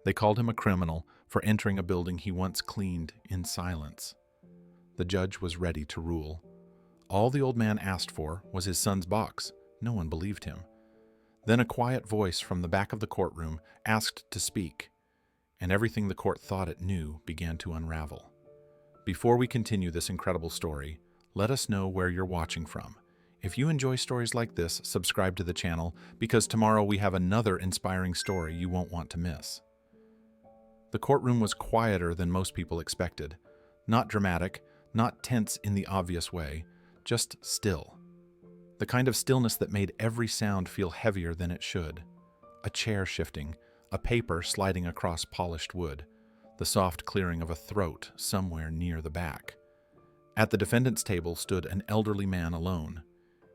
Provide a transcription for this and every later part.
They called him a criminal for entering a building he once cleaned in silence. The judge was ready to rule. All the old man asked for was his son's box. No one believed him. Then a quiet voice from the back of the courtroom asked to speak, and everything the court thought it knew began to unravel. Before we continue this incredible story, let us know where you're watching from. If you enjoy stories like this, subscribe to the channel, because tomorrow we have another inspiring story you won't want to miss. The courtroom was quieter than most people expected. Not dramatic, not tense in the obvious way, just still. The kind of stillness that made every sound feel heavier than it should. A chair shifting, a paper sliding across polished wood, the soft clearing of a throat somewhere near the back. At the defendant's table stood an elderly man alone.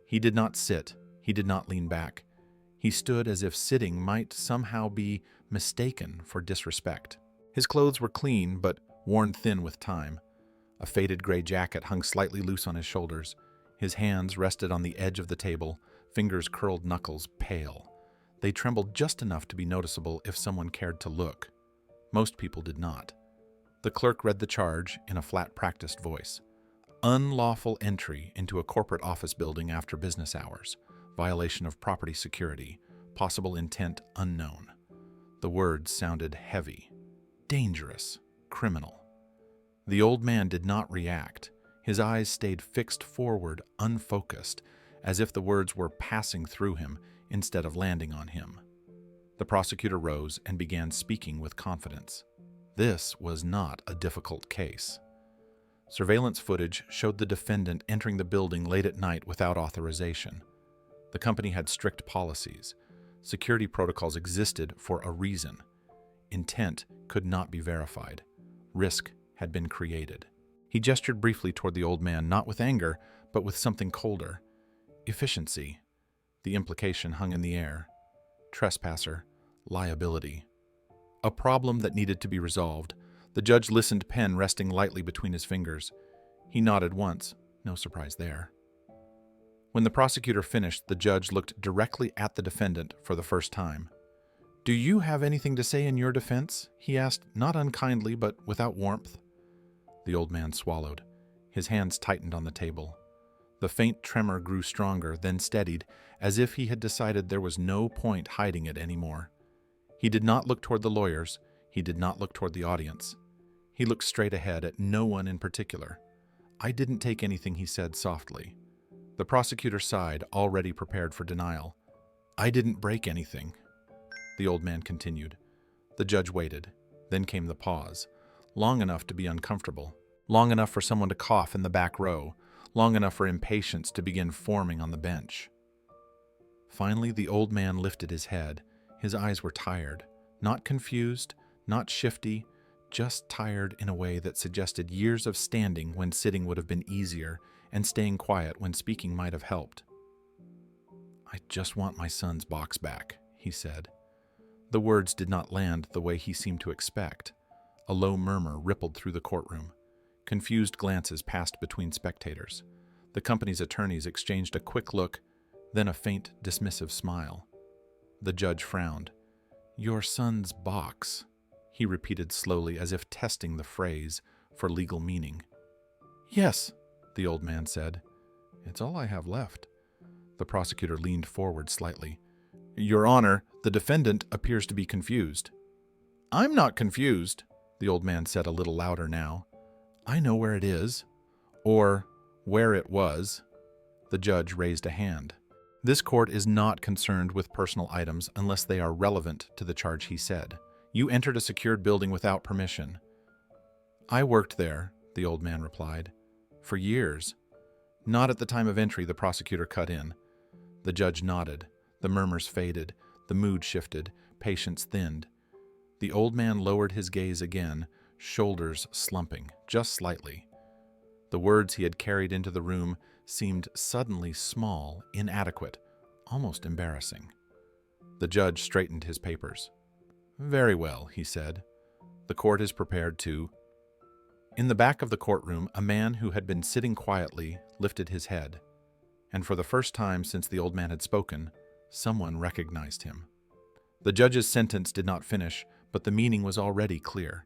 He did not sit, he did not lean back. He stood as if sitting might somehow be mistaken for disrespect. His clothes were clean, but worn thin with time. A faded gray jacket hung slightly loose on his shoulders. His hands rested on the edge of the table, fingers curled, knuckles pale. They trembled just enough to be noticeable if someone cared to look. Most people did not. The clerk read the charge in a flat, practiced voice. Unlawful entry into a corporate office building after business hours. Violation of property security. Possible intent unknown. The words sounded heavy. Dangerous. Criminal. The old man did not react. His eyes stayed fixed forward, unfocused, as if the words were passing through him instead of landing on him. The prosecutor rose and began speaking with confidence. This was not a difficult case. Surveillance footage showed the defendant entering the building late at night without authorization. The company had strict policies. Security protocols existed for a reason. Intent could not be verified. Risk had been created. He gestured briefly toward the old man, not with anger, but with something colder. Efficiency. The implication hung in the air. Trespasser. Liability. A problem that needed to be resolved. The judge listened, pen resting lightly between his fingers. He nodded once. No surprise there. When the prosecutor finished, the judge looked directly at the defendant for the first time. "Do you have anything to say in your defense?" he asked, not unkindly, but without warmth. The old man swallowed. His hands tightened on the table. The faint tremor grew stronger, then steadied, as if he had decided there was no point hiding it anymore. He did not look toward the lawyers. He did not look toward the audience. He looked straight ahead at no one in particular. "I didn't take anything," he said softly. The prosecutor sighed, already prepared for denial. "I didn't break anything," the old man continued. The judge waited. Then came the pause. Long enough to be uncomfortable. Long enough for someone to cough in the back row. Long enough for impatience to begin forming on the bench. Finally, the old man lifted his head. His eyes were tired. Not confused, not shifty, just tired in a way that suggested years of standing when sitting would have been easier, and staying quiet when speaking might have helped. "I just want my son's box back," he said. The words did not land the way he seemed to expect. A low murmur rippled through the courtroom. Confused glances passed between spectators. The company's attorneys exchanged a quick look, then a faint, dismissive smile. The judge frowned. "Your son's box," he repeated slowly, as if testing the phrase for legal meaning. "Yes," the old man said. "It's all I have left." The prosecutor leaned forward slightly. "Your Honor, the defendant appears to be confused." "I'm not confused," the old man said a little louder now. "I know where it is. Or where it was." The judge raised a hand. "This court is not concerned with personal items unless they are relevant to the charge," he said. "You entered a secured building without permission." "I worked there," the old man replied. "For years." "Not at the time of entry," the prosecutor cut in. The judge nodded. The murmurs faded. The mood shifted. Patience thinned. The old man lowered his gaze again, shoulders slumping, just slightly. The words he had carried into the room seemed suddenly small, inadequate, almost embarrassing. The judge straightened his papers. "Very well," he said. "The court is prepared to—" In the back of the courtroom, a man who had been sitting quietly lifted his head, and for the first time since the old man had spoken, someone recognized him. The judge's sentence did not finish, but the meaning was already clear.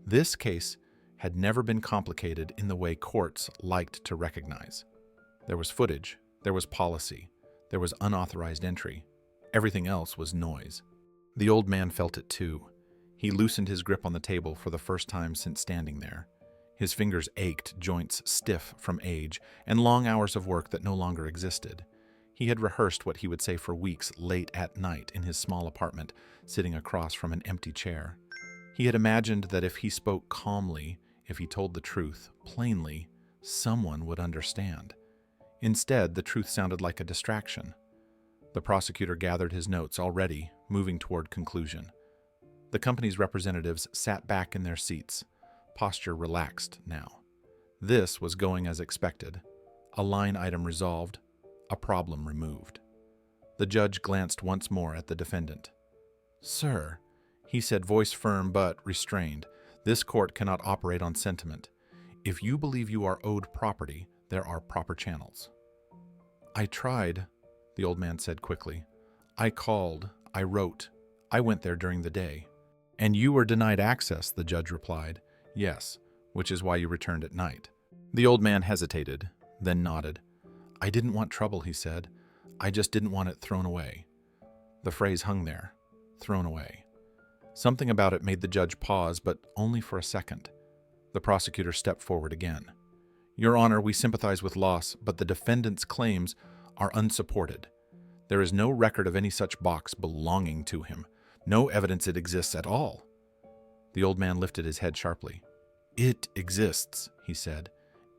This case had never been complicated in the way courts liked to recognize. There was footage, there was policy, there was unauthorized entry. Everything else was noise. The old man felt it too. He loosened his grip on the table for the first time since standing there. His fingers ached, joints stiff from age, and long hours of work that no longer existed. He had rehearsed what he would say for weeks late at night in his small apartment, sitting across from an empty chair. He had imagined that if he spoke calmly, if he told the truth, plainly, someone would understand. Instead, the truth sounded like a distraction. The prosecutor gathered his notes already, moving toward conclusion. The company's representatives sat back in their seats, posture relaxed now. This was going as expected. A line item resolved, a problem removed. The judge glanced once more at the defendant. "Sir," he said, voice firm but restrained, "this court cannot operate on sentiment. If you believe you are owed property, there are proper channels." "I tried," the old man said quickly. "I called, I wrote, I went there during the day." "And you were denied access," the judge replied. "Yes, which is why you returned at night." The old man hesitated, then nodded. "I didn't want trouble," he said. "I just didn't want it thrown away." The phrase hung there, thrown away. Something about it made the judge pause, but only for a second. The prosecutor stepped forward again. "Your Honor, we sympathize with loss, but the defendant's claims are unsupported. There is no record of any such box belonging to him. No evidence it exists at all." The old man lifted his head sharply. "It exists," he said.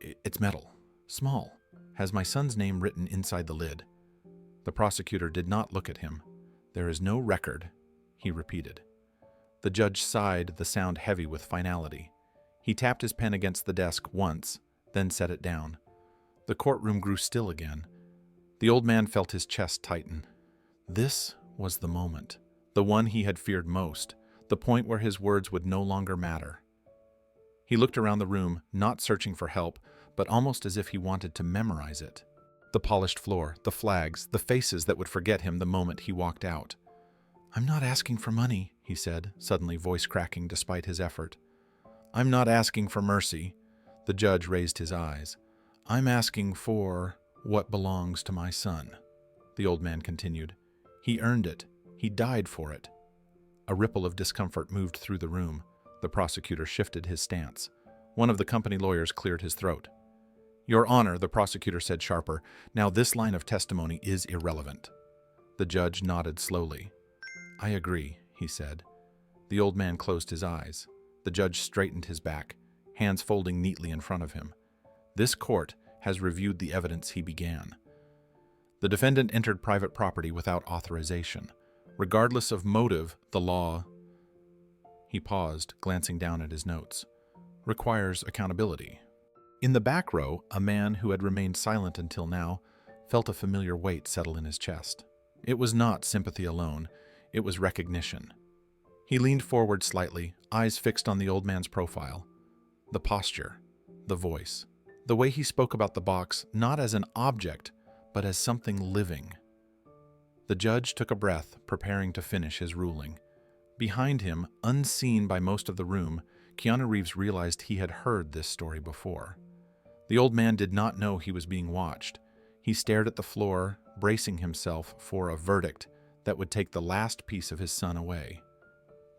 "It's metal, small, has my son's name written inside the lid." The prosecutor did not look at him. "There is no record," he repeated. The judge sighed, the sound heavy with finality. He tapped his pen against the desk once, then set it down. The courtroom grew still again. The old man felt his chest tighten. This was the moment, the one he had feared most, the point where his words would no longer matter. He looked around the room, not searching for help, but almost as if he wanted to memorize it. The polished floor, the flags, the faces that would forget him the moment he walked out. "I'm not asking for money," he said, suddenly voice cracking despite his effort. "I'm not asking for mercy." The judge raised his eyes. "I'm asking for what belongs to my son," the old man continued. "He earned it. He died for it." A ripple of discomfort moved through the room. The prosecutor shifted his stance. One of the company lawyers cleared his throat. "Your Honor," the prosecutor said sharper, "now this line of testimony is irrelevant." The judge nodded slowly. "I agree," he said. The old man closed his eyes. The judge straightened his back, hands folding neatly in front of him. "This court has reviewed the evidence he began. The defendant entered private property without authorization. Regardless of motive, the law," he paused, glancing down at his notes, "requires accountability." In the back row, a man who had remained silent until now felt a familiar weight settle in his chest. It was not sympathy alone, it was recognition. He leaned forward slightly, eyes fixed on the old man's profile. The posture, the voice, the way he spoke about the box, not as an object, but as something living. The judge took a breath, preparing to finish his ruling. Behind him, unseen by most of the room, Keanu Reeves realized he had heard this story before. The old man did not know he was being watched. He stared at the floor, bracing himself for a verdict that would take the last piece of his son away.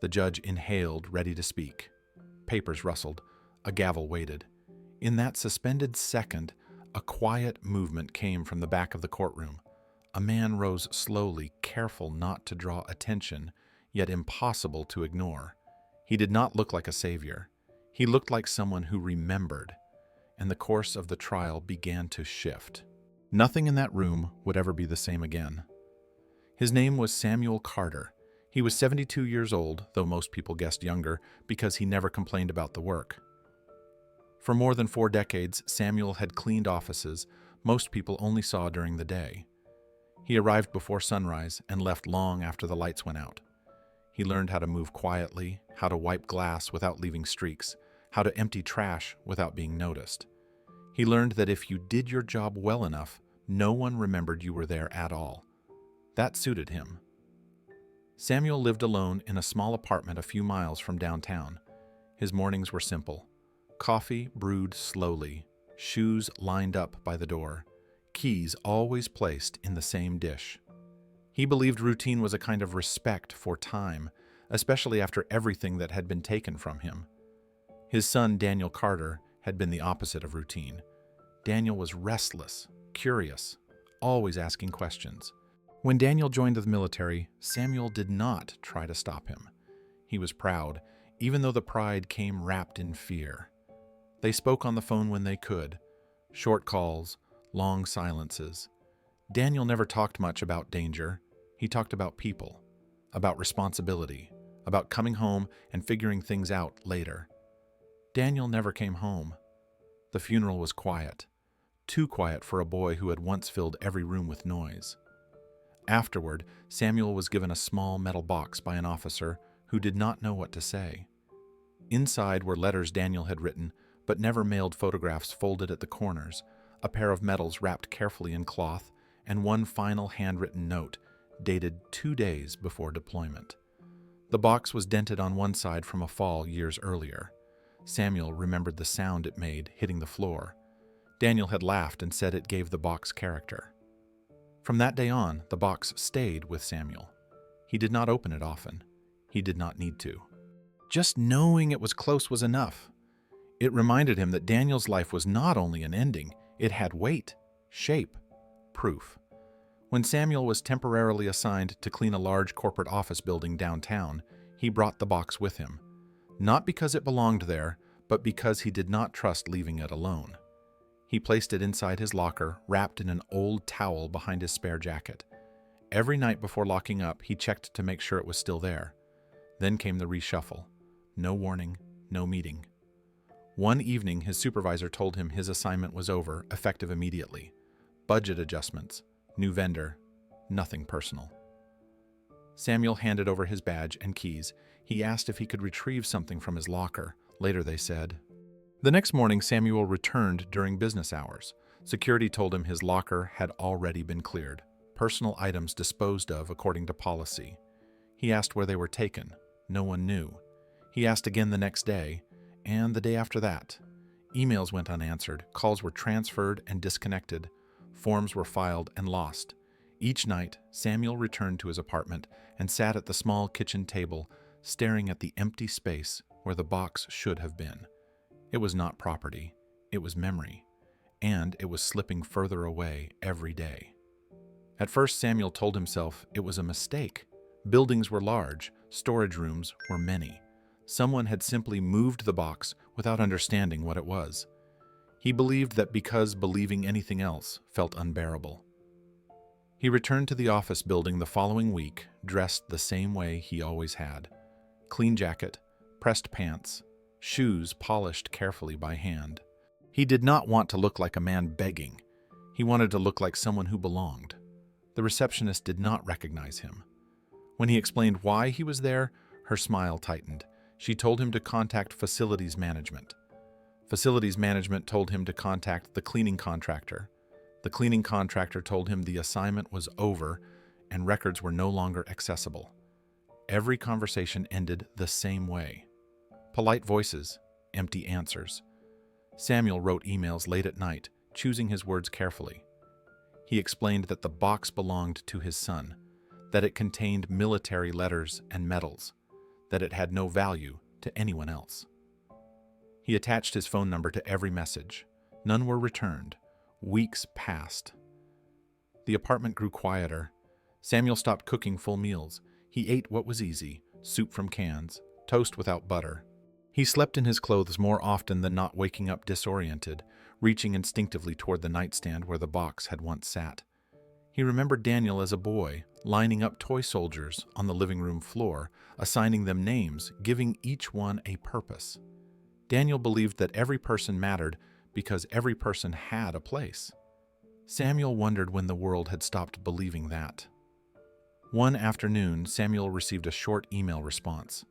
The judge inhaled, ready to speak. Papers rustled. A gavel waited. In that suspended second, a quiet movement came from the back of the courtroom. A man rose slowly, careful not to draw attention, yet impossible to ignore. He did not look like a savior. He looked like someone who remembered, and the course of the trial began to shift. Nothing in that room would ever be the same again. His name was Samuel Carter. He was 72 years old, though most people guessed younger, because he never complained about the work. For more than 4 decades, Samuel had cleaned offices most people only saw during the day. He arrived before sunrise and left long after the lights went out. He learned how to move quietly, how to wipe glass without leaving streaks, how to empty trash without being noticed. He learned that if you did your job well enough, no one remembered you were there at all. That suited him. Samuel lived alone in a small apartment a few miles from downtown. His mornings were simple. Coffee brewed slowly, shoes lined up by the door, keys always placed in the same dish. He believed routine was a kind of respect for time, especially after everything that had been taken from him. His son, Daniel Carter, had been the opposite of routine. Daniel was restless, curious, always asking questions. When Daniel joined the military, Samuel did not try to stop him. He was proud, even though the pride came wrapped in fear. They spoke on the phone when they could. Short calls, long silences. Daniel never talked much about danger. He talked about people, about responsibility, about coming home and figuring things out later. Daniel never came home. The funeral was quiet, too quiet for a boy who had once filled every room with noise. Afterward, Samuel was given a small metal box by an officer who did not know what to say. Inside were letters Daniel had written, but never mailed, photographs folded at the corners, a pair of medals wrapped carefully in cloth, and one final handwritten note, dated 2 days before deployment. The box was dented on one side from a fall years earlier. Samuel remembered the sound it made hitting the floor. Daniel had laughed and said it gave the box character. From that day on, the box stayed with Samuel. He did not open it often. He did not need to. Just knowing it was close was enough. It reminded him that Daniel's life was not only an ending, it had weight, shape, proof. When Samuel was temporarily assigned to clean a large corporate office building downtown, he brought the box with him. Not because it belonged there, but because he did not trust leaving it alone. He placed it inside his locker, wrapped in an old towel behind his spare jacket. Every night before locking up, he checked to make sure it was still there. Then came the reshuffle. No warning, no meeting. One evening, his supervisor told him his assignment was over, effective immediately. Budget adjustments, new vendor, nothing personal. Samuel handed over his badge and keys. He asked if he could retrieve something from his locker. Later, they said. The next morning, Samuel returned during business hours. Security told him his locker had already been cleared, personal items disposed of according to policy. He asked where they were taken. No one knew. He asked again the next day, and the day after that. Emails went unanswered, calls were transferred and disconnected, forms were filed and lost. Each night, Samuel returned to his apartment and sat at the small kitchen table, staring at the empty space where the box should have been. It was not property, it was memory, and it was slipping further away every day. At first, Samuel told himself it was a mistake. Buildings were large, storage rooms were many. Someone had simply moved the box without understanding what it was. He believed that because believing anything else felt unbearable. He returned to the office building the following week, dressed the same way he always had. Clean jacket, pressed pants, shoes polished carefully by hand. He did not want to look like a man begging. He wanted to look like someone who belonged. The receptionist did not recognize him. When he explained why he was there, her smile tightened. She told him to contact facilities management. Facilities management told him to contact the cleaning contractor. The cleaning contractor told him the assignment was over and records were no longer accessible. Every conversation ended the same way. Polite voices, empty answers. Samuel wrote emails late at night, choosing his words carefully. He explained that the box belonged to his son, that it contained military letters and medals, that it had no value to anyone else. He attached his phone number to every message. None were returned. Weeks passed. The apartment grew quieter. Samuel stopped cooking full meals. He ate what was easy, soup from cans, toast without butter. He slept in his clothes more often than not, waking up disoriented, reaching instinctively toward the nightstand where the box had once sat. He remembered Daniel as a boy, lining up toy soldiers on the living room floor, assigning them names, giving each one a purpose. Daniel believed that every person mattered because every person had a place. Samuel wondered when the world had stopped believing that. One afternoon, Samuel received a short email response.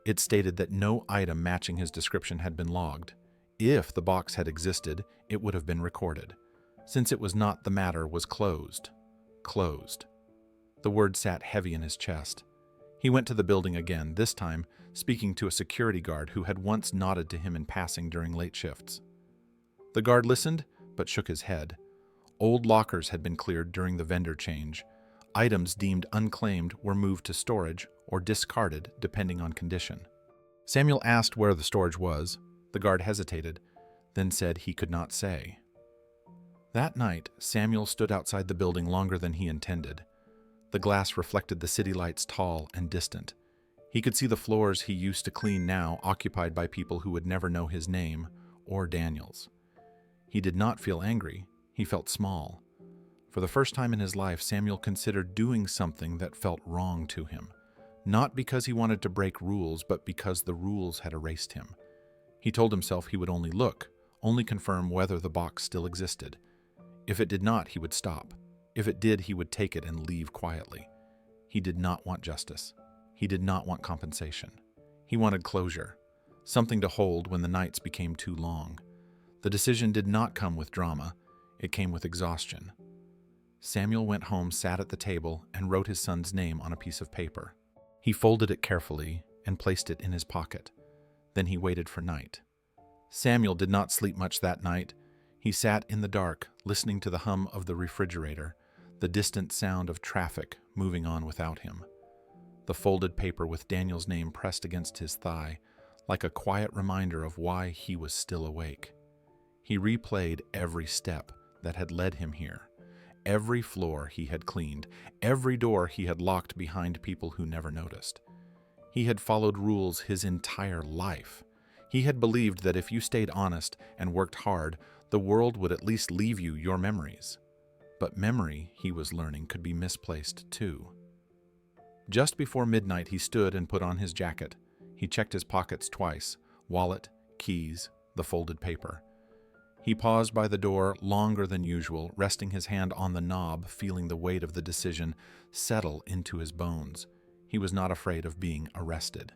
It stated that no item matching his description had been logged. If the box had existed, it would have been recorded. Since it was not, the matter was closed. Closed. The word sat heavy in his chest. He went to the building again, this time speaking to a security guard who had once nodded to him in passing during late shifts. The guard listened, but shook his head. Old lockers had been cleared during the vendor change. Items deemed unclaimed were moved to storage or discarded depending on condition. Samuel asked where the storage was. The guard hesitated, then said he could not say. That night, Samuel stood outside the building longer than he intended. The glass reflected the city lights, tall and distant. He could see the floors he used to clean now occupied by people who would never know his name or Daniel's. He did not feel angry. He felt small. For the first time in his life, Samuel considered doing something that felt wrong to him, not because he wanted to break rules, but because the rules had erased him. He told himself he would only look, only confirm whether the box still existed. If it did not, he would stop. If it did, he would take it and leave quietly. He did not want justice. He did not want compensation. He wanted closure, something to hold when the nights became too long. The decision did not come with drama. It came with exhaustion. Samuel went home, sat at the table, and wrote his son's name on a piece of paper. He folded it carefully and placed it in his pocket. Then he waited for night. Samuel did not sleep much that night. He sat in the dark, listening to the hum of the refrigerator, the distant sound of traffic moving on without him. The folded paper with Daniel's name pressed against his thigh, like a quiet reminder of why he was still awake. He replayed every step that had led him here, every floor he had cleaned, every door he had locked behind people who never noticed. He had followed rules his entire life. He had believed that if you stayed honest and worked hard, the world would at least leave you your memories. But memory, he was learning, could be misplaced too. Just before midnight, he stood and put on his jacket. He checked his pockets twice: wallet, keys, the folded paper. He paused by the door longer than usual, resting his hand on the knob, feeling the weight of the decision settle into his bones. He was not afraid of being arrested.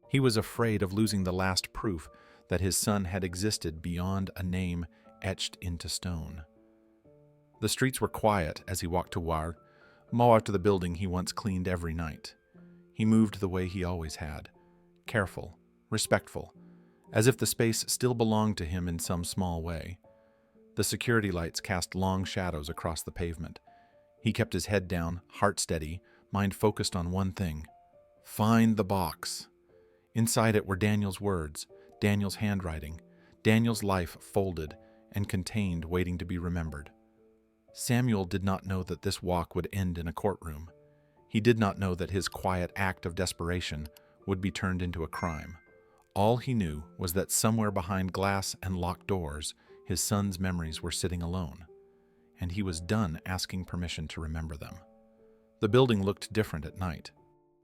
He was afraid of losing the last proof that his son had existed beyond a name etched into stone. The streets were quiet as he walked to to the building he once cleaned every night. He moved the way he always had, careful, respectful, as if the space still belonged to him in some small way. The security lights cast long shadows across the pavement. He kept his head down, heart steady, mind focused on one thing: find the box. Inside it were Daniel's words, Daniel's handwriting, Daniel's life folded and contained, waiting to be remembered. Samuel did not know that this walk would end in a courtroom. He did not know that his quiet act of desperation would be turned into a crime. All he knew was that somewhere behind glass and locked doors, his son's memories were sitting alone, and he was done asking permission to remember them. The building looked different at night.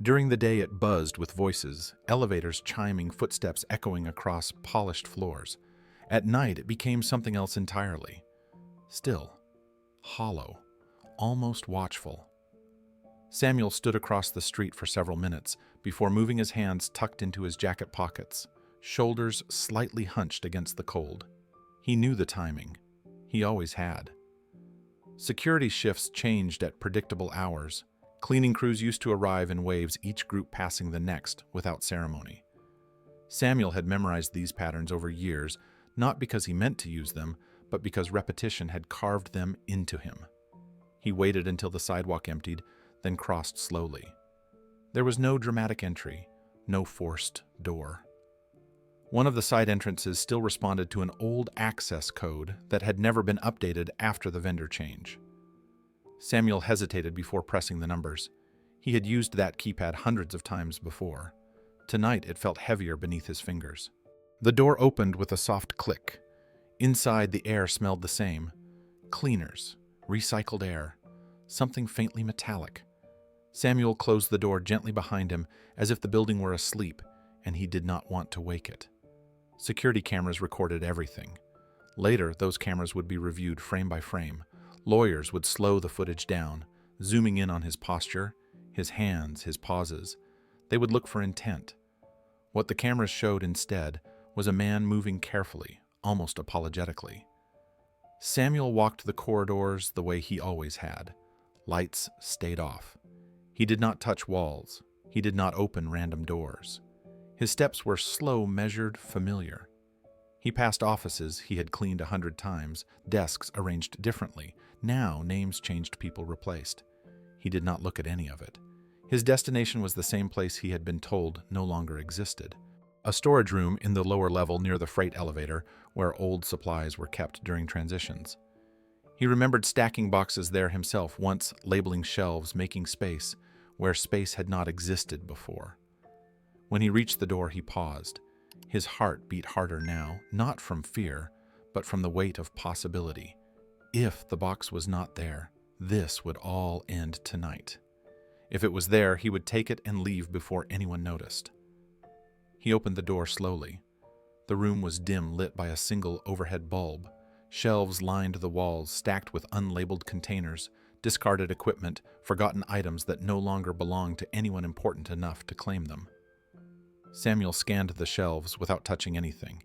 During the day it buzzed with voices, elevators chiming, footsteps echoing across polished floors. At night it became something else entirely. Still, hollow, almost watchful. Samuel stood across the street for several minutes before moving his hands tucked into his jacket pockets, shoulders slightly hunched against the cold. He knew the timing. He always had. Security shifts changed at predictable hours. Cleaning crews used to arrive in waves, each group passing the next without ceremony. Samuel had memorized these patterns over years, not because he meant to use them, but because repetition had carved them into him. He waited until the sidewalk emptied, then crossed slowly. There was no dramatic entry, no forced door. One of the side entrances still responded to an old access code that had never been updated after the vendor change. Samuel hesitated before pressing the numbers. He had used that keypad hundreds of times before. Tonight it felt heavier beneath his fingers. The door opened with a soft click. Inside, the air smelled the same. Cleaners, recycled air, something faintly metallic. Samuel closed the door gently behind him, as if the building were asleep, and he did not want to wake it. Security cameras recorded everything. Later, those cameras would be reviewed frame by frame. Lawyers would slow the footage down, zooming in on his posture, his hands, his pauses. They would look for intent. What the cameras showed instead was a man moving carefully, almost apologetically. Samuel walked the corridors the way he always had. Lights stayed off. He did not touch walls. He did not open random doors. His steps were slow, measured, familiar. He passed offices he had cleaned 100 times, desks arranged differently. Now, names changed, people replaced. He did not look at any of it. His destination was the same place he had been told no longer existed. A storage room in the lower level near the freight elevator, where old supplies were kept during transitions. He remembered stacking boxes there himself, once labeling shelves, making space, where space had not existed before. When he reached the door, he paused. His heart beat harder now, not from fear, but from the weight of possibility. If the box was not there, this would all end tonight. If it was there, he would take it and leave before anyone noticed. He opened the door slowly. The room was dim, lit by a single overhead bulb. Shelves lined the walls, stacked with unlabeled containers, discarded equipment, forgotten items that no longer belonged to anyone important enough to claim them. Samuel scanned the shelves without touching anything.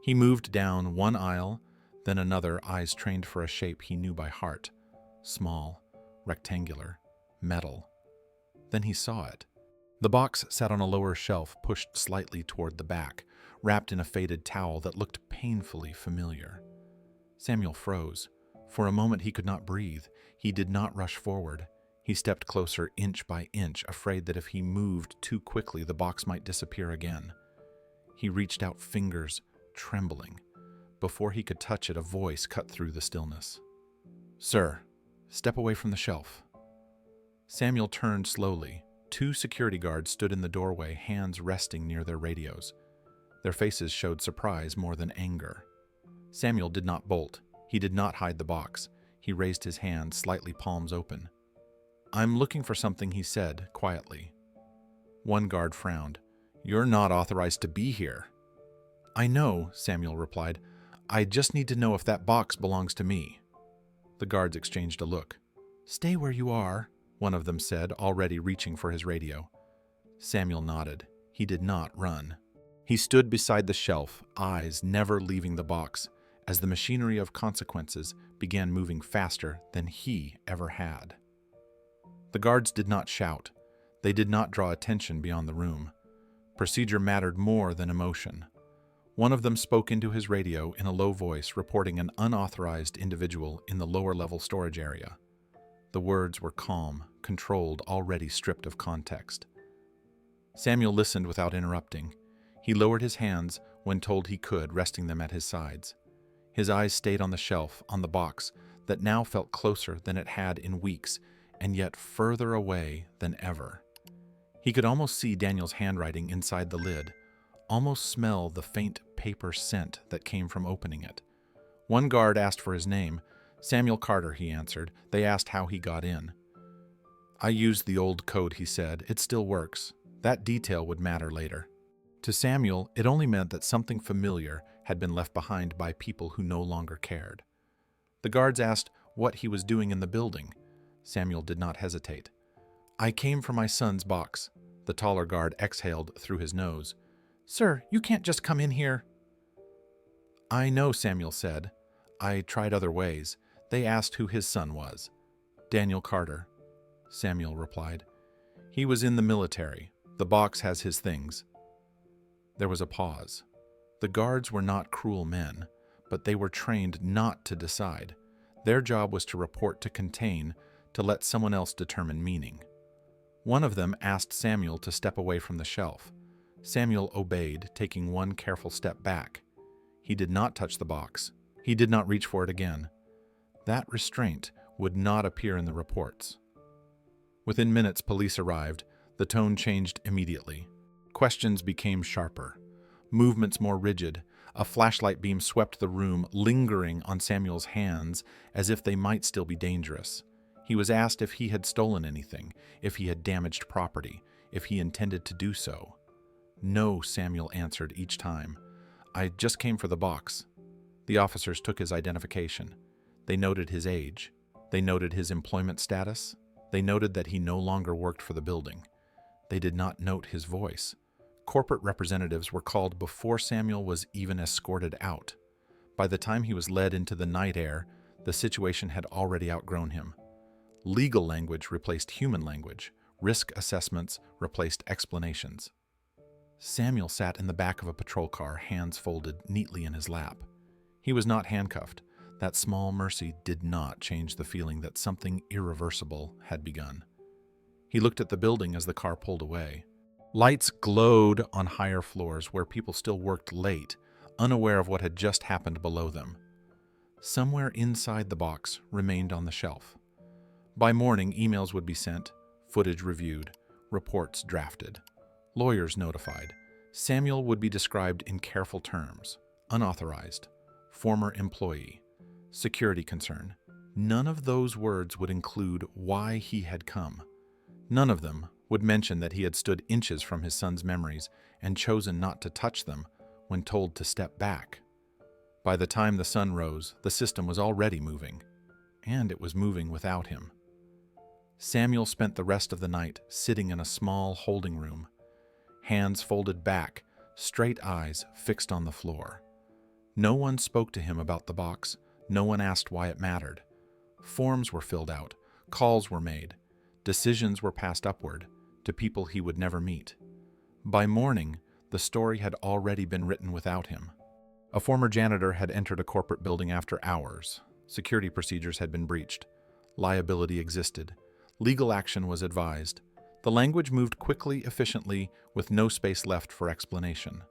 He moved down one aisle, then another, eyes trained for a shape he knew by heart. Small, rectangular, metal. Then he saw it. The box sat on a lower shelf, pushed slightly toward the back, wrapped in a faded towel that looked painfully familiar. Samuel froze. For a moment he could not breathe. He did not rush forward. He stepped closer inch by inch, afraid that if he moved too quickly, the box might disappear again. He reached out, fingers trembling. Before he could touch it, a voice cut through the stillness. "Sir, step away from the shelf." Samuel turned slowly. 2 security guards stood in the doorway, hands resting near their radios. Their faces showed surprise more than anger. Samuel did not bolt. He did not hide the box. He raised his hand, slightly palms open. "I'm looking for something," he said, quietly. One guard frowned. "You're not authorized to be here." "I know," Samuel replied. "I just need to know if that box belongs to me." The guards exchanged a look. "Stay where you are," one of them said, already reaching for his radio. Samuel nodded. He did not run. He stood beside the shelf, eyes never leaving the box, as the machinery of consequences began moving faster than he ever had. The guards did not shout. They did not draw attention beyond the room. Procedure mattered more than emotion. One of them spoke into his radio in a low voice, reporting an unauthorized individual in the lower-level storage area. The words were calm, controlled, already stripped of context. Samuel listened without interrupting. He lowered his hands when told he could, resting them at his sides. His eyes stayed on the shelf, on the box, that now felt closer than it had in weeks, and yet further away than ever. He could almost see Daniel's handwriting inside the lid, almost smell the faint paper scent that came from opening it. One guard asked for his name. "Samuel Carter," he answered. They asked how he got in. "I used the old code," he said. "It still works." That detail would matter later. To Samuel, it only meant that something familiar had been left behind by people who no longer cared. The guards asked what he was doing in the building. Samuel did not hesitate. "I came for my son's box." The taller guard exhaled through his nose. "Sir, you can't just come in here." "I know," Samuel said. "I tried other ways." They asked who his son was. "Daniel Carter," Samuel replied. "He was in the military. The box has his things." There was a pause. The guards were not cruel men, but they were trained not to decide. Their job was to report, to contain, to let someone else determine meaning. One of them asked Samuel to step away from the shelf. Samuel obeyed, taking one careful step back. He did not touch the box. He did not reach for it again. That restraint would not appear in the reports. Within minutes, police arrived. The tone changed immediately. Questions became sharper, movements more rigid. A flashlight beam swept the room, lingering on Samuel's hands as if they might still be dangerous. He was asked if he had stolen anything, if he had damaged property, if he intended to do so. "No," Samuel answered each time. "I just came for the box." The officers took his identification. They noted his age. They noted his employment status. They noted that he no longer worked for the building. They did not note his voice. Corporate representatives were called before Samuel was even escorted out. By the time he was led into the night air, the situation had already outgrown him. Legal language replaced human language. Risk assessments replaced explanations. Samuel sat in the back of a patrol car, hands folded neatly in his lap. He was not handcuffed. That small mercy did not change the feeling that something irreversible had begun. He looked at the building as the car pulled away. Lights glowed on higher floors where people still worked late, unaware of what had just happened below them. Somewhere inside the box remained on the shelf. By morning, emails would be sent, footage reviewed, reports drafted, lawyers notified. Samuel would be described in careful terms: unauthorized, former employee, security concern. None of those words would include why he had come. None of them would mention that he had stood inches from his son's memories and chosen not to touch them when told to step back. By the time the sun rose, the system was already moving, and it was moving without him. Samuel spent the rest of the night sitting in a small holding room, hands folded back, straight eyes fixed on the floor. No one spoke to him about the box. No one asked why it mattered. Forms were filled out, calls were made, decisions were passed upward to people he would never meet. By morning, the story had already been written without him. A former janitor had entered a corporate building after hours. Security procedures had been breached. Liability existed. Legal action was advised. The language moved quickly, efficiently, with no space left for explanation.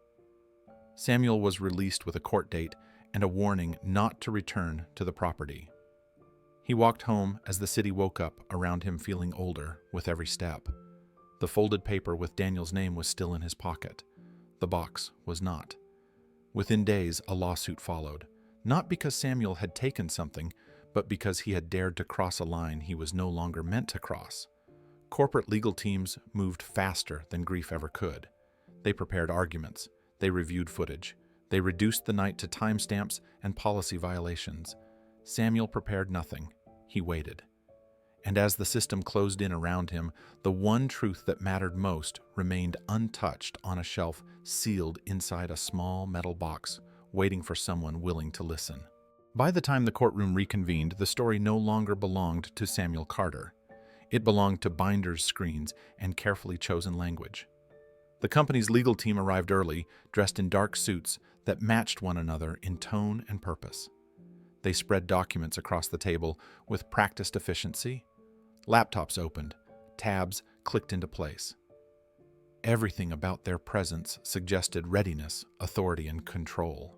Samuel was released with a court date and a warning not to return to the property. He walked home as the city woke up around him, feeling older with every step. The folded paper with Daniel's name was still in his pocket. The box was not. Within days, a lawsuit followed, not because Samuel had taken something, but because he had dared to cross a line he was no longer meant to cross. Corporate legal teams moved faster than grief ever could. They prepared arguments. They reviewed footage. They reduced the night to timestamps and policy violations. Samuel prepared nothing. He waited. And as the system closed in around him, the one truth that mattered most remained untouched on a shelf, sealed inside a small metal box, waiting for someone willing to listen. By the time the courtroom reconvened, the story no longer belonged to Samuel Carter. It belonged to binders, screens, and carefully chosen language. The company's legal team arrived early, dressed in dark suits that matched one another in tone and purpose. They spread documents across the table with practiced efficiency. Laptops opened, tabs clicked into place. Everything about their presence suggested readiness, authority, and control.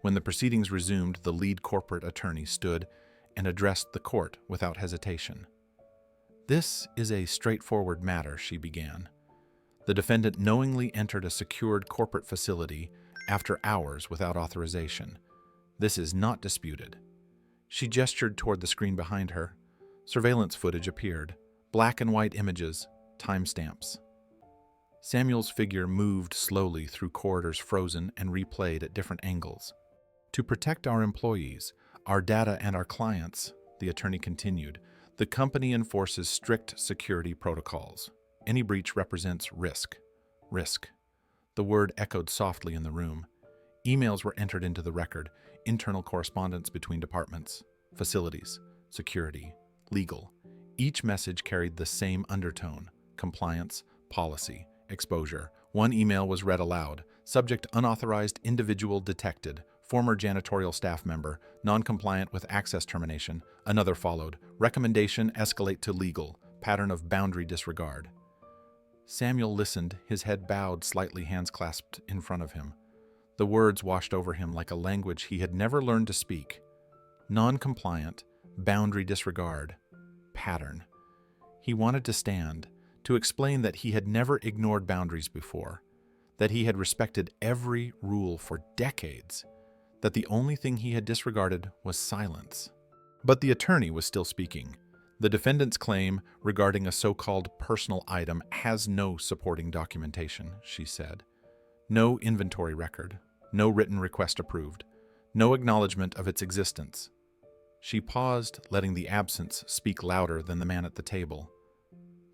When the proceedings resumed, the lead corporate attorney stood and addressed the court without hesitation. "This is a straightforward matter," she began. The defendant knowingly entered a secured corporate facility after hours without authorization. This is not disputed. She gestured toward the screen behind her. Surveillance footage appeared, black and white images, timestamps. Samuel's figure moved slowly through corridors frozen and replayed at different angles. "To protect our employees, our data, and our clients," the attorney continued, "the company enforces strict security protocols. Any breach represents risk. Risk." The word echoed softly in the room. Emails were entered into the record, internal correspondence between departments, facilities, security, legal. Each message carried the same undertone: compliance, policy, exposure. One email was read aloud. Subject: unauthorized individual detected. Former janitorial staff member, non-compliant with access termination. Another followed. Recommendation: escalate to legal. Pattern of boundary disregard. Samuel listened, his head bowed slightly, hands clasped in front of him. The words washed over him like a language he had never learned to speak. Non-compliant, boundary disregard, pattern. He wanted to stand, to explain that he had never ignored boundaries before, that he had respected every rule for decades, that the only thing he had disregarded was silence. But the attorney was still speaking. "The defendant's claim regarding a so-called personal item has no supporting documentation," she said. "No inventory record, no written request approved, no acknowledgement of its existence." She paused, letting the absence speak louder than the man at the table.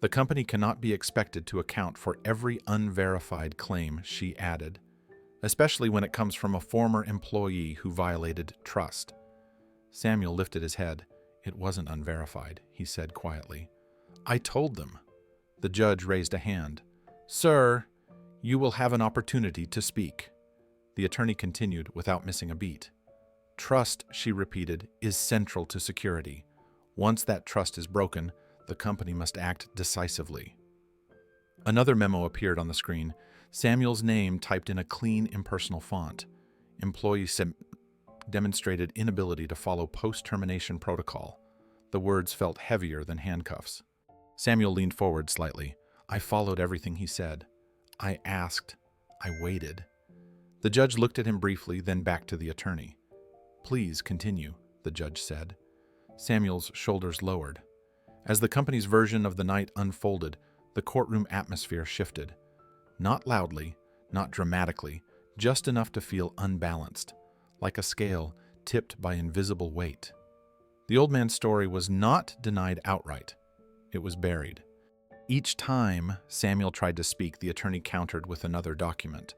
"The company cannot be expected to account for every unverified claim," she added, "especially when it comes from a former employee who violated trust." Samuel lifted his head. "It wasn't unverified," he said quietly. "I told them. The judge raised a hand. "Sir, you will have an opportunity to speak." The attorney continued without missing a beat. "Trust," she repeated, "is central to security. Once that trust is broken, the company must act decisively." Another memo appeared on the screen. Samuel's name typed in a clean, impersonal font. Employee demonstrated inability to follow post-termination protocol. The words felt heavier than handcuffs. Samuel leaned forward slightly. "I followed everything he said. I asked. I waited." The judge looked at him briefly, then back to the attorney. "Please continue," the judge said. Samuel's shoulders lowered. As the company's version of the night unfolded, the courtroom atmosphere shifted. Not loudly, not dramatically, just enough to feel unbalanced, like a scale tipped by invisible weight. The old man's story was not denied outright. It was buried. Each time Samuel tried to speak, the attorney countered with another document,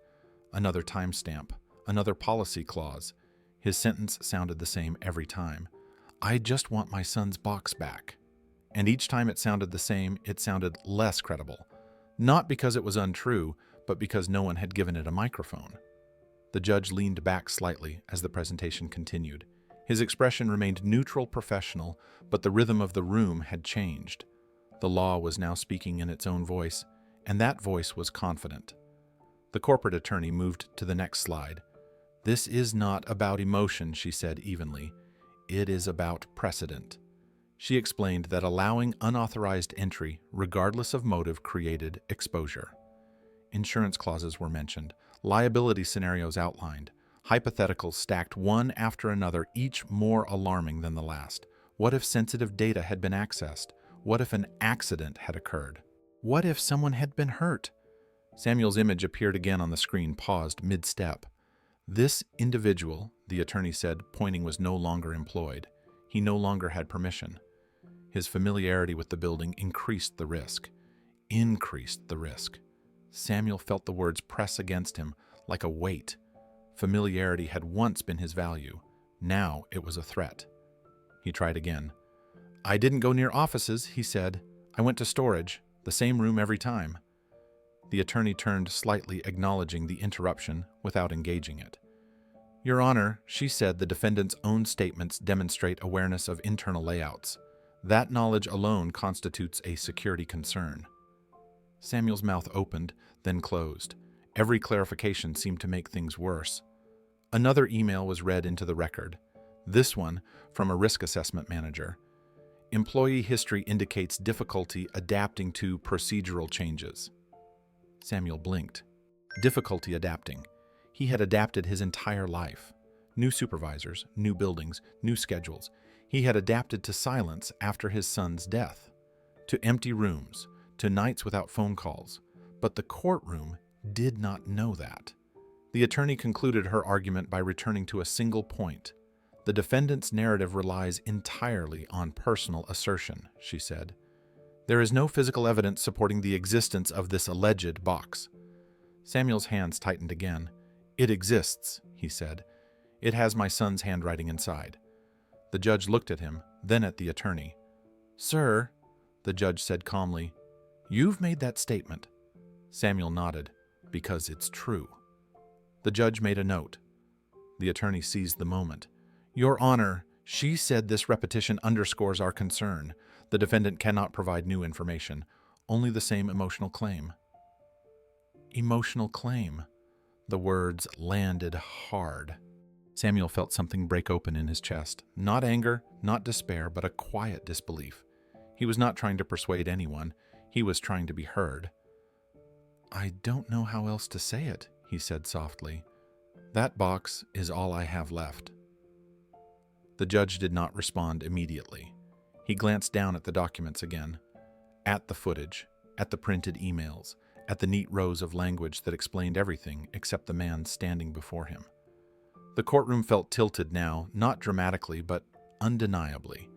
another timestamp, another policy clause. His sentence sounded the same every time. "I just want my son's box back." And each time it sounded the same, it sounded less credible. Not because it was untrue, but because no one had given it a microphone. The judge leaned back slightly as the presentation continued. His expression remained neutral, professional, but the rhythm of the room had changed. The law was now speaking in its own voice, and that voice was confident. The corporate attorney moved to the next slide. "This is not about emotion," she said evenly. "It is about precedent." She explained that allowing unauthorized entry, regardless of motive, created exposure. Insurance clauses were mentioned, liability scenarios outlined, hypotheticals stacked one after another, each more alarming than the last. What if sensitive data had been accessed? What if an accident had occurred? What if someone had been hurt? Samuel's image appeared again on the screen, paused mid-step. "This individual," the attorney said, pointing, was no longer employed. He no longer had permission. His familiarity with the building increased the risk. Samuel felt the words press against him like a weight. Familiarity had once been his value. Now it was a threat. He tried again. "I didn't go near offices," he said. "I went to storage, the same room every time." The attorney turned slightly, acknowledging the interruption without engaging it. "Your Honor," she said, "the defendant's own statements demonstrate awareness of internal layouts. That knowledge alone constitutes a security concern." Samuel's mouth opened, then closed. Every clarification seemed to make things worse. Another email was read into the record. This one from a risk assessment manager. "Employee history indicates difficulty adapting to procedural changes." Samuel blinked. Difficulty adapting. He had adapted his entire life. New supervisors, new buildings, new schedules. He had adapted to silence after his son's death, to empty rooms, to nights without phone calls. But the courtroom did not know that. The attorney concluded her argument by returning to a single point. "The defendant's narrative relies entirely on personal assertion," she said. "There is no physical evidence supporting the existence of this alleged box." Samuel's hands tightened again. "It exists," he said. "It has my son's handwriting inside." The judge looked at him, then at the attorney. "Sir," the judge said calmly, "you've made that statement." Samuel nodded. "Because it's true." The judge made a note. The attorney seized the moment. "Your Honor, she said this repetition underscores our concern. The defendant cannot provide new information, only the same emotional claim." Emotional claim. The words landed hard. Samuel felt something break open in his chest. Not anger, not despair, but a quiet disbelief. He was not trying to persuade anyone. He was trying to be heard. "I don't know how else to say it," he said softly. "That box is all I have left." The judge did not respond immediately. He glanced down at the documents again, at the footage, at the printed emails, at the neat rows of language that explained everything except the man standing before him. The courtroom felt tilted now, not dramatically, but undeniably.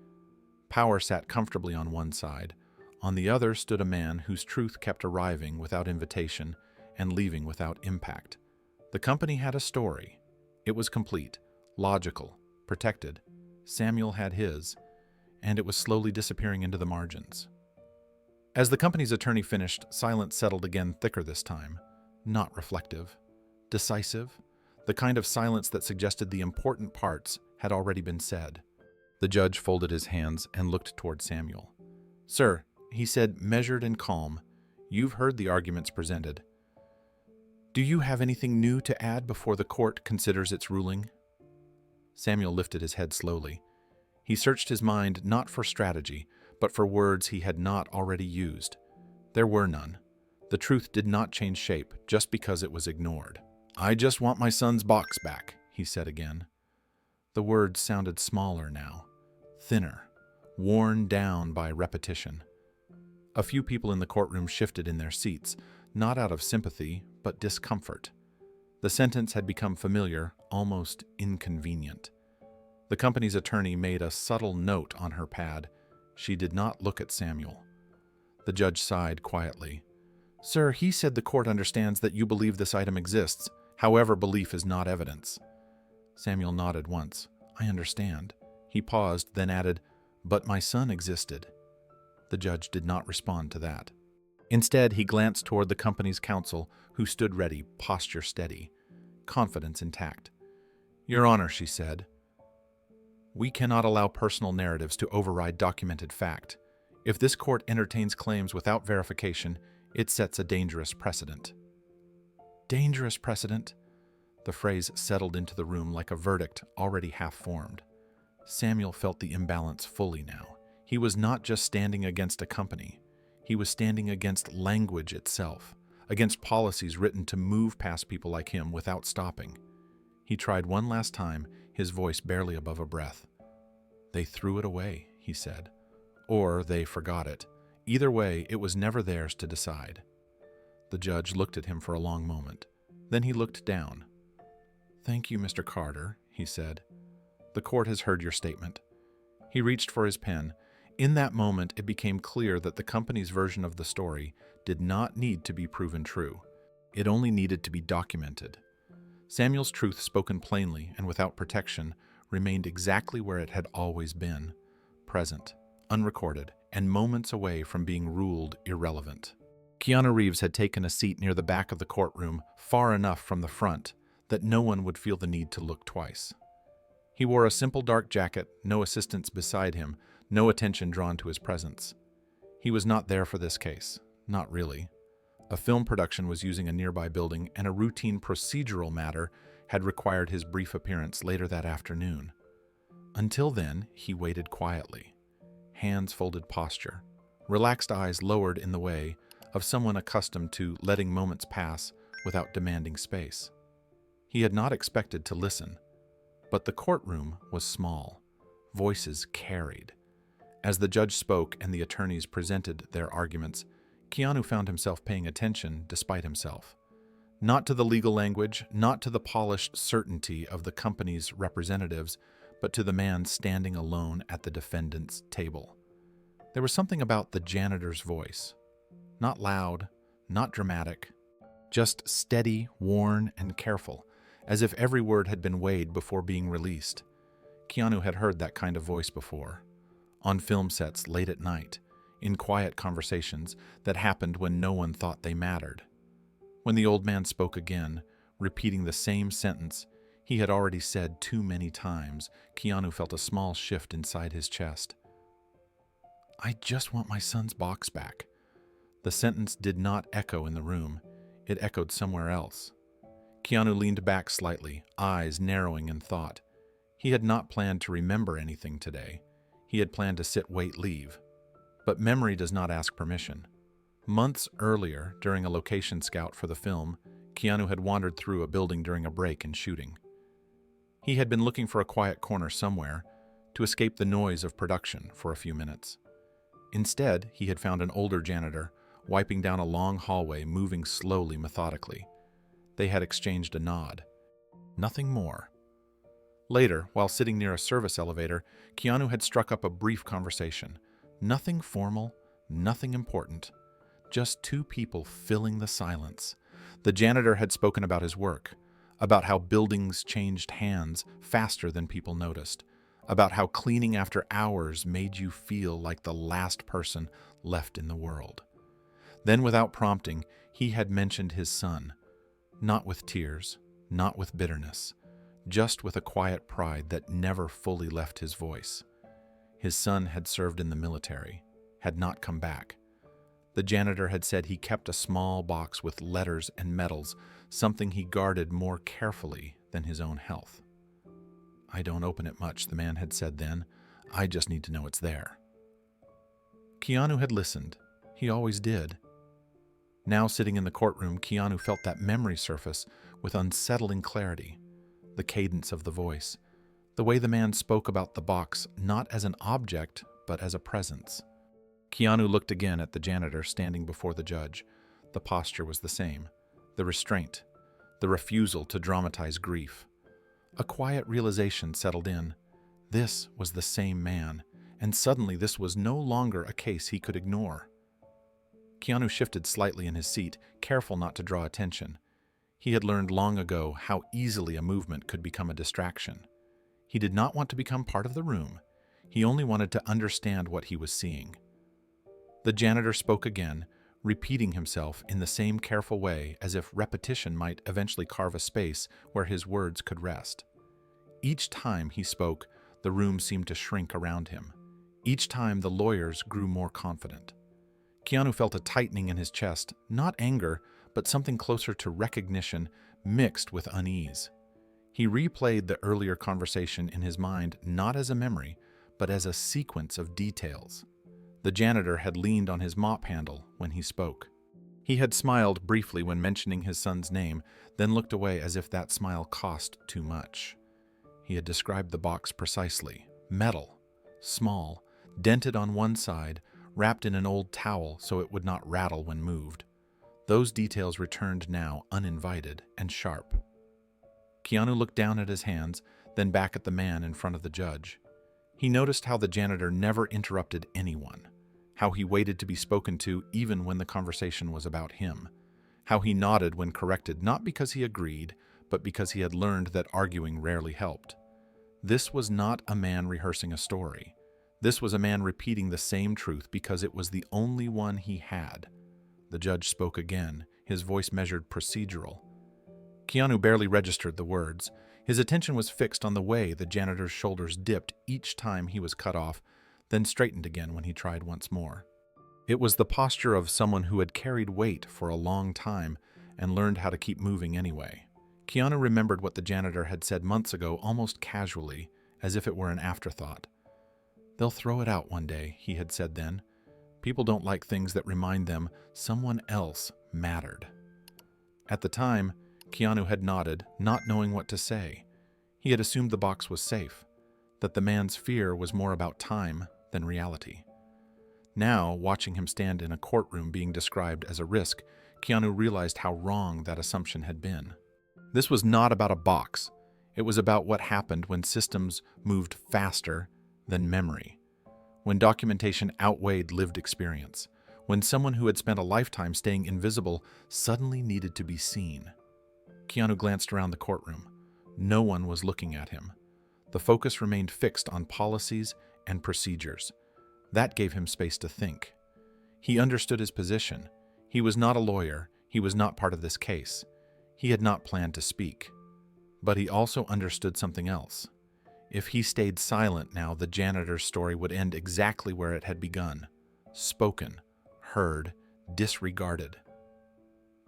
Power sat comfortably on one side. On the other stood a man whose truth kept arriving without invitation and leaving without impact. The company had a story. It was complete, logical, protected. Samuel had his, and it was slowly disappearing into the margins. As the company's attorney finished, silence settled again, thicker this time. Not reflective. Decisive. The kind of silence that suggested the important parts had already been said. The judge folded his hands and looked toward Samuel. "Sir," he said, measured and calm, "you've heard the arguments presented. Do you have anything new to add before the court considers its ruling?" Samuel lifted his head slowly. He searched his mind not for strategy, but for words he had not already used. There were none. The truth did not change shape just because it was ignored. "I just want my son's box back," he said again. The words sounded smaller now, thinner, worn down by repetition. A few people in the courtroom shifted in their seats, not out of sympathy, but discomfort. The sentence had become familiar, almost inconvenient. The company's attorney made a subtle note on her pad. She did not look at Samuel. The judge sighed quietly. "Sir, he said the court understands that you believe this item exists. However, belief is not evidence." Samuel nodded once. "I understand." He paused, then added, "But my son existed." The judge did not respond to that. Instead, he glanced toward the company's counsel, who stood ready, posture steady, confidence intact. "Your Honor," she said, "we cannot allow personal narratives to override documented fact. If this court entertains claims without verification, it sets a dangerous precedent." Dangerous precedent? The phrase settled into the room like a verdict already half-formed. Samuel felt the imbalance fully now. He was not just standing against a company. He was standing against language itself, against policies written to move past people like him without stopping. He tried one last time, his voice barely above a breath. "They threw it away," he said. Or they forgot it. Either way, it was never theirs to decide. The judge looked at him for a long moment. Then he looked down. "Thank you, Mr. Carter," he said. "The court has heard your statement." He reached for his pen. In that moment, it became clear that the company's version of the story did not need to be proven true. It only needed to be documented. Samuel's truth, spoken plainly and without protection, remained exactly where it had always been, present, unrecorded, and moments away from being ruled irrelevant. Keanu Reeves had taken a seat near the back of the courtroom, far enough from the front that no one would feel the need to look twice. He wore a simple dark jacket, no assistants beside him, no attention drawn to his presence. He was not there for this case, not really. A film production was using a nearby building, and a routine procedural matter had required his brief appearance later that afternoon. Until then, he waited quietly, hands folded posture, relaxed eyes lowered in the way of someone accustomed to letting moments pass without demanding space. He had not expected to listen, but the courtroom was small. Voices carried. As the judge spoke and the attorneys presented their arguments, Keanu found himself paying attention despite himself. Not to the legal language, not to the polished certainty of the company's representatives, but to the man standing alone at the defendant's table. There was something about the janitor's voice. Not loud, not dramatic, just steady, worn, and careful, as if every word had been weighed before being released. Keanu had heard that kind of voice before, on film sets late at night, in quiet conversations that happened when no one thought they mattered. When the old man spoke again, repeating the same sentence he had already said too many times, Keanu felt a small shift inside his chest. "I just want my son's box back." The sentence did not echo in the room. It echoed somewhere else. Keanu leaned back slightly, eyes narrowing in thought. He had not planned to remember anything today. He had planned to sit, wait, leave. But memory does not ask permission. Months earlier, during a location scout for the film, Keanu had wandered through a building during a break in shooting. He had been looking for a quiet corner somewhere to escape the noise of production for a few minutes. Instead, he had found an older janitor wiping down a long hallway, moving slowly, methodically. They had exchanged a nod. Nothing more. Later, while sitting near a service elevator, Keanu had struck up a brief conversation. Nothing formal, nothing important. Just two people filling the silence. The janitor had spoken about his work, about how buildings changed hands faster than people noticed, about how cleaning after hours made you feel like the last person left in the world. Then, without prompting, he had mentioned his son, not with tears, not with bitterness, just with a quiet pride that never fully left his voice. His son had served in the military, had not come back. The janitor had said he kept a small box with letters and medals, something he guarded more carefully than his own health. "I don't open it much," the man had said then. "I just need to know it's there." Keanu had listened. He always did. Now, sitting in the courtroom, Keanu felt that memory surface with unsettling clarity. The cadence of the voice, the way the man spoke about the box not as an object, but as a presence. Keanu looked again at the janitor standing before the judge. The posture was the same. The restraint, the refusal to dramatize grief. A quiet realization settled in. This was the same man, and suddenly this was no longer a case he could ignore. Keanu shifted slightly in his seat, careful not to draw attention. He had learned long ago how easily a movement could become a distraction. He did not want to become part of the room. He only wanted to understand what he was seeing. The janitor spoke again, repeating himself in the same careful way as if repetition might eventually carve a space where his words could rest. Each time he spoke, the room seemed to shrink around him. Each time the lawyers grew more confident. Keanu felt a tightening in his chest, not anger, but something closer to recognition mixed with unease. He replayed the earlier conversation in his mind not as a memory, but as a sequence of details. The janitor had leaned on his mop handle when he spoke. He had smiled briefly when mentioning his son's name, then looked away as if that smile cost too much. He had described the box precisely. Metal, small, dented on one side, wrapped in an old towel so it would not rattle when moved. Those details returned now, uninvited and sharp. Keanu looked down at his hands, then back at the man in front of the judge. He noticed how the janitor never interrupted anyone, how he waited to be spoken to even when the conversation was about him, how he nodded when corrected not because he agreed, but because he had learned that arguing rarely helped. This was not a man rehearsing a story. This was a man repeating the same truth because it was the only one he had. The judge spoke again, his voice measured procedural. Keanu barely registered the words. His attention was fixed on the way the janitor's shoulders dipped each time he was cut off, then straightened again when he tried once more. It was the posture of someone who had carried weight for a long time and learned how to keep moving anyway. Keanu remembered what the janitor had said months ago almost casually, as if it were an afterthought. "They'll throw it out one day," he had said then. "People don't like things that remind them someone else mattered." At the time, Keanu had nodded, not knowing what to say. He had assumed the box was safe, that the man's fear was more about time than reality. Now, watching him stand in a courtroom being described as a risk, Keanu realized how wrong that assumption had been. This was not about a box. It was about what happened when systems moved faster than memory, when documentation outweighed lived experience, when someone who had spent a lifetime staying invisible suddenly needed to be seen. Keanu glanced around the courtroom. No one was looking at him. The focus remained fixed on policies and procedures. That gave him space to think. He understood his position. He was not a lawyer. He was not part of this case. He had not planned to speak. But he also understood something else. If he stayed silent now, the janitor's story would end exactly where it had begun. Spoken, heard, disregarded.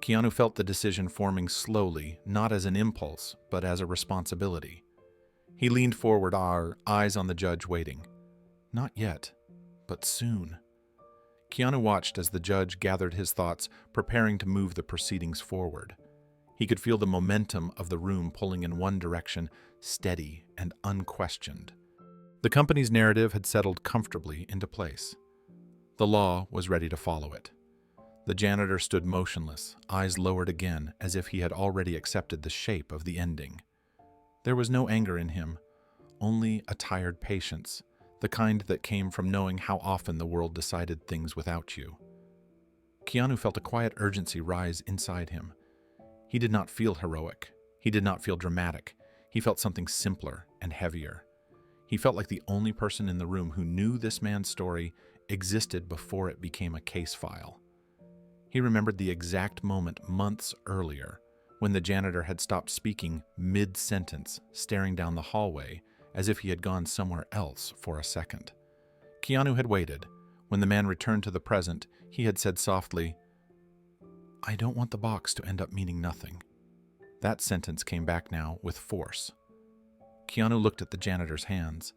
Keanu felt the decision forming slowly, not as an impulse, but as a responsibility. He leaned forward, our eyes on the judge, waiting. Not yet, but soon. Keanu watched as the judge gathered his thoughts, preparing to move the proceedings forward. He could feel the momentum of the room pulling in one direction, steady and unquestioned. The company's narrative had settled comfortably into place. The law was ready to follow it. The janitor stood motionless, eyes lowered again, as if he had already accepted the shape of the ending. There was no anger in him, only a tired patience, the kind that came from knowing how often the world decided things without you. Keanu felt a quiet urgency rise inside him. He did not feel heroic. He did not feel dramatic. He felt something simpler and heavier. He felt like the only person in the room who knew this man's story existed before it became a case file. He remembered the exact moment months earlier when the janitor had stopped speaking mid-sentence, staring down the hallway as if he had gone somewhere else for a second. Keanu had waited. When the man returned to the present, he had said softly, "I don't want the box to end up meaning nothing." That sentence came back now with force. Keanu looked at the janitor's hands.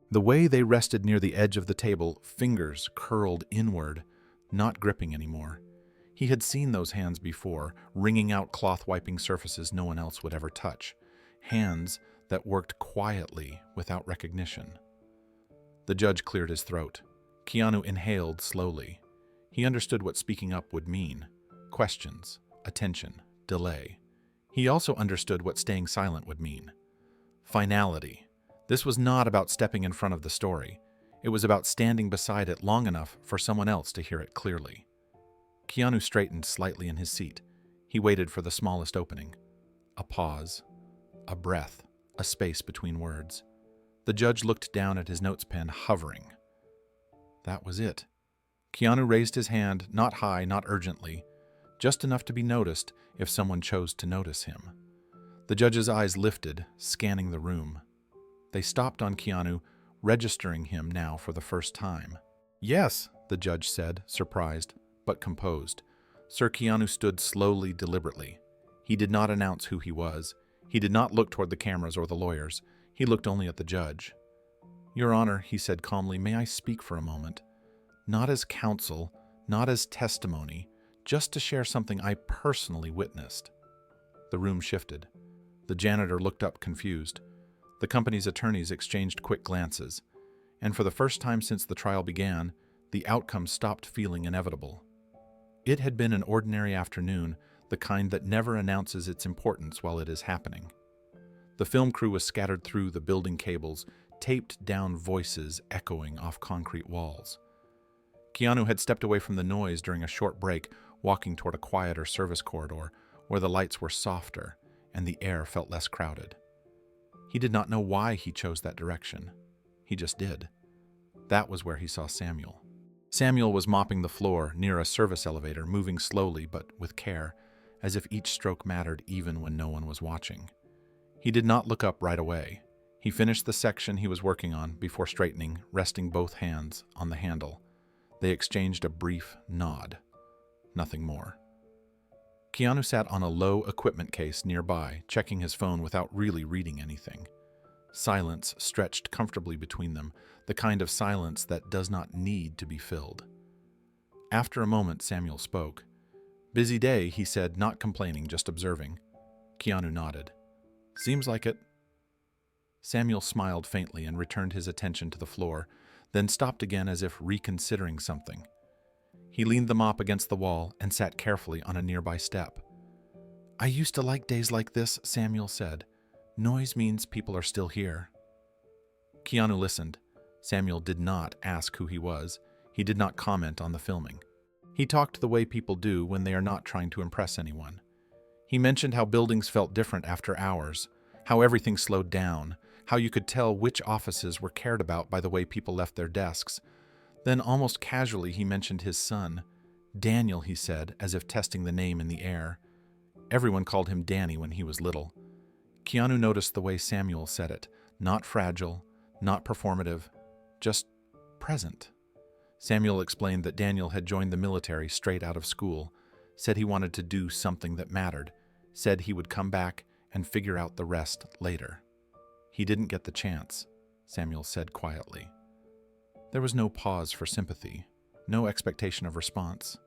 The way they rested near the edge of the table, fingers curled inward, not gripping anymore. He had seen those hands before, wringing out cloth-wiping surfaces no one else would ever touch. Hands that worked quietly without recognition. The judge cleared his throat. Keanu inhaled slowly. He understood what speaking up would mean. Questions, attention, delay. He also understood what staying silent would mean. Finality. This was not about stepping in front of the story. It was about standing beside it long enough for someone else to hear it clearly. Keanu straightened slightly in his seat. He waited for the smallest opening. A pause. A breath. A space between words. The judge looked down at his notes pen, hovering. That was it. Keanu raised his hand, not high, not urgently, just enough to be noticed if someone chose to notice him. The judge's eyes lifted, scanning the room. They stopped on Keanu, registering him now for the first time. "Yes," the judge said, surprised, but composed. Sir Keanu stood slowly, deliberately. He did not announce who he was. He did not look toward the cameras or the lawyers. He looked only at the judge. "Your Honor," he said calmly, "may I speak for a moment? Not as counsel, not as testimony, just to share something I personally witnessed." The room shifted. The janitor looked up confused. The company's attorneys exchanged quick glances. And for the first time since the trial began, the outcome stopped feeling inevitable. It had been an ordinary afternoon, the kind that never announces its importance while it is happening. The film crew was scattered through the building cables, taped down voices echoing off concrete walls. Keanu had stepped away from the noise during a short break, walking toward a quieter service corridor where the lights were softer and the air felt less crowded. He did not know why he chose that direction. He just did. That was where he saw Samuel. Samuel was mopping the floor near a service elevator, moving slowly but with care, as if each stroke mattered even when no one was watching. He did not look up right away. He finished the section he was working on before straightening, resting both hands on the handle. They exchanged a brief nod. Nothing more. Keanu sat on a low equipment case nearby, checking his phone without really reading anything. Silence stretched comfortably between them, the kind of silence that does not need to be filled. After a moment, Samuel spoke. "Busy day," he said, not complaining, just observing. Keanu nodded. "Seems like it." Samuel smiled faintly and returned his attention to the floor, then stopped again as if reconsidering something. He leaned the mop against the wall and sat carefully on a nearby step. "I used to like days like this," Samuel said. "Noise means people are still here." Keanu listened. Samuel did not ask who he was. He did not comment on the filming. He talked the way people do when they are not trying to impress anyone. He mentioned how buildings felt different after hours, how everything slowed down, how you could tell which offices were cared about by the way people left their desks. Then almost casually he mentioned his son. "Daniel," he said, as if testing the name in the air. Everyone called him Danny when he was little. Keanu noticed the way Samuel said it, not fragile, not performative, just present. Samuel explained that Daniel had joined the military straight out of school, said he wanted to do something that mattered, said he would come back and figure out the rest later. "He didn't get the chance," Samuel said quietly. There was no pause for sympathy, no expectation of response.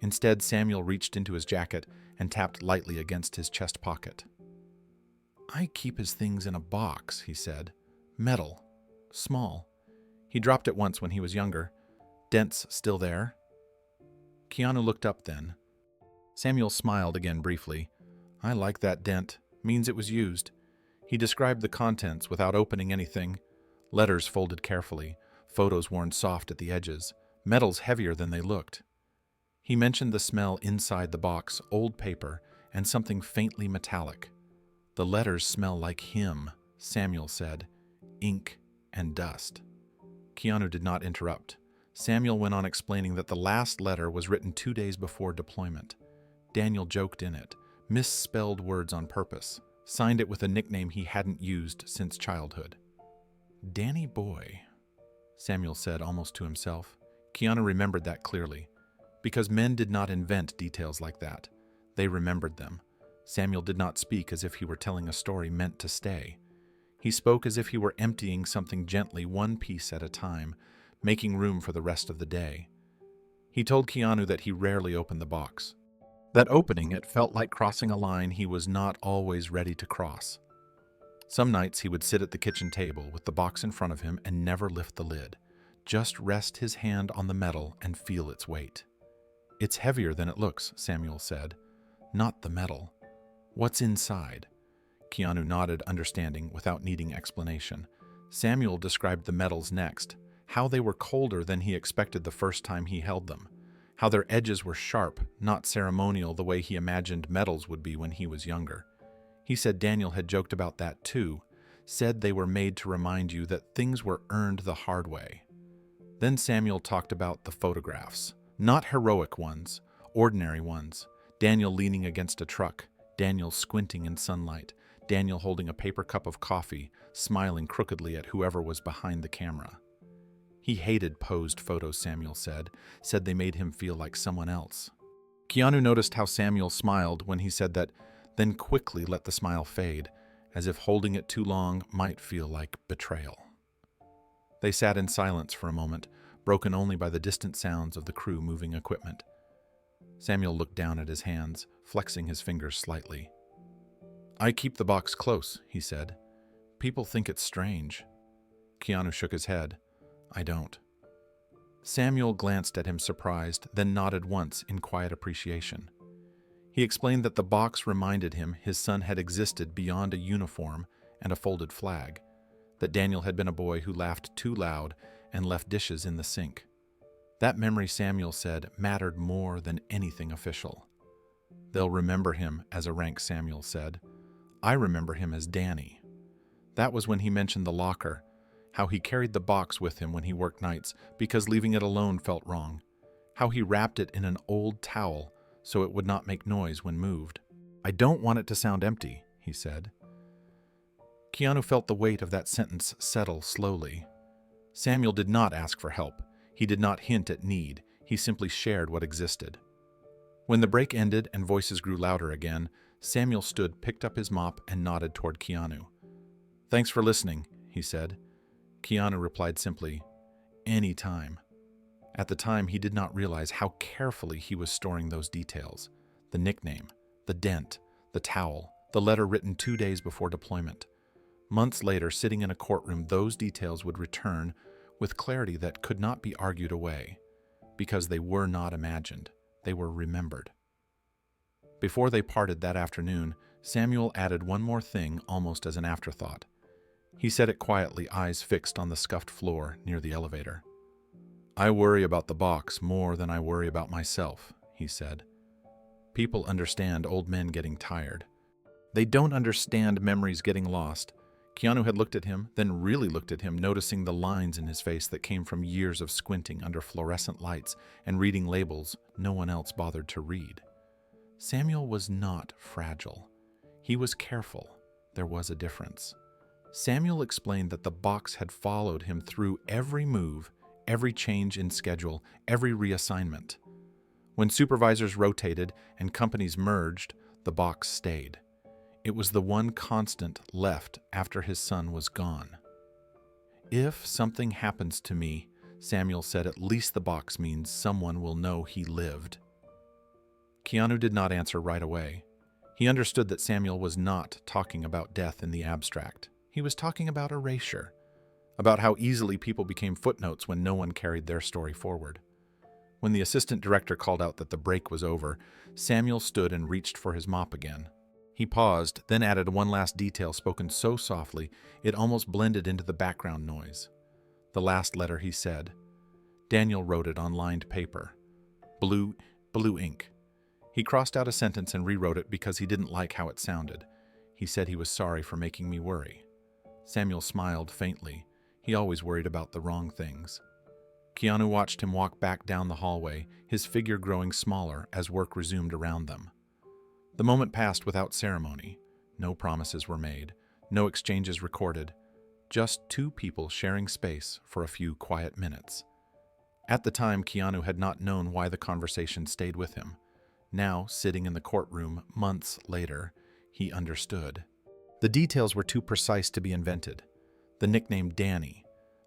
Instead, Samuel reached into his jacket and tapped lightly against his chest pocket. "I keep his things in a box," he said. "Metal. Small. He dropped it once when he was younger. Dent's still there?" Keanu looked up then. Samuel smiled again briefly. "I like that dent. Means it was used." He described the contents without opening anything. Letters folded carefully, photos worn soft at the edges, metals heavier than they looked. He mentioned the smell inside the box, old paper, and something faintly metallic. "The letters smell like him," Samuel said. ink, and dust. Keanu did not interrupt. Samuel went on explaining that the last letter was written 2 days before deployment. Daniel joked in it, misspelled words on purpose, signed it with a nickname he hadn't used since childhood. Danny Boy, Samuel said almost to himself. Keanu remembered that clearly, because men did not invent details like that. They remembered them. Samuel did not speak as if he were telling a story meant to stay. He spoke as if he were emptying something gently, one piece at a time, making room for the rest of the day. He told Keanu that he rarely opened the box. That opening it felt like crossing a line he was not always ready to cross. Some nights he would sit at the kitchen table with the box in front of him and never lift the lid, just rest his hand on the metal and feel its weight. "It's heavier than it looks," Samuel said. "Not the metal. What's inside?" Keanu nodded, understanding without needing explanation. Samuel described the metals next, how they were colder than he expected the first time he held them, how their edges were sharp, not ceremonial the way he imagined metals would be when he was younger. He said Daniel had joked about that too, said they were made to remind you that things were earned the hard way. Then Samuel talked about the photographs, not heroic ones, ordinary ones. Daniel leaning against a truck, Daniel squinting in sunlight, Daniel holding a paper cup of coffee, smiling crookedly at whoever was behind the camera. He hated posed photos, Samuel said they made him feel like someone else. Keanu noticed how Samuel smiled when he said that, then quickly let the smile fade, as if holding it too long might feel like betrayal. They sat in silence for a moment, broken only by the distant sounds of the crew moving equipment. Samuel looked down at his hands, flexing his fingers slightly. "I keep the box close," he said. "People think it's strange." Keanu shook his head. "I don't." Samuel glanced at him surprised, then nodded once in quiet appreciation. He explained that the box reminded him his son had existed beyond a uniform and a folded flag, that Daniel had been a boy who laughed too loud and left dishes in the sink. That memory, Samuel said, mattered more than anything official. "They'll remember him as a rank," Samuel said. "I remember him as Danny." That was when he mentioned the locker, how he carried the box with him when he worked nights because leaving it alone felt wrong, how he wrapped it in an old towel so it would not make noise when moved. "I don't want it to sound empty," he said. Keanu felt the weight of that sentence settle slowly. Samuel did not ask for help. He did not hint at need. He simply shared what existed. When the break ended and voices grew louder again, Samuel stood, picked up his mop, and nodded toward Keanu. "Thanks for listening," he said. Keanu replied simply, "Any time." At the time, he did not realize how carefully he was storing those details. The nickname, the dent, the towel, the letter written 2 days before deployment. Months later, sitting in a courtroom, those details would return with clarity that could not be argued away, because they were not imagined, they were remembered. Before they parted that afternoon, Samuel added one more thing almost as an afterthought. He said it quietly, eyes fixed on the scuffed floor near the elevator. "I worry about the box more than I worry about myself," he said. "People understand old men getting tired. They don't understand memories getting lost." Keanu had looked at him, then really looked at him, noticing the lines in his face that came from years of squinting under fluorescent lights and reading labels no one else bothered to read. Samuel was not fragile. He was careful. There was a difference. Samuel explained that the box had followed him through every move, every change in schedule, every reassignment. When supervisors rotated and companies merged, the box stayed. It was the one constant left after his son was gone. "If something happens to me," Samuel said, "at least the box means someone will know he lived." Keanu did not answer right away. He understood that Samuel was not talking about death in the abstract. He was talking about erasure, about how easily people became footnotes when no one carried their story forward. When the assistant director called out that the break was over, Samuel stood and reached for his mop again. He paused, then added one last detail spoken so softly it almost blended into the background noise. The last letter he said. Daniel wrote it on lined paper. Blue ink. He crossed out a sentence and rewrote it because he didn't like how it sounded. He said he was sorry for making me worry. Samuel smiled faintly. He always worried about the wrong things. Keanu watched him walk back down the hallway, his figure growing smaller as work resumed around them. The moment passed without ceremony. No promises were made, no exchanges recorded, just two people sharing space for a few quiet minutes. At the time, Keanu had not known why the conversation stayed with him. Now, sitting in the courtroom months later, he understood. The details were too precise to be invented. The nickname Danny,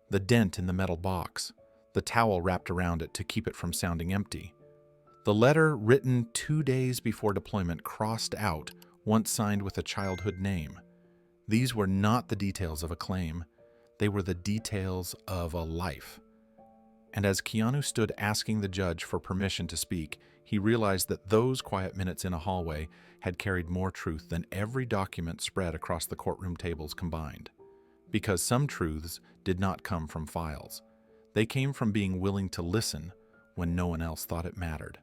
the dent in the metal box, the towel wrapped around it to keep it from sounding empty. The letter written 2 days before deployment crossed out, once signed with a childhood name. These were not the details of a claim. They were the details of a life. And as Keanu stood asking the judge for permission to speak, he realized that those quiet minutes in a hallway had carried more truth than every document spread across the courtroom tables combined. Because some truths did not come from files. They came from being willing to listen when no one else thought it mattered.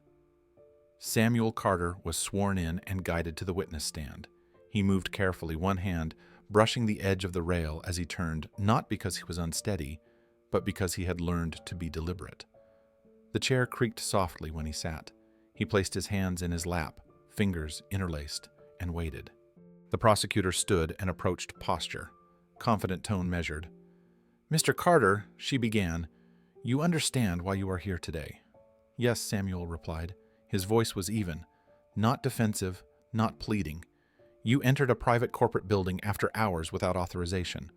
Samuel Carter was sworn in and guided to the witness stand. He moved carefully, one hand brushing the edge of the rail as he turned, not because he was unsteady, but because he had learned to be deliberate. The chair creaked softly when he sat. He placed his hands in his lap, fingers interlaced, and waited. The prosecutor stood and approached posture. Confident tone measured. "Mr. Carter," she began, "you understand why you are here today." "Yes," Samuel replied. His voice was even, not defensive, not pleading. "You entered a private corporate building after hours without authorization.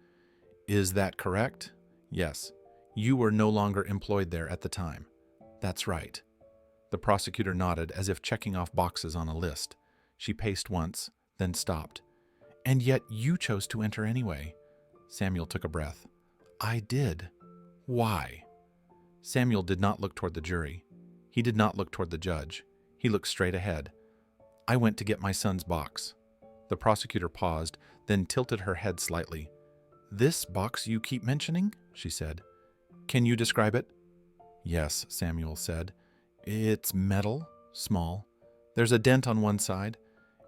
Is that correct?" "Yes." "You were no longer employed there at the time." "That's right." The prosecutor nodded as if checking off boxes on a list. She paced once, then stopped. "And yet you chose to enter anyway." Samuel took a breath. "I did. Why?" Samuel did not look toward the jury. He did not look toward the judge. He looked straight ahead. "I went to get my son's box." The prosecutor paused, then tilted her head slightly. "This box you keep mentioning?" she said. "Can you describe it?" "Yes," Samuel said. "It's metal, small. There's a dent on one side.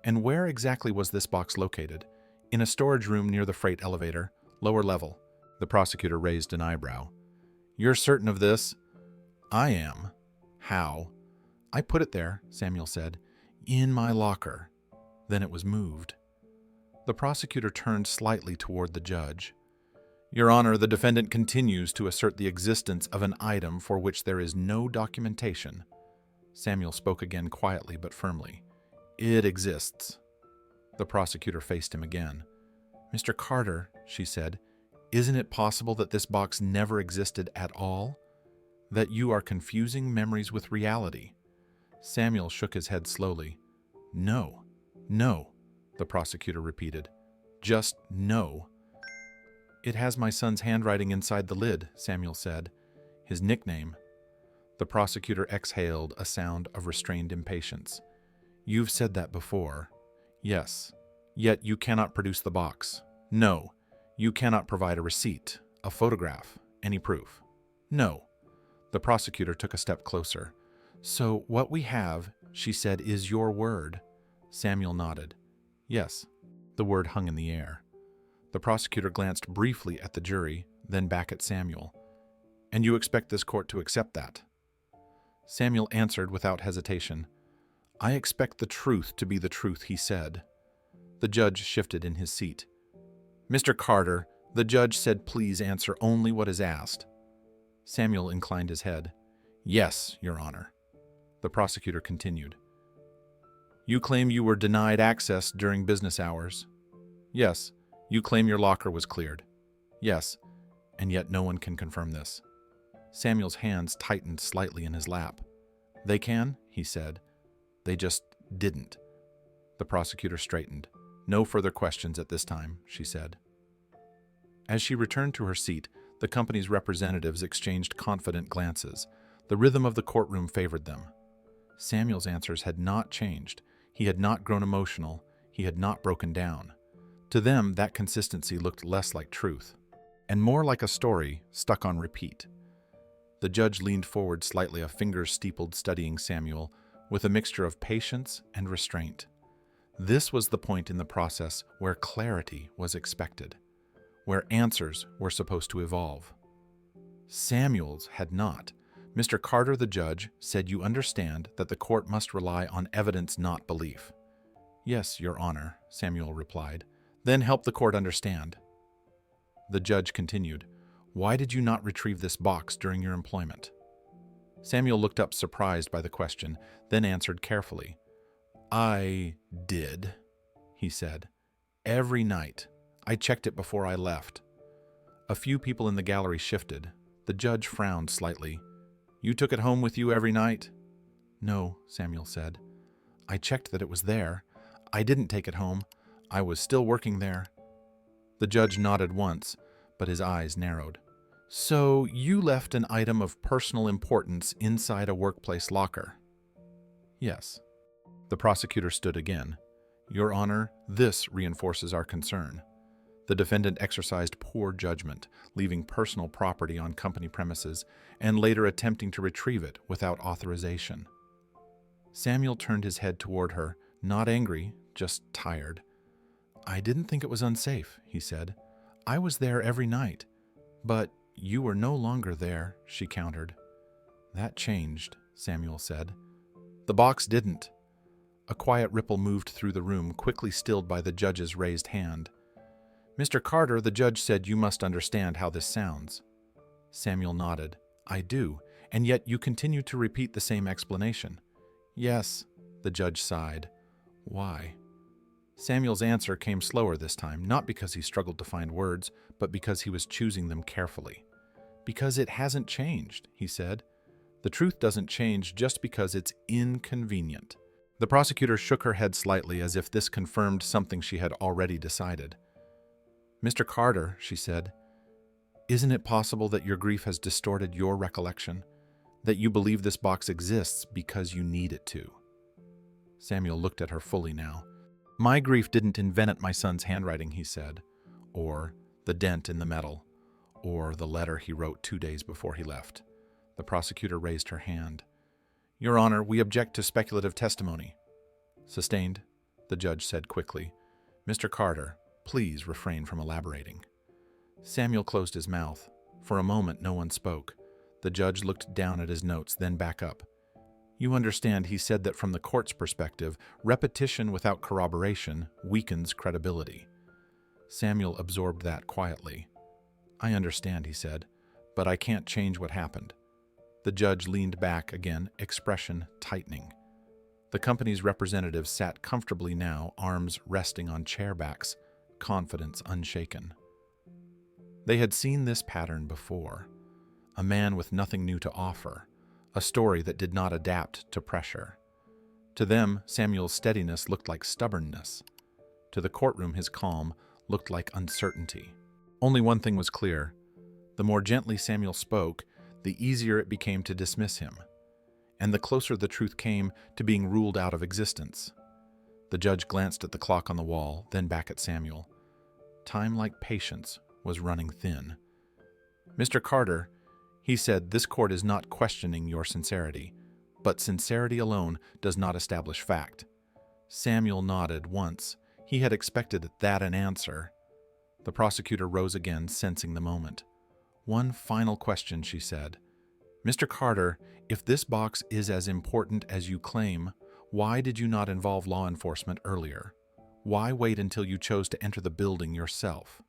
And where exactly was this box located?" "In a storage room near the freight elevator, lower level." The prosecutor raised an eyebrow. "You're certain of this?" "I am." "How?" "I put it there," Samuel said. "In my locker." Then it was moved. The prosecutor turned slightly toward the judge. "Your Honor, the defendant continues to assert the existence of an item for which there is no documentation." Samuel spoke again quietly but firmly. "It exists." The prosecutor faced him again. "Mr. Carter," she said, "isn't it possible that this box never existed at all? That you are confusing memories with reality?" Samuel shook his head slowly. "No, no," the prosecutor repeated. "Just no." "It has my son's handwriting inside the lid," Samuel said. "His nickname." The prosecutor exhaled a sound of restrained impatience. "You've said that before." "Yes. Yet you cannot produce the box." "No. You cannot provide a receipt, a photograph, any proof." "No." The prosecutor took a step closer. "So what we have," she said, "is your word." Samuel nodded. "Yes." The word hung in the air. The prosecutor glanced briefly at the jury, then back at Samuel. "And you expect this court to accept that?" Samuel answered without hesitation. "I expect the truth to be the truth," he said. The judge shifted in his seat. "Mr. Carter," the judge said, "please answer only what is asked." Samuel inclined his head. "Yes, Your Honor." The prosecutor continued. "You claim you were denied access during business hours?" "Yes." "You claim your locker was cleared?" "Yes." "And yet no one can confirm this." Samuel's hands tightened slightly in his lap. "They can," he said. "They just didn't." The prosecutor straightened. "No further questions at this time," she said. As she returned to her seat, the company's representatives exchanged confident glances. The rhythm of the courtroom favored them. Samuel's answers had not changed. He had not grown emotional. He had not broken down. To them, that consistency looked less like truth, and more like a story stuck on repeat. The judge leaned forward slightly, a finger steepled, studying Samuel, with a mixture of patience and restraint. This was the point in the process where clarity was expected, where answers were supposed to evolve. Samuel's had not. Mr. Carter, the judge, said you understand that the court must rely on evidence, not belief. Yes, Your Honor, Samuel replied. Then help the court understand. The judge continued, why did you not retrieve this box during your employment? Samuel looked up, surprised by the question, then answered carefully. I did, he said. Every night. I checked it before I left. A few people in the gallery shifted. The judge frowned slightly. You took it home with you every night? No, Samuel said. I checked that it was there. I didn't take it home. I was still working there. The judge nodded once, but his eyes narrowed. So you left an item of personal importance inside a workplace locker? Yes. The prosecutor stood again. Your Honor, this reinforces our concern. The defendant exercised poor judgment, leaving personal property on company premises and later attempting to retrieve it without authorization. Samuel turned his head toward her, not angry, just tired. I didn't think it was unsafe, he said. I was there every night. But you were no longer there, she countered. That changed, Samuel said. The box didn't. A quiet ripple moved through the room, quickly stilled by the judge's raised hand. Mr. Carter, the judge said you must understand how this sounds. Samuel nodded. I do, and yet you continue to repeat the same explanation. Yes, the judge sighed. Why? Samuel's answer came slower this time, not because he struggled to find words, but because he was choosing them carefully. Because it hasn't changed, he said. The truth doesn't change just because it's inconvenient. The prosecutor shook her head slightly as if this confirmed something she had already decided. Mr. Carter, she said, isn't it possible that your grief has distorted your recollection? That you believe this box exists because you need it to? Samuel looked at her fully now. My grief didn't invent my son's handwriting, he said, or the dent in the metal, or the letter he wrote 2 days before he left. The prosecutor raised her hand. Your Honor, we object to speculative testimony. Sustained, the judge said quickly. Mr. Carter, please refrain from elaborating. Samuel closed his mouth. For a moment, no one spoke. The judge looked down at his notes, then back up. You understand, he said, that from the court's perspective, repetition without corroboration weakens credibility. Samuel absorbed that quietly. I understand, he said, but I can't change what happened. The judge leaned back again, expression tightening. The company's representatives sat comfortably now, arms resting on chair backs, confidence unshaken. They had seen this pattern before. A man with nothing new to offer, a story that did not adapt to pressure. To them, Samuel's steadiness looked like stubbornness. To the courtroom, his calm looked like uncertainty. Only one thing was clear. The more gently Samuel spoke, the easier it became to dismiss him, and the closer the truth came to being ruled out of existence. The judge glanced at the clock on the wall, then back at Samuel. Time, like patience, was running thin. Mr. Carter, he said, this court is not questioning your sincerity, but sincerity alone does not establish fact. Samuel nodded once. He had expected that an answer. The prosecutor rose again, sensing the moment. One final question, she said. Mr. Carter, if this box is as important as you claim, why did you not involve law enforcement earlier? Why wait until you chose to enter the building yourself?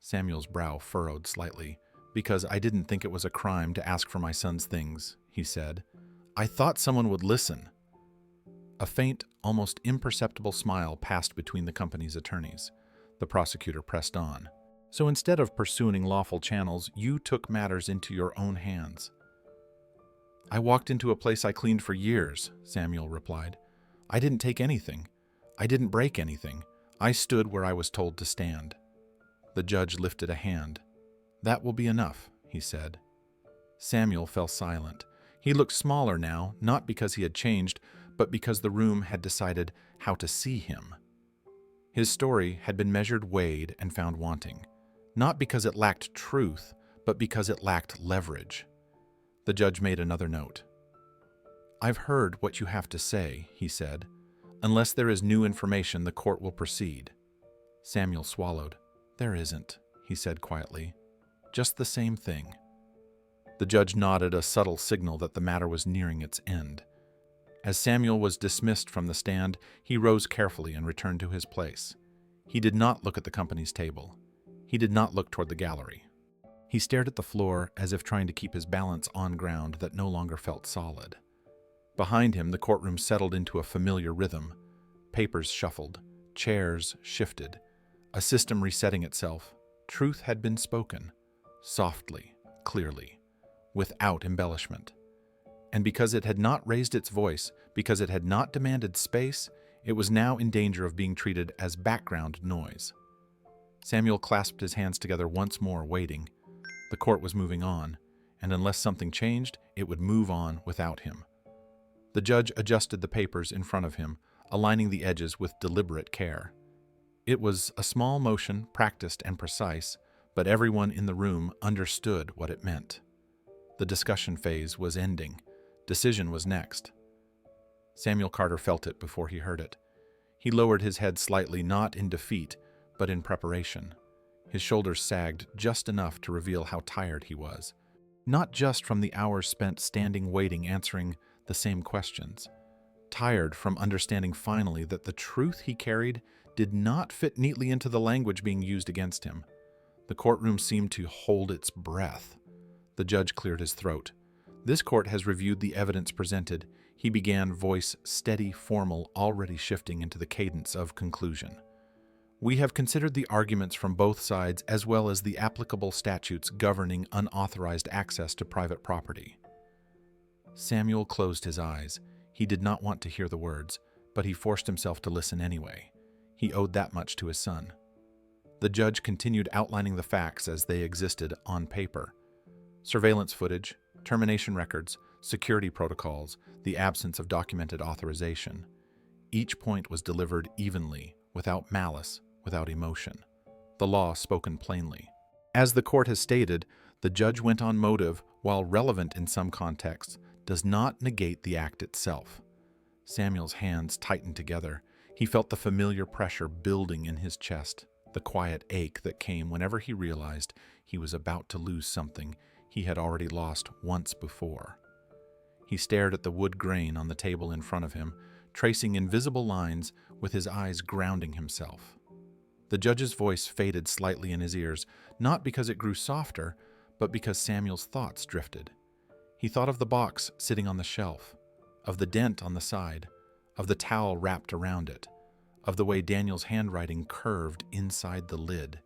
Samuel's brow furrowed slightly. Because I didn't think it was a crime to ask for my son's things, he said. I thought someone would listen. A faint, almost imperceptible smile passed between the company's attorneys. The prosecutor pressed on. So instead of pursuing lawful channels, you took matters into your own hands. I walked into a place I cleaned for years, Samuel replied. I didn't take anything. I didn't break anything. I stood where I was told to stand. The judge lifted a hand. That will be enough, he said. Samuel fell silent. He looked smaller now, not because he had changed, but because the room had decided how to see him. His story had been measured, weighed, and found wanting. Not because it lacked truth, but because it lacked leverage. The judge made another note. I've heard what you have to say, he said. Unless there is new information, the court will proceed. Samuel swallowed. There isn't, he said quietly. "Just the same thing." The judge nodded, a subtle signal that the matter was nearing its end. As Samuel was dismissed from the stand, he rose carefully and returned to his place. He did not look at the company's table. He did not look toward the gallery. He stared at the floor as if trying to keep his balance on ground that no longer felt solid. Behind him, the courtroom settled into a familiar rhythm. Papers shuffled, chairs shifted, a system resetting itself. Truth had been spoken, softly, clearly, without embellishment. And because it had not raised its voice, because it had not demanded space, it was now in danger of being treated as background noise. Samuel clasped his hands together once more, waiting. The court was moving on, and unless something changed, it would move on without him. The judge adjusted the papers in front of him, aligning the edges with deliberate care. It was a small motion, practiced and precise, but everyone in the room understood what it meant. The discussion phase was ending. Decision was next. Samuel Carter felt it before he heard it. He lowered his head slightly, not in defeat, but in preparation. His shoulders sagged just enough to reveal how tired he was. Not just from the hours spent standing, waiting, answering the same questions. Tired from understanding finally that the truth he carried did not fit neatly into the language being used against him. The courtroom seemed to hold its breath. The judge cleared his throat. "This court has reviewed the evidence presented," he began, voice steady, formal, already shifting into the cadence of conclusion. "We have considered the arguments from both sides as well as the applicable statutes governing unauthorized access to private property." Samuel closed his eyes. He did not want to hear the words, but he forced himself to listen anyway. He owed that much to his son. The judge continued outlining the facts as they existed on paper. Surveillance footage, termination records, security protocols, the absence of documented authorization. Each point was delivered evenly, without malice, without emotion. The law spoken plainly. As the court has stated, the judge went on motive, while relevant in some contexts, does not negate the act itself. Samuel's hands tightened together. He felt the familiar pressure building in his chest, the quiet ache that came whenever he realized he was about to lose something he had already lost once before. He stared at the wood grain on the table in front of him, tracing invisible lines with his eyes, grounding himself. The judge's voice faded slightly in his ears, not because it grew softer, but because Samuel's thoughts drifted. He thought of the box sitting on the shelf, of the dent on the side, of the towel wrapped around it, of the way Daniel's handwriting curved inside the lid.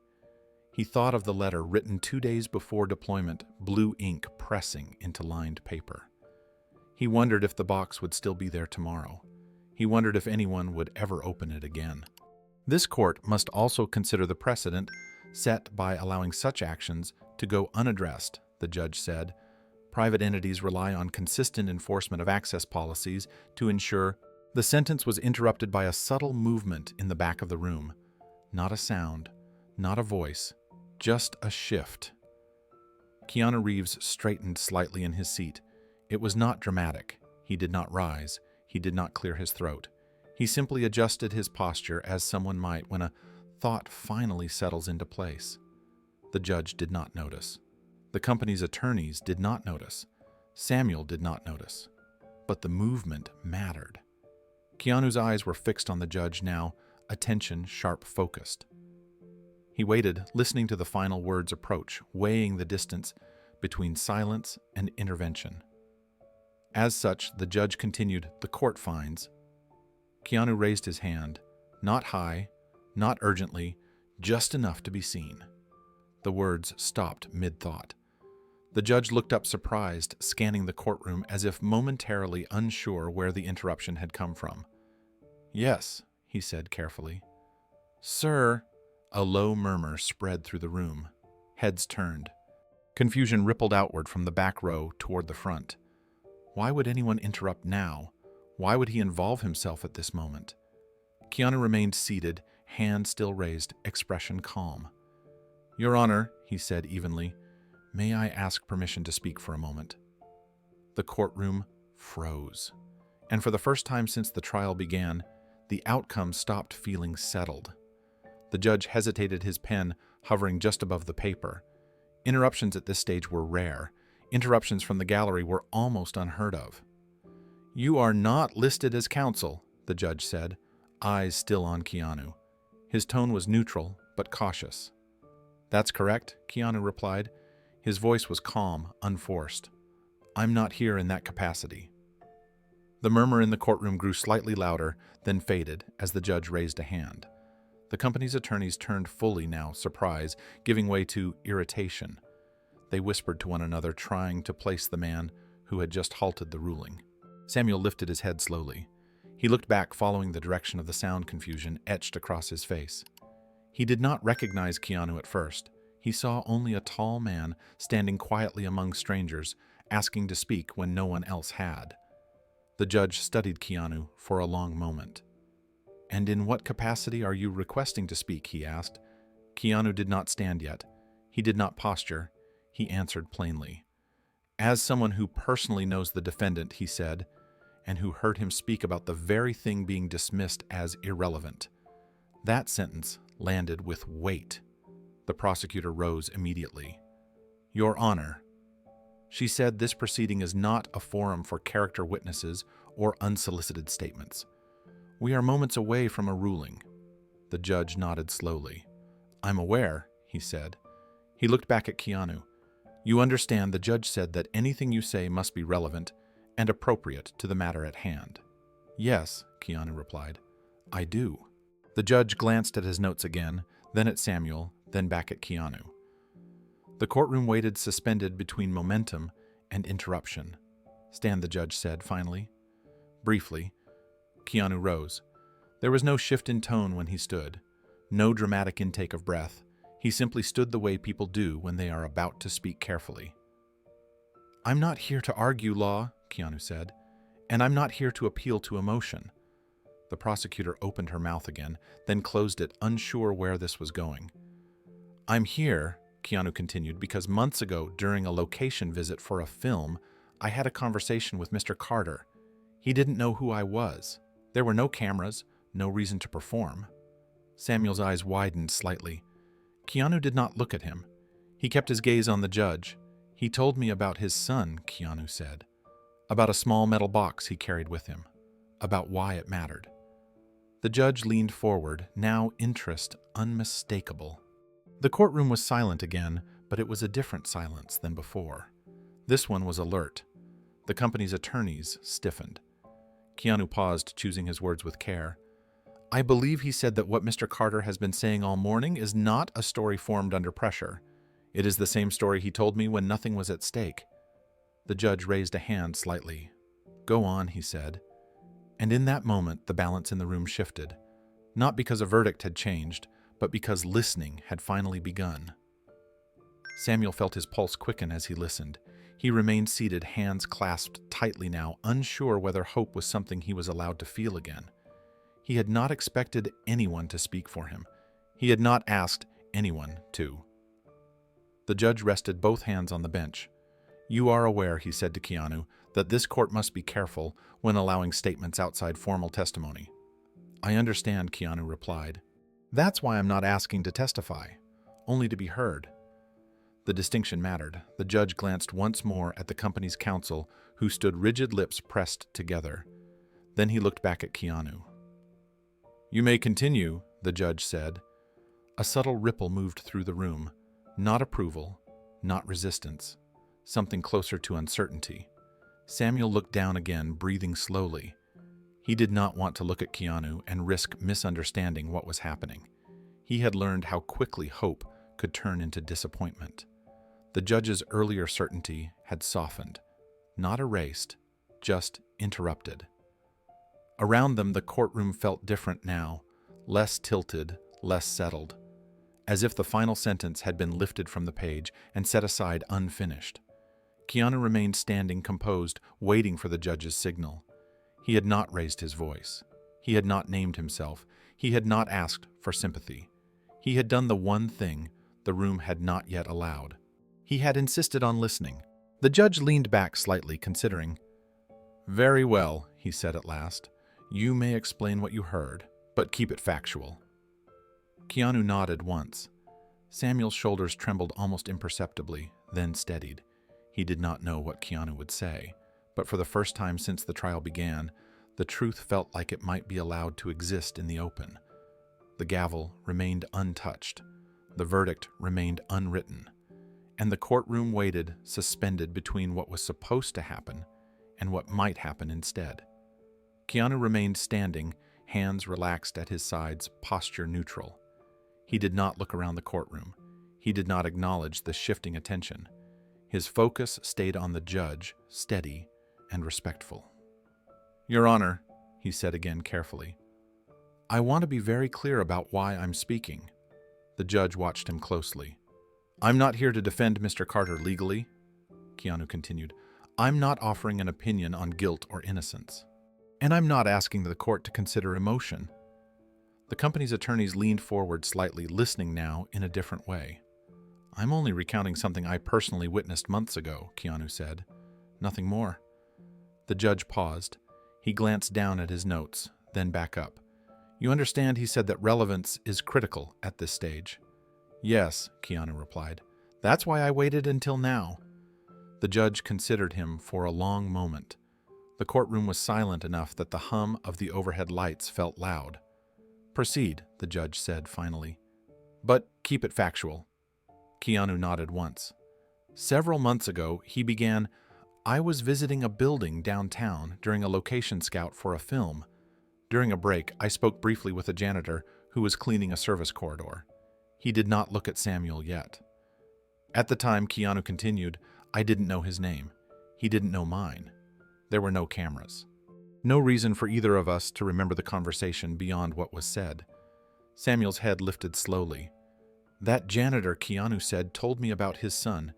He thought of the letter written 2 days before deployment, blue ink pressing into lined paper. He wondered if the box would still be there tomorrow. He wondered if anyone would ever open it again. This court must also consider the precedent set by allowing such actions to go unaddressed, the judge said. Private entities rely on consistent enforcement of access policies to ensure. The sentence was interrupted by a subtle movement in the back of the room. Not a sound, not a voice, just a shift. Keanu Reeves straightened slightly in his seat. It was not dramatic. He did not rise. He did not clear his throat. He simply adjusted his posture as someone might when a thought finally settles into place. The judge did not notice. The company's attorneys did not notice. Samuel did not notice. But the movement mattered. Keanu's eyes were fixed on the judge now, attention sharp-focused. He waited, listening to the final words approach, weighing the distance between silence and intervention. As such, the judge continued, "The court finds." Keanu raised his hand, not high, not urgently, just enough to be seen. The words stopped mid-thought. The judge looked up surprised, scanning the courtroom as if momentarily unsure where the interruption had come from. "Yes," he said carefully. "Sir," a low murmur spread through the room. Heads turned. Confusion rippled outward from the back row toward the front. Why would anyone interrupt now? Why would he involve himself at this moment? Keanu remained seated, hand still raised, expression calm. "Your Honor," he said evenly, "may I ask permission to speak for a moment?" The courtroom froze. And for the first time since the trial began, the outcome stopped feeling settled. The judge hesitated, his pen hovering just above the paper. Interruptions at this stage were rare. Interruptions from the gallery were almost unheard of. "You are not listed as counsel," the judge said, eyes still on Keanu. His tone was neutral, but cautious. "That's correct," Keanu replied. His voice was calm, unforced. "I'm not here in that capacity." The murmur in the courtroom grew slightly louder, then faded as the judge raised a hand. The company's attorneys turned fully now, surprise giving way to irritation. They whispered to one another, trying to place the man who had just halted the ruling. Samuel lifted his head slowly. He looked back, following the direction of the sound confusion etched across his face. He did not recognize Keanu at first. He saw only a tall man standing quietly among strangers, asking to speak when no one else had. The judge studied Keanu for a long moment. "And in what capacity are you requesting to speak?" he asked. Keanu did not stand yet. He did not posture. He answered plainly. "As someone who personally knows the defendant," he said, "and who heard him speak about the very thing being dismissed as irrelevant." That sentence landed with weight. The prosecutor rose immediately. "Your Honor," she said, "this proceeding is not a forum for character witnesses or unsolicited statements. We are moments away from a ruling." The judge nodded slowly. "I'm aware," he said. He looked back at Keanu. "You understand the judge said that anything you say must be relevant and appropriate to the matter at hand." "Yes," Keanu replied. "I do." The judge glanced at his notes again, then at Samuel, then back at Keanu. The courtroom waited, suspended between momentum and interruption. "Stand," the judge said finally. Briefly, Keanu rose. There was no shift in tone when he stood, no dramatic intake of breath. He simply stood the way people do when they are about to speak carefully. "I'm not here to argue law," Keanu said, "and I'm not here to appeal to emotion." The prosecutor opened her mouth again, then closed it, unsure where this was going. "I'm here," Keanu continued, "because months ago, during a location visit for a film, I had a conversation with Mr. Carter. He didn't know who I was. There were no cameras, no reason to perform." Samuel's eyes widened slightly. Keanu did not look at him. He kept his gaze on the judge. "He told me about his son," Keanu said. "About a small metal box he carried with him. About why it mattered." The judge leaned forward, now interest unmistakable. The courtroom was silent again, but it was a different silence than before. This one was alert. The company's attorneys stiffened. Keanu paused, choosing his words with care. "I believe he said that what Mr. Carter has been saying all morning is not a story formed under pressure. It is the same story he told me when nothing was at stake." The judge raised a hand slightly. "Go on," he said. And in that moment, the balance in the room shifted. Not because a verdict had changed, but because listening had finally begun. Samuel felt his pulse quicken as he listened. He remained seated, hands clasped tightly now, unsure whether hope was something he was allowed to feel again. He had not expected anyone to speak for him. He had not asked anyone to. The judge rested both hands on the bench. "You are aware," he said to Keanu, "that this court must be careful when allowing statements outside formal testimony." "I understand," Keanu replied. "That's why I'm not asking to testify, only to be heard." The distinction mattered. The judge glanced once more at the company's counsel, who stood rigid, lips pressed together. Then he looked back at Keanu. "You may continue," the judge said. A subtle ripple moved through the room. Not approval, not resistance. Something closer to uncertainty. Samuel looked down again, breathing slowly. He did not want to look at Keanu and risk misunderstanding what was happening. He had learned how quickly hope could turn into disappointment. The judge's earlier certainty had softened, not erased, just interrupted. Around them, the courtroom felt different now, less tilted, less settled, as if the final sentence had been lifted from the page and set aside unfinished. Keanu remained standing, composed, waiting for the judge's signal. He had not raised his voice. He had not named himself. He had not asked for sympathy. He had done the one thing the room had not yet allowed. He had insisted on listening. The judge leaned back slightly, considering. "Very well," he said at last. "You may explain what you heard, but keep it factual." Keanu nodded once. Samuel's shoulders trembled almost imperceptibly, then steadied. He did not know what Keanu would say, but for the first time since the trial began, the truth felt like it might be allowed to exist in the open. The gavel remained untouched. The verdict remained unwritten. And the courtroom waited, suspended between what was supposed to happen and what might happen instead. Keanu remained standing, hands relaxed at his sides, posture neutral. He did not look around the courtroom. He did not acknowledge the shifting attention. His focus stayed on the judge, steady and respectful. "Your Honor," he said again carefully, "I want to be very clear about why I'm speaking." The judge watched him closely. "I'm not here to defend Mr. Carter legally," Keanu continued. "I'm not offering an opinion on guilt or innocence. And I'm not asking the court to consider emotion." The company's attorneys leaned forward slightly, listening now in a different way. "I'm only recounting something I personally witnessed months ago," Keanu said. "Nothing more." The judge paused. He glanced down at his notes, then back up. "You understand," he said, "that relevance is critical at this stage." "Yes," Keanu replied. "That's why I waited until now." The judge considered him for a long moment. The courtroom was silent enough that the hum of the overhead lights felt loud. "Proceed," the judge said finally. "But keep it factual." Keanu nodded once. "Several months ago, he began, I was visiting a building downtown during a location scout for a film. During a break, I spoke briefly with a janitor who was cleaning a service corridor. He did not look at Samuel yet. At the time," Keanu continued, "I didn't know his name. He didn't know mine. There were no cameras. No reason for either of us to remember the conversation beyond what was said." Samuel's head lifted slowly. "That janitor," Keanu said, "told me about his son.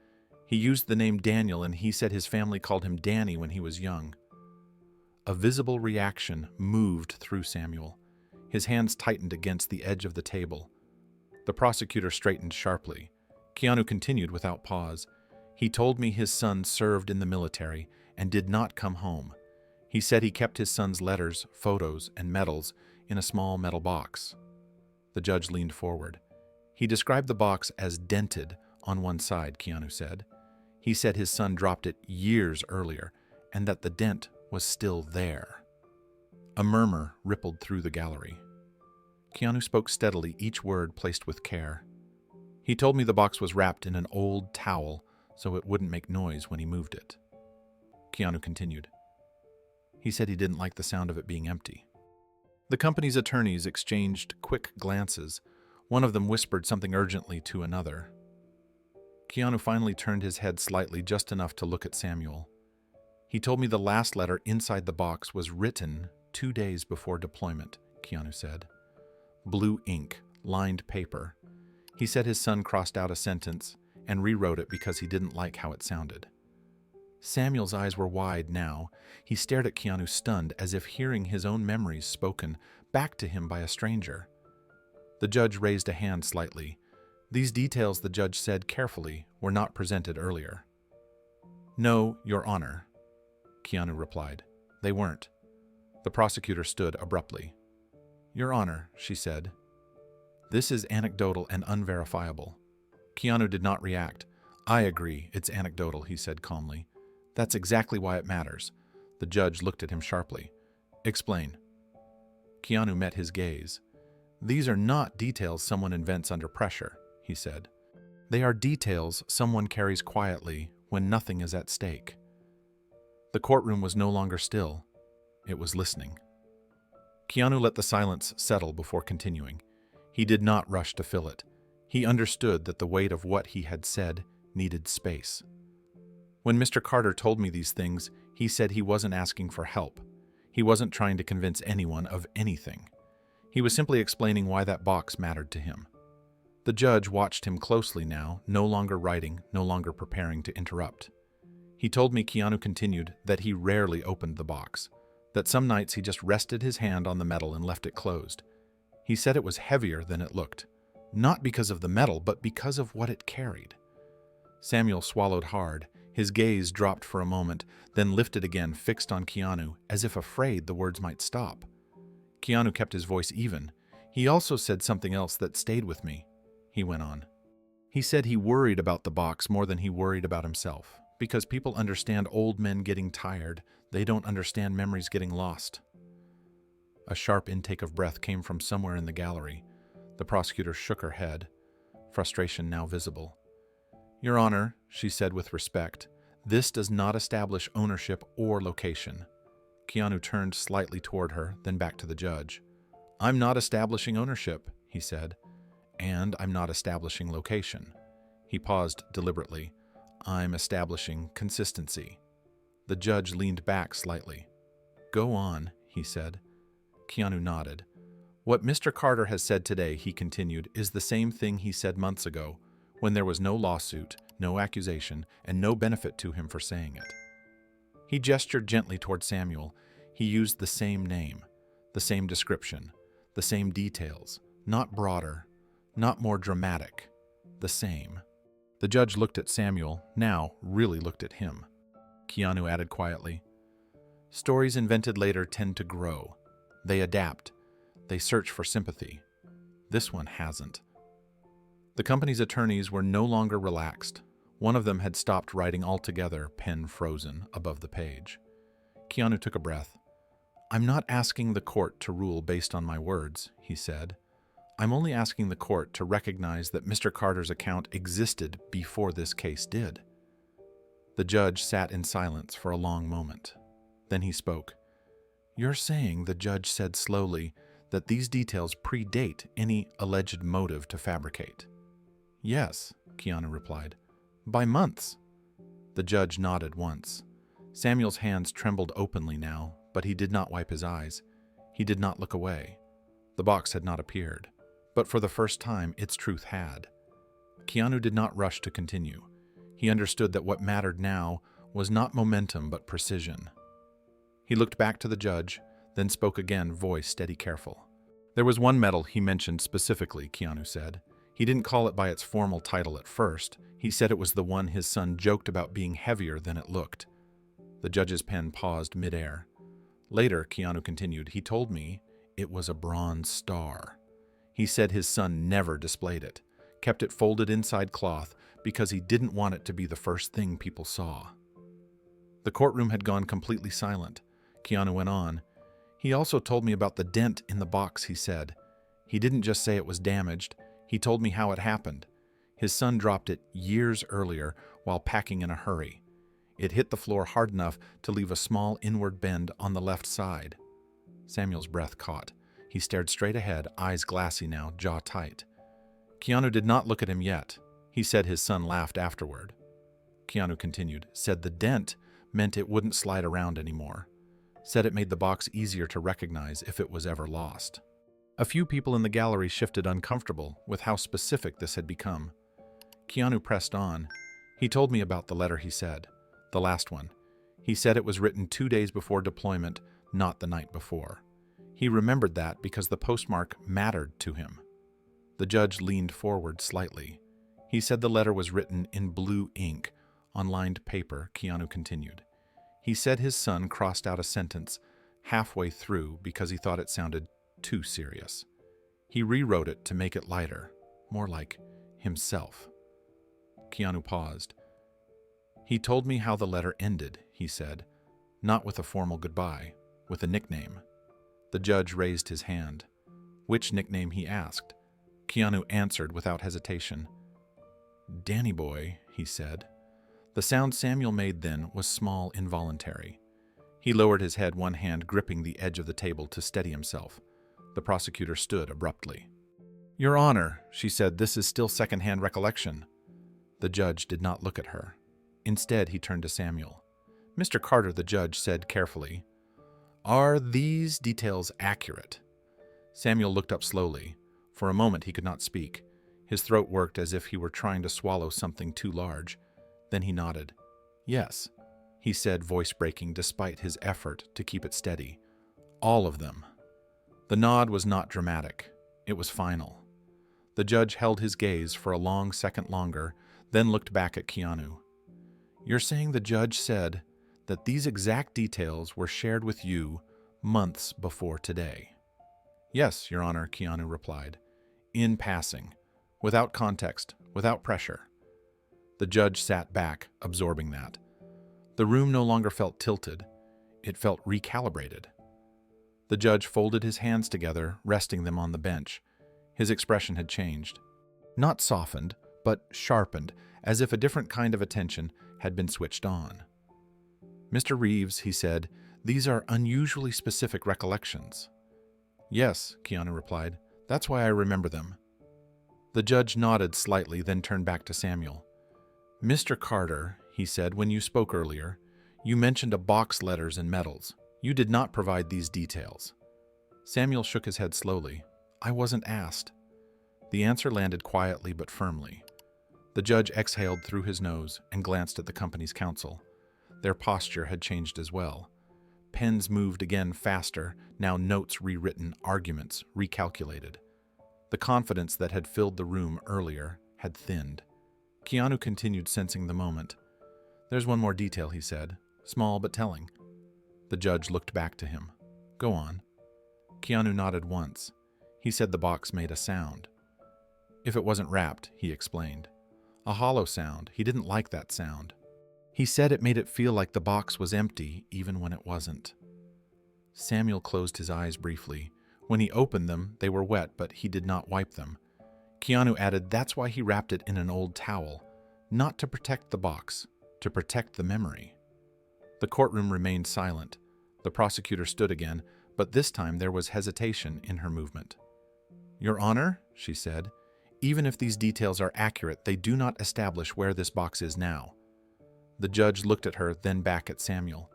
He used the name Daniel, and he said his family called him Danny when he was young." A visible reaction moved through Samuel. His hands tightened against the edge of the table. The prosecutor straightened sharply. Keanu continued without pause. "He told me his son served in the military and did not come home. He said he kept his son's letters, photos, and medals in a small metal box." The judge leaned forward. "He described the box as dented on one side," Keanu said. "He said his son dropped it years earlier and that the dent was still there." A murmur rippled through the gallery. Keanu spoke steadily, each word placed with care. "He told me the box was wrapped in an old towel so it wouldn't make noise when he moved it." Keanu continued. "He said he didn't like the sound of it being empty." The company's attorneys exchanged quick glances. One of them whispered something urgently to another. Keanu finally turned his head slightly, just enough to look at Samuel. "He told me the last letter inside the box was written 2 days before deployment," Keanu said. "Blue ink, lined paper. He said his son crossed out a sentence and rewrote it because he didn't like how it sounded." Samuel's eyes were wide now. He stared at Keanu, stunned, as if hearing his own memories spoken back to him by a stranger. The judge raised a hand slightly. These details, the judge said carefully, were not presented earlier. "No, Your Honor," Keanu replied. "They weren't." The prosecutor stood abruptly. "Your Honor," she said, "this is anecdotal and unverifiable." Keanu did not react. "I agree, it's anecdotal," he said calmly. "That's exactly why it matters." The judge looked at him sharply. "Explain." Keanu met his gaze. "These are not details someone invents under pressure," he said. "They are details someone carries quietly when nothing is at stake." The courtroom was no longer still. It was listening. Keanu let the silence settle before continuing. He did not rush to fill it. He understood that the weight of what he had said needed space. "When Mr. Carter told me these things, he said he wasn't asking for help. He wasn't trying to convince anyone of anything. He was simply explaining why that box mattered to him." The judge watched him closely now, no longer writing, no longer preparing to interrupt. "He told me," Keanu continued, "that he rarely opened the box, that some nights he just rested his hand on the metal and left it closed. He said it was heavier than it looked, not because of the metal, but because of what it carried." Samuel swallowed hard. His gaze dropped for a moment, then lifted again, fixed on Keanu, as if afraid the words might stop. Keanu kept his voice even. "He also said something else that stayed with me," he went on. He said he worried about the box more than he worried about himself, because people understand old men getting tired. They don't understand memories getting lost. A sharp intake of breath came from somewhere in the gallery. The prosecutor shook her head, frustration now visible. Your Honor, she said with respect, this does not establish ownership or location. Keanu turned slightly toward her, then back to the judge. I'm not establishing ownership, he said, and I'm not establishing location. He paused deliberately. I'm establishing consistency. The judge leaned back slightly. Go on, he said. Keanu nodded. What Mr. Carter has said today, he continued, is the same thing he said months ago, when there was no lawsuit, no accusation, and no benefit to him for saying it. He gestured gently toward Samuel. He used the same name, the same description, the same details, not broader, not more dramatic, the same. The judge looked at Samuel, now really looked at him. Keanu added quietly, stories invented later tend to grow. They adapt. They search for sympathy. This one hasn't. The company's attorneys were no longer relaxed. One of them had stopped writing altogether, pen frozen above the page. Keanu took a breath. I'm not asking the court to rule based on my words, he said. I'm only asking the court to recognize that Mr. Carter's account existed before this case did. The judge sat in silence for a long moment. Then he spoke. You're saying, the judge said slowly, that these details predate any alleged motive to fabricate. Yes, Keanu replied. By months. The judge nodded once. Samuel's hands trembled openly now, but he did not wipe his eyes. He did not look away. The box had not appeared, but for the first time its truth had. Keanu did not rush to continue. He understood that what mattered now was not momentum but precision. He looked back to the judge, then spoke again, voice steady, careful. There was one medal he mentioned specifically, Keanu said. He didn't call it by its formal title at first. He said it was the one his son joked about being heavier than it looked. The judge's pen paused midair. Later, Keanu continued, he told me it was a bronze star. He said his son never displayed it, kept it folded inside cloth because he didn't want it to be the first thing people saw. The courtroom had gone completely silent. Keanu went on. He also told me about the dent in the box, he said. He didn't just say it was damaged. He told me how it happened. His son dropped it years earlier while packing in a hurry. It hit the floor hard enough to leave a small inward bend on the left side. Samuel's breath caught. He stared straight ahead, eyes glassy now, jaw tight. Keanu did not look at him yet. He said his son laughed afterward. Keanu continued, said the dent meant it wouldn't slide around anymore. Said it made the box easier to recognize if it was ever lost. A few people in the gallery shifted, uncomfortable with how specific this had become. Keanu pressed on. He told me about the letter he said. The last one. He said it was written 2 days before deployment, not the night before. He remembered that because the postmark mattered to him. The judge leaned forward slightly. He said the letter was written in blue ink on lined paper, Keanu continued. He said his son crossed out a sentence halfway through because he thought it sounded too serious. He rewrote it to make it lighter, more like himself. Keanu paused. He told me how the letter ended, he said, not with a formal goodbye, with a nickname. The judge raised his hand. Which nickname, he asked. Keanu answered without hesitation. Danny boy, he said. The sound Samuel made then was small, involuntary. He lowered his head, one hand gripping the edge of the table to steady himself. The prosecutor stood abruptly. Your Honor, she said, this is still second-hand recollection. The judge did not look at her. Instead, he turned to Samuel. Mr. Carter, the judge said carefully, are these details accurate? Samuel looked up slowly. For a moment, he could not speak. His throat worked as if he were trying to swallow something too large. Then he nodded. Yes, he said, voice breaking despite his effort to keep it steady. All of them. The nod was not dramatic. It was final. The judge held his gaze for a long second longer, then looked back at Keanu. You're saying the judge said that these exact details were shared with you months before today? Yes, Your Honor, Keanu replied. In passing, without context, without pressure. The judge sat back, absorbing that. The room no longer felt tilted. It felt recalibrated. The judge folded his hands together, resting them on the bench. His expression had changed. Not softened, but sharpened, as if a different kind of attention had been switched on. "Mr. Reeves," he said, "these are unusually specific recollections." "Yes," Keanu replied. "That's why I remember them." The judge nodded slightly, then turned back to Samuel. "Mr. Carter," he said, "when you spoke earlier, you mentioned a box, letters, and medals. You did not provide these details." Samuel shook his head slowly. "I wasn't asked." The answer landed quietly but firmly. The judge exhaled through his nose and glanced at the company's counsel. Their posture had changed as well. Pens moved again faster, now notes rewritten, arguments recalculated. The confidence that had filled the room earlier had thinned. Keanu continued, sensing the moment. "There's one more detail," he said. "Small but telling." The judge looked back to him. "Go on." Keanu nodded once. He said the box made a sound. "If it wasn't wrapped," he explained. "A hollow sound. He didn't like that sound. He said it made it feel like the box was empty, even when it wasn't." Samuel closed his eyes briefly. When he opened them, they were wet, but he did not wipe them. Keanu added, "That's why he wrapped it in an old towel. Not to protect the box, to protect the memory." The courtroom remained silent. The prosecutor stood again, but this time there was hesitation in her movement. "Your Honor," she said, "even if these details are accurate, they do not establish where this box is now." The judge looked at her, then back at Samuel.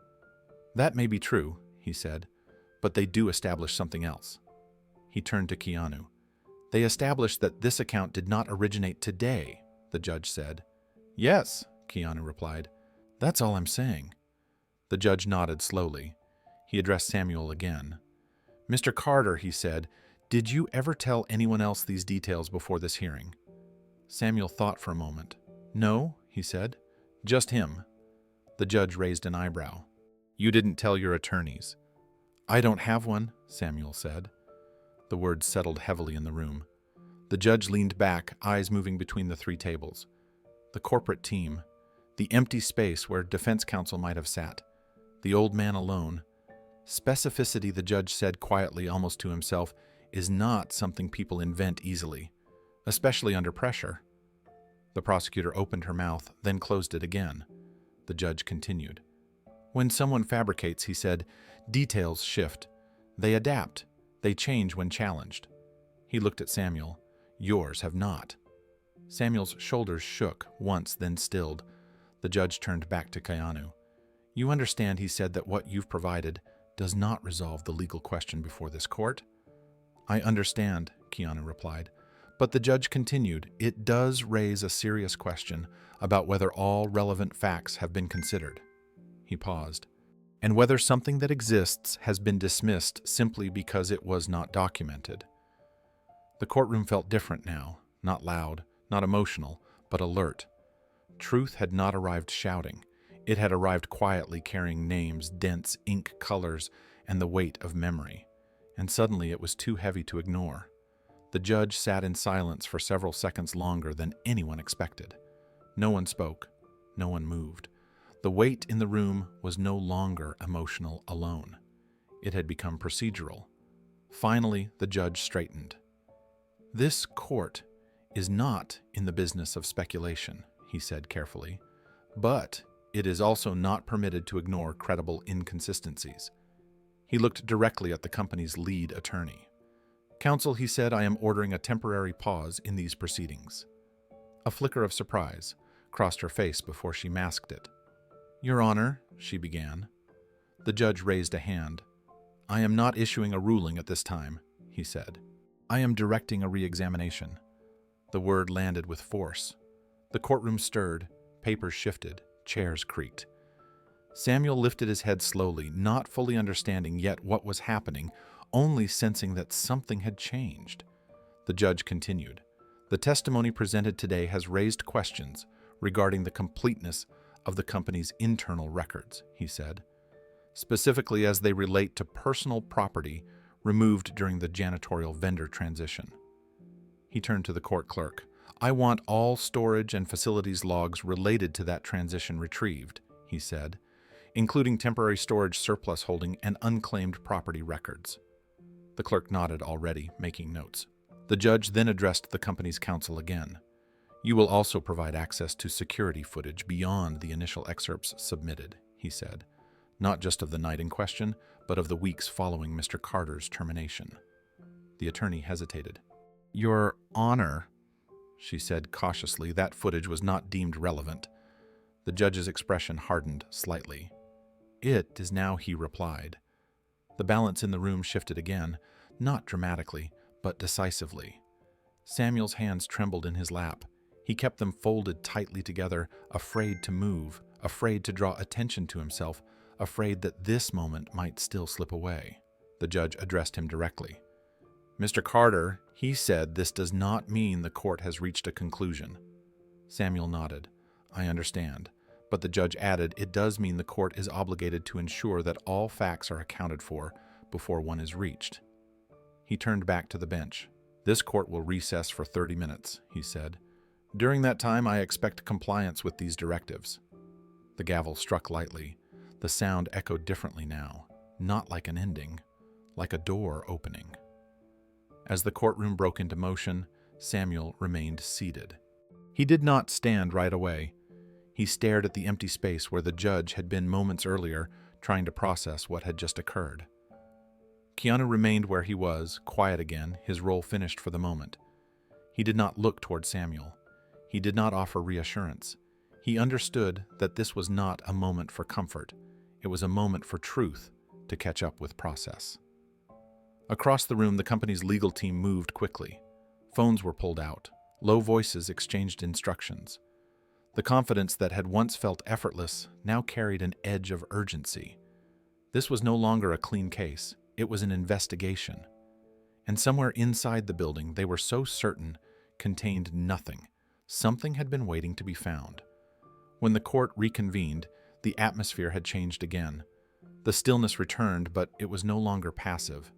"That may be true," he said, "but they do establish something else." He turned to Keanu. "They establish that this account did not originate today," the judge said. "Yes," Keanu replied. "That's all I'm saying." The judge nodded slowly. He addressed Samuel again. "Mr. Carter," he said, "did you ever tell anyone else these details before this hearing?" Samuel thought for a moment. "No," he said. "Just him." The judge raised an eyebrow. "You didn't tell your attorneys?" "I don't have one," Samuel said. The words settled heavily in the room. The judge leaned back, eyes moving between the three tables. The corporate team, the empty space where defense counsel might have sat, the old man alone. Specificity, the judge said quietly, almost to himself, is not something people invent easily, especially under pressure. The prosecutor opened her mouth, then closed it again. The judge continued. "When someone fabricates," he said, "details shift. They adapt. They change when challenged." He looked at Samuel. "Yours have not." Samuel's shoulders shook, once, then stilled. The judge turned back to Keanu. "You understand," he said, "that what you've provided does not resolve the legal question before this court?" "I understand," Keanu replied. But the judge continued, "It does raise a serious question about whether all relevant facts have been considered." He paused. "And whether something that exists has been dismissed simply because it was not documented." The courtroom felt different now, not loud, not emotional, but alert. Truth had not arrived shouting. It had arrived quietly, carrying names, dense ink colors, and the weight of memory. And suddenly it was too heavy to ignore. The judge sat in silence for several seconds longer than anyone expected. No one spoke. No one moved. The weight in the room was no longer emotional alone. It had become procedural. Finally, the judge straightened. "This court is not in the business of speculation," he said carefully, "but it is also not permitted to ignore credible inconsistencies." He looked directly at the company's lead attorney. "Counsel," he said, "I am ordering a temporary pause in these proceedings." A flicker of surprise crossed her face before she masked it. "Your Honor," she began. The judge raised a hand. "I am not issuing a ruling at this time," he said. "I am directing a re-examination." The word landed with force. The courtroom stirred, papers shifted, chairs creaked. Samuel lifted his head slowly, not fully understanding yet what was happening, only sensing that something had changed. The judge continued. "The testimony presented today has raised questions regarding the completeness of the company's internal records," he said, "specifically as they relate to personal property removed during the janitorial vendor transition." He turned to the court clerk. I want all storage and facilities logs related to that transition retrieved, he said, including temporary storage surplus holding and unclaimed property records. The clerk nodded already, making notes. The judge then addressed the company's counsel again. You will also provide access to security footage beyond the initial excerpts submitted, he said, not just of the night in question, but of the weeks following Mr. Carter's termination. The attorney hesitated. Your Honor, she said cautiously, that footage was not deemed relevant. The judge's expression hardened slightly. It is now, he replied. The balance in the room shifted again, not dramatically, but decisively. Samuel's hands trembled in his lap. He kept them folded tightly together, afraid to move, afraid to draw attention to himself, afraid that this moment might still slip away. The judge addressed him directly. Mr. Carter, he said, this does not mean the court has reached a conclusion. Samuel nodded. I understand. But the judge added, it does mean the court is obligated to ensure that all facts are accounted for before one is reached. He turned back to the bench. This court will recess for 30 minutes, he said. During that time, I expect compliance with these directives. The gavel struck lightly. The sound echoed differently now, not like an ending, like a door opening. As the courtroom broke into motion, Samuel remained seated. He did not stand right away. He stared at the empty space where the judge had been moments earlier, trying to process what had just occurred. Keanu remained where he was, quiet again, his role finished for the moment. He did not look toward Samuel. He did not offer reassurance. He understood that this was not a moment for comfort. It was a moment for truth to catch up with process. Across the room, the company's legal team moved quickly. Phones were pulled out. Low voices exchanged instructions. The confidence that had once felt effortless now carried an edge of urgency. This was no longer a clean case. It was an investigation. And somewhere inside the building, they were so certain, contained nothing. Something had been waiting to be found. When the court reconvened, the atmosphere had changed again. The stillness returned, but it was no longer passive.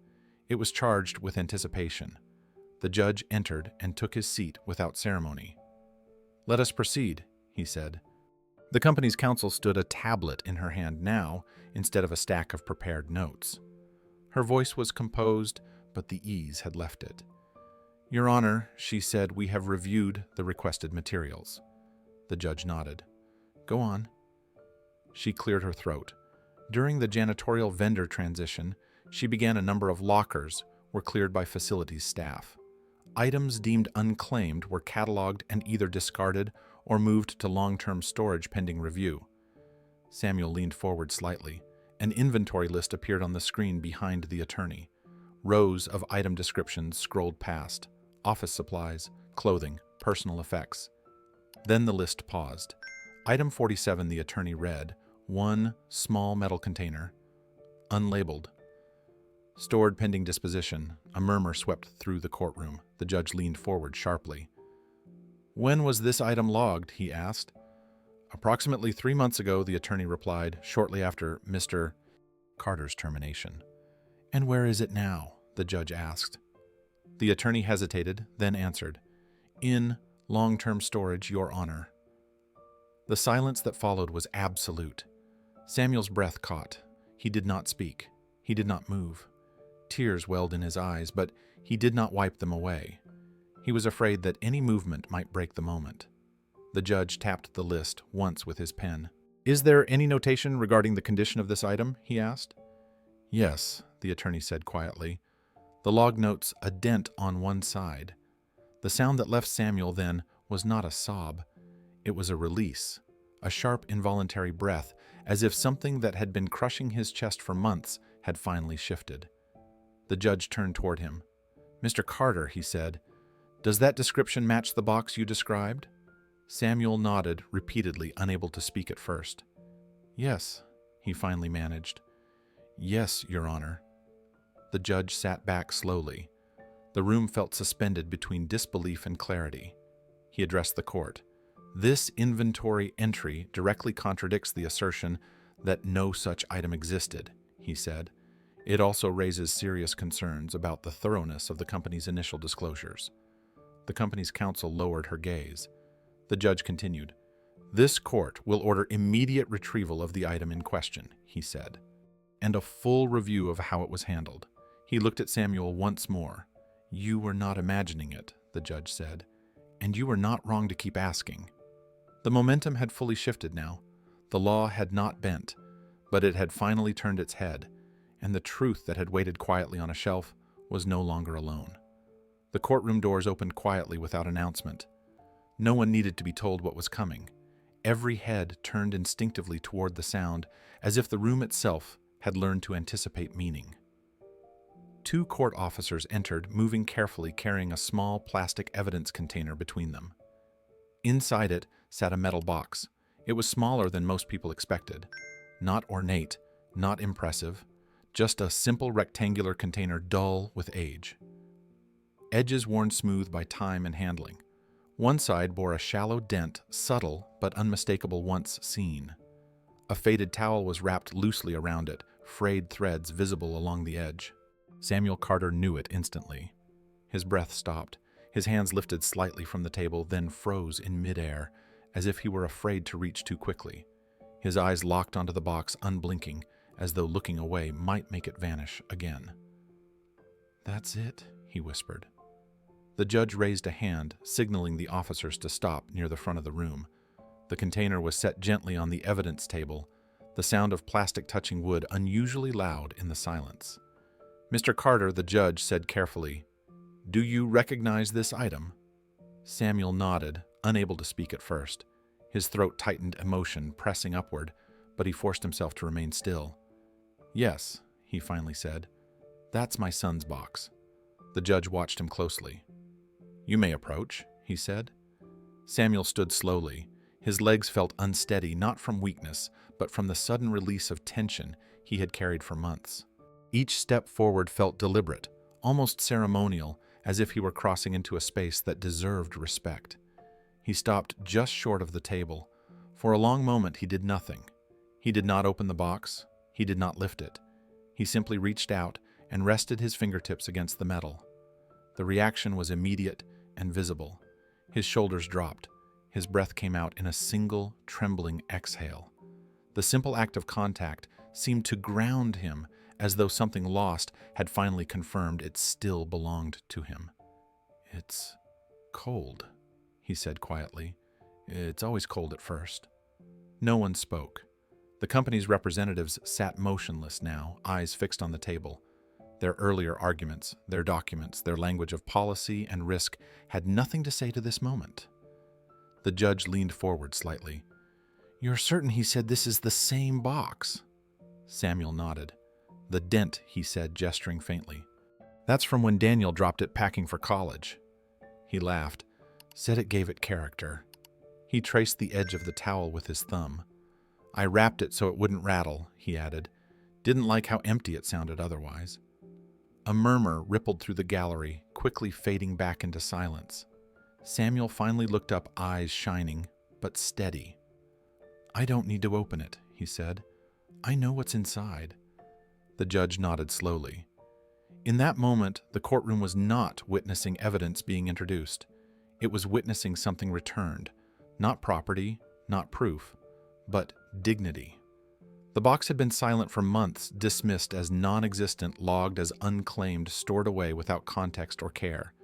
It was charged with anticipation. The judge entered and took his seat without ceremony. Let us proceed, he said. The company's counsel stood, a tablet in her hand now instead of a stack of prepared notes. Her voice was composed, but the ease had left it. Your Honor, she said, we have reviewed the requested materials. The judge nodded. Go on. She cleared her throat. During the janitorial vendor transition, she began a number of lockers were cleared by facilities staff. Items deemed unclaimed were cataloged and either discarded or moved to long-term storage pending review. Samuel leaned forward slightly. An inventory list appeared on the screen behind the attorney. Rows of item descriptions scrolled past. Office supplies, clothing, personal effects. Then the list paused. Item 47, the attorney read, one small metal container, unlabeled. Stored pending disposition. A murmur swept through the courtroom. The judge leaned forward sharply. When was this item logged? He asked. Approximately 3 months ago, the attorney replied, shortly after Mr. Carter's termination. And where is it now? The judge asked. The attorney hesitated, then answered, in long-term storage, Your Honor. The silence that followed was absolute. Samuel's breath caught. He did not speak. He did not move. Tears welled in his eyes, but he did not wipe them away. He was afraid that any movement might break the moment. The judge tapped the list once with his pen. Is there any notation regarding the condition of this item? He asked. Yes, the attorney said quietly. The log notes a dent on one side. The sound that left Samuel then was not a sob. It was a release, a sharp involuntary breath, as if something that had been crushing his chest for months had finally shifted. The judge turned toward him. Mr. Carter, he said, does that description match the box you described? Samuel nodded repeatedly, unable to speak at first. Yes, he finally managed. Yes, Your Honor. The judge sat back slowly. The room felt suspended between disbelief and clarity. He addressed the court. This inventory entry directly contradicts the assertion that no such item existed, he said. It also raises serious concerns about the thoroughness of the company's initial disclosures. The company's counsel lowered her gaze. The judge continued. "This court will order immediate retrieval of the item in question," he said, "and a full review of how it was handled." He looked at Samuel once more. "You were not imagining it," the judge said, "and you were not wrong to keep asking." The momentum had fully shifted now. The law had not bent, but it had finally turned its head, and the truth that had waited quietly on a shelf was no longer alone. The courtroom doors opened quietly without announcement. No one needed to be told what was coming. Every head turned instinctively toward the sound, as if the room itself had learned to anticipate meaning. 2 court officers entered, moving carefully, carrying a small plastic evidence container between them. Inside it sat a metal box. It was smaller than most people expected. Not ornate, not impressive, just a simple rectangular container dull with age. Edges worn smooth by time and handling. One side bore a shallow dent, subtle but unmistakable once seen. A faded towel was wrapped loosely around it, frayed threads visible along the edge. Samuel Carter knew it instantly. His breath stopped. His hands lifted slightly from the table, then froze in midair, as if he were afraid to reach too quickly. His eyes locked onto the box, unblinking, as though looking away might make it vanish again. "That's it," he whispered. The judge raised a hand, signaling the officers to stop near the front of the room. The container was set gently on the evidence table, the sound of plastic touching wood unusually loud in the silence. "Mr. Carter," the judge said carefully, "do you recognize this item?" Samuel nodded, unable to speak at first. His throat tightened, emotion pressing upward, but he forced himself to remain still. "Yes," he finally said. "That's my son's box." The judge watched him closely. "You may approach," he said. Samuel stood slowly. His legs felt unsteady, not from weakness, but from the sudden release of tension he had carried for months. Each step forward felt deliberate, almost ceremonial, as if he were crossing into a space that deserved respect. He stopped just short of the table. For a long moment he did nothing. He did not open the box. He did not lift it. He simply reached out and rested his fingertips against the metal. The reaction was immediate and visible. His shoulders dropped. His breath came out in a single, trembling exhale. The simple act of contact seemed to ground him, as though something lost had finally confirmed it still belonged to him. "It's cold," he said quietly. "It's always cold at first." No one spoke. The company's representatives sat motionless now, eyes fixed on the table. Their earlier arguments, their documents, their language of policy and risk had nothing to say to this moment. The judge leaned forward slightly. "You're certain he said this is the same box?" Samuel nodded. "The dent," he said, gesturing faintly. "That's from when Daniel dropped it packing for college." He laughed, said it gave it character. He traced the edge of the towel with his thumb. "I wrapped it so it wouldn't rattle," he added. "Didn't like how empty it sounded otherwise." A murmur rippled through the gallery, quickly fading back into silence. Samuel finally looked up, eyes shining, but steady. "I don't need to open it," he said. "I know what's inside." The judge nodded slowly. In that moment, the courtroom was not witnessing evidence being introduced. It was witnessing something returned. Not property, not proof, but dignity. The box had been silent for months, dismissed as non-existent, logged as unclaimed, stored away without context or care.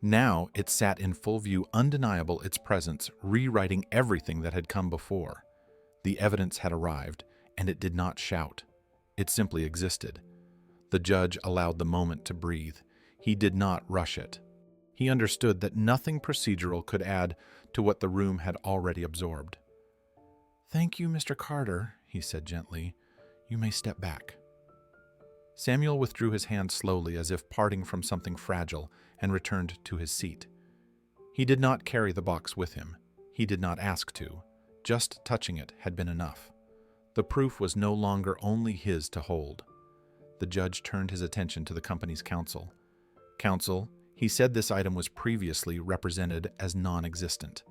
Now it sat in full view, undeniable its presence, rewriting everything that had come before. The evidence had arrived, and it did not shout. It simply existed. The judge allowed the moment to breathe. He did not rush it. He understood that nothing procedural could add to what the room had already absorbed. "Thank you, Mr. Carter," he said gently. "You may step back." Samuel withdrew his hand slowly, as if parting from something fragile, and returned to his seat. He did not carry the box with him. He did not ask to. Just touching it had been enough. The proof was no longer only his to hold. The judge turned his attention to the company's counsel. "Counsel, he said this item was previously represented as non-existent."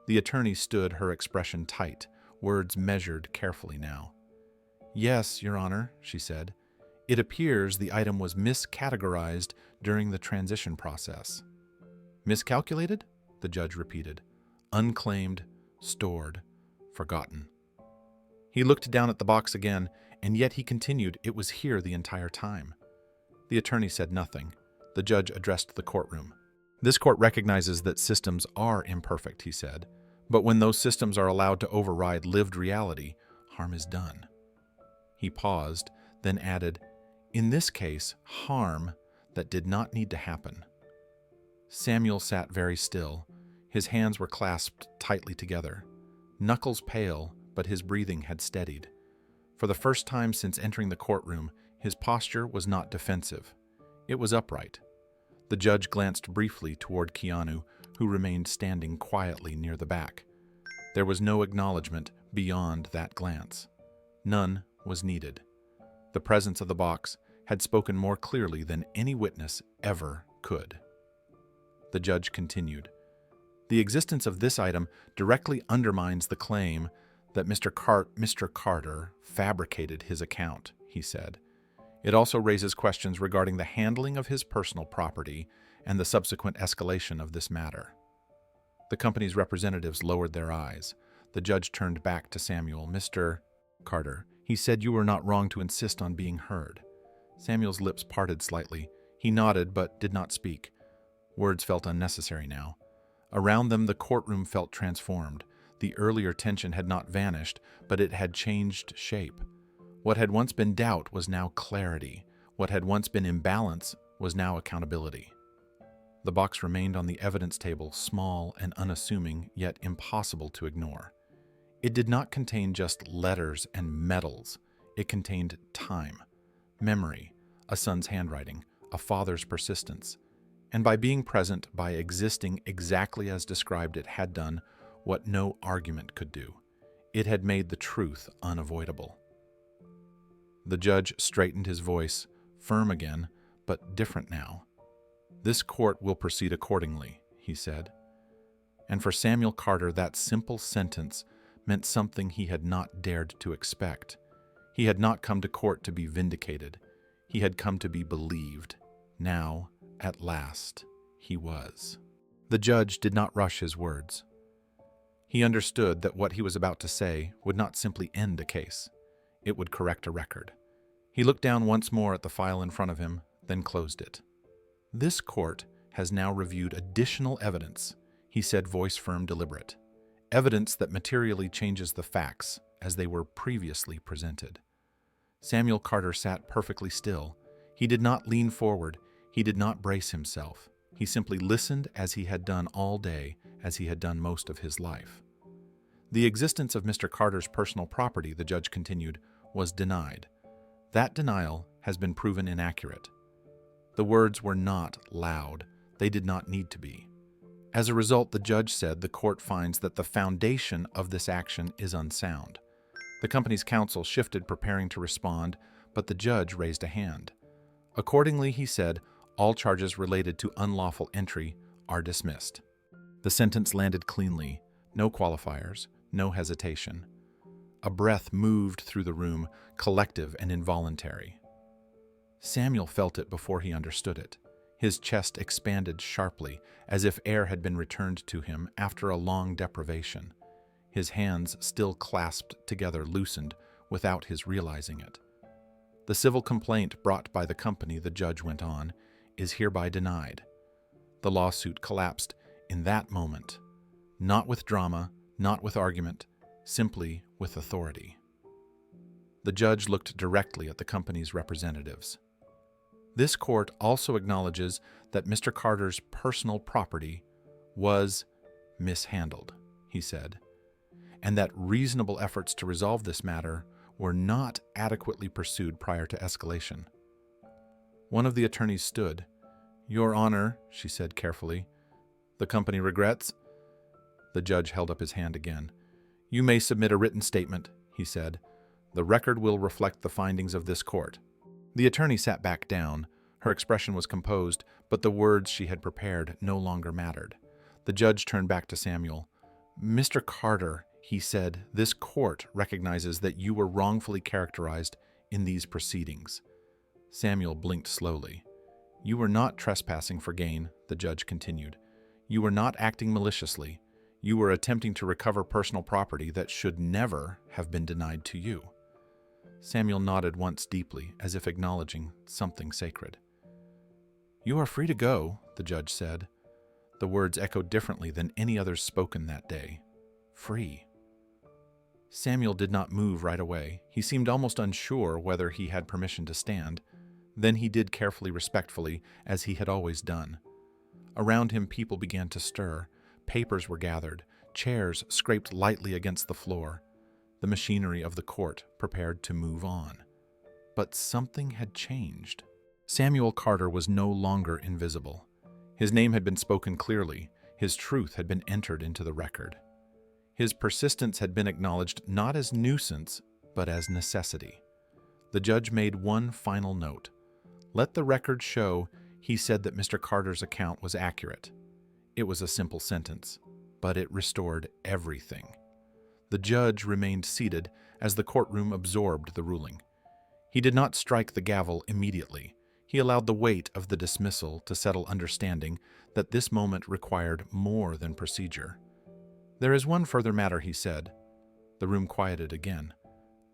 The attorney stood, her expression tight, words measured carefully now. "Yes, Your Honor," she said. "It appears the item was miscategorized during the transition process." Miscalculated? The judge repeated. Unclaimed, stored, forgotten. He looked down at the box again, and yet he continued, it was here the entire time. The attorney said nothing. The judge addressed the courtroom. This court recognizes that systems are imperfect, he said, but when those systems are allowed to override lived reality, harm is done. He paused, then added, in this case, harm that did not need to happen. Samuel sat very still. His hands were clasped tightly together. Knuckles pale, but his breathing had steadied. For the first time since entering the courtroom, his posture was not defensive. It was upright. The judge glanced briefly toward Keanu, who remained standing quietly near the back. There was no acknowledgement beyond that glance. None was needed. The presence of the box had spoken more clearly than any witness ever could. The judge continued. The existence of this item directly undermines the claim that Mr. Carter fabricated his account, he said. It also raises questions regarding the handling of his personal property and the subsequent escalation of this matter. The company's representatives lowered their eyes. The judge turned back to Samuel. Mr. Carter, he said you were not wrong to insist on being heard. Samuel's lips parted slightly. He nodded but did not speak. Words felt unnecessary now. Around them, the courtroom felt transformed. The earlier tension had not vanished, but it had changed shape. What had once been doubt was now clarity. What had once been imbalance was now accountability. The box remained on the evidence table, small and unassuming, yet impossible to ignore. It did not contain just letters and medals. It contained time, memory, a son's handwriting, a father's persistence. And by being present, by existing exactly as described, it had done what no argument could do. It had made the truth unavoidable. The judge straightened his voice, firm again, but different now. This court will proceed accordingly, he said. And for Samuel Carter, that simple sentence meant something he had not dared to expect. He had not come to court to be vindicated. He had come to be believed. Now, at last, he was. The judge did not rush his words. He understood that what he was about to say would not simply end a case. It would correct a record. He looked down once more at the file in front of him, then closed it. This court has now reviewed additional evidence, he said, voice firm, deliberate. Evidence that materially changes the facts as they were previously presented. Samuel Carter sat perfectly still. He did not lean forward. He did not brace himself. He simply listened as he had done all day, as he had done most of his life. The existence of Mr. Carter's personal property, the judge continued, was denied. That denial has been proven inaccurate. The words were not loud. They did not need to be. As a result, the judge said the court finds that the foundation of this action is unsound. The company's counsel shifted, preparing to respond, but the judge raised a hand. Accordingly, he said, all charges related to unlawful entry are dismissed. The sentence landed cleanly, no qualifiers, no hesitation. A breath moved through the room, collective and involuntary. Samuel felt it before he understood it. His chest expanded sharply, as if air had been returned to him after a long deprivation. His hands, still clasped together, loosened without his realizing it. The civil complaint brought by the company, the judge went on, is hereby denied. The lawsuit collapsed in that moment, not with drama, not with argument, simply with authority. The judge looked directly at the company's representatives. This court also acknowledges that Mr. Carter's personal property was mishandled, he said, and that reasonable efforts to resolve this matter were not adequately pursued prior to escalation. One of the attorneys stood. Your Honor, she said carefully, the company regrets. The judge held up his hand again. You may submit a written statement, he said. The record will reflect the findings of this court. The attorney sat back down. Her expression was composed, but the words she had prepared no longer mattered. The judge turned back to Samuel. Mr. Carter, he said, this court recognizes that you were wrongfully characterized in these proceedings. Samuel blinked slowly. You were not trespassing for gain, the judge continued. You were not acting maliciously. You were attempting to recover personal property that should never have been denied to you." Samuel nodded once deeply, as if acknowledging something sacred. "You are free to go," the judge said. The words echoed differently than any others spoken that day. Free. Samuel did not move right away. He seemed almost unsure whether he had permission to stand. Then he did carefully, respectfully, as he had always done. Around him, people began to stir. Papers were gathered. Chairs scraped lightly against the floor. The machinery of the court prepared to move on. But something had changed. Samuel Carter was no longer invisible. His name had been spoken clearly. His truth had been entered into the record. His persistence had been acknowledged not as nuisance, but as necessity. The judge made one final note. "Let the record show," he said, "that Mr. Carter's account was accurate." It was a simple sentence, but it restored everything. The judge remained seated as the courtroom absorbed the ruling. He did not strike the gavel immediately. He allowed the weight of the dismissal to settle, understanding that this moment required more than procedure. "There is one further matter," he said. The room quieted again.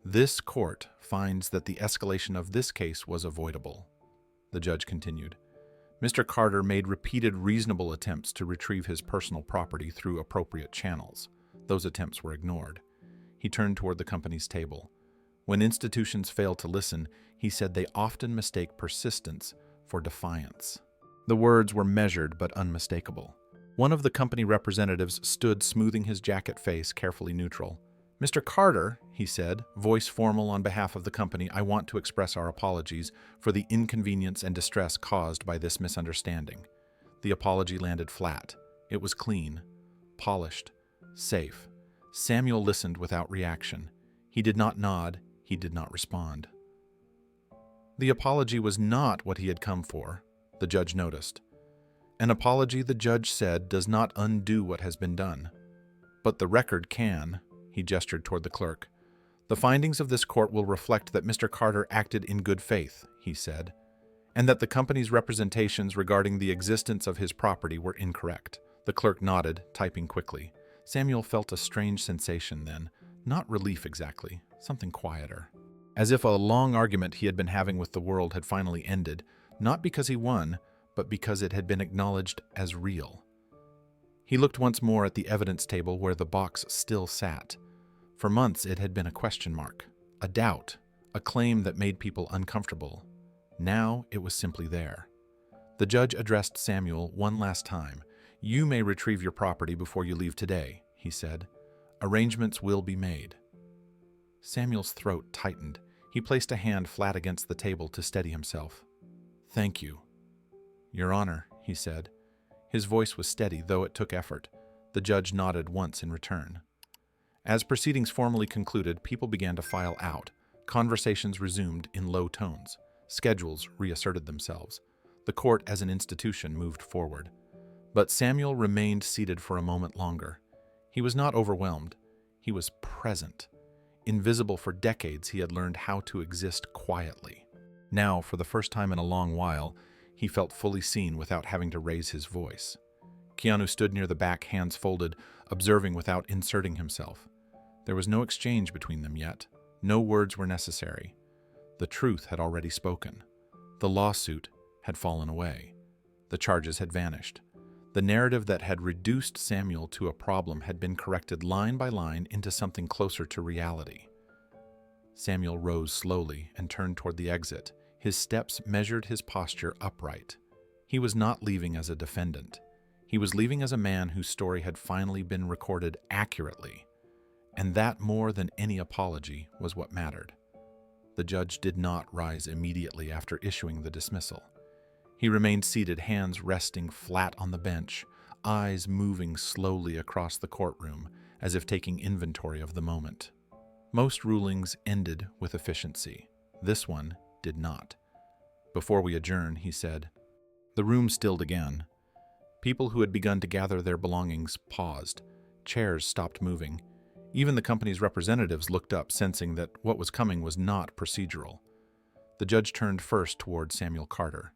"This court finds that the escalation of this case was avoidable." The judge continued. "Mr. Carter made repeated reasonable attempts to retrieve his personal property through appropriate channels. Those attempts were ignored." He turned toward the company's table. "When institutions fail to listen," he said, "they often mistake persistence for defiance." The words were measured but unmistakable. One of the company representatives stood, smoothing his jacket face, carefully neutral. "Mr. Carter," he said, voice formal on behalf of the company, "I want to express our apologies for the inconvenience and distress caused by this misunderstanding." The apology landed flat. It was clean, polished, safe. Samuel listened without reaction. He did not nod. He did not respond. The apology was not what he had come for, the judge noticed. An apology, the judge said, does not undo what has been done. But the record can. He gestured toward the clerk. "The findings of this court will reflect that Mr. Carter acted in good faith," he said, "and that the company's representations regarding the existence of his property were incorrect." The clerk nodded, typing quickly. Samuel felt a strange sensation then, not relief exactly, something quieter. As if a long argument he had been having with the world had finally ended, not because he won, but because it had been acknowledged as real. He looked once more at the evidence table where the box still sat. For months it had been a question mark, a doubt, a claim that made people uncomfortable. Now it was simply there. The judge addressed Samuel one last time. "You may retrieve your property before you leave today," he said. "Arrangements will be made." Samuel's throat tightened. He placed a hand flat against the table to steady himself. "Thank you." "Your Honor," he said. His voice was steady, though it took effort. The judge nodded once in return. As proceedings formally concluded, people began to file out. Conversations resumed in low tones. Schedules reasserted themselves. The court as an institution moved forward. But Samuel remained seated for a moment longer. He was not overwhelmed. He was present. Invisible for decades, he had learned how to exist quietly. Now, for the first time in a long while, he felt fully seen without having to raise his voice. Keanu stood near the back, hands folded, observing without inserting himself. There was no exchange between them yet. No words were necessary. The truth had already spoken. The lawsuit had fallen away. The charges had vanished. The narrative that had reduced Samuel to a problem had been corrected line by line into something closer to reality. Samuel rose slowly and turned toward the exit. His steps measured his posture upright. He was not leaving as a defendant. He was leaving as a man whose story had finally been recorded accurately. And that, more than any apology, was what mattered. The judge did not rise immediately after issuing the dismissal. He remained seated, hands resting flat on the bench, eyes moving slowly across the courtroom, as if taking inventory of the moment. Most rulings ended with efficiency. This one did not. "Before we adjourn," he said. The room stilled again. People who had begun to gather their belongings paused. Chairs stopped moving. Even the company's representatives looked up, sensing that what was coming was not procedural. The judge turned first toward Samuel Carter.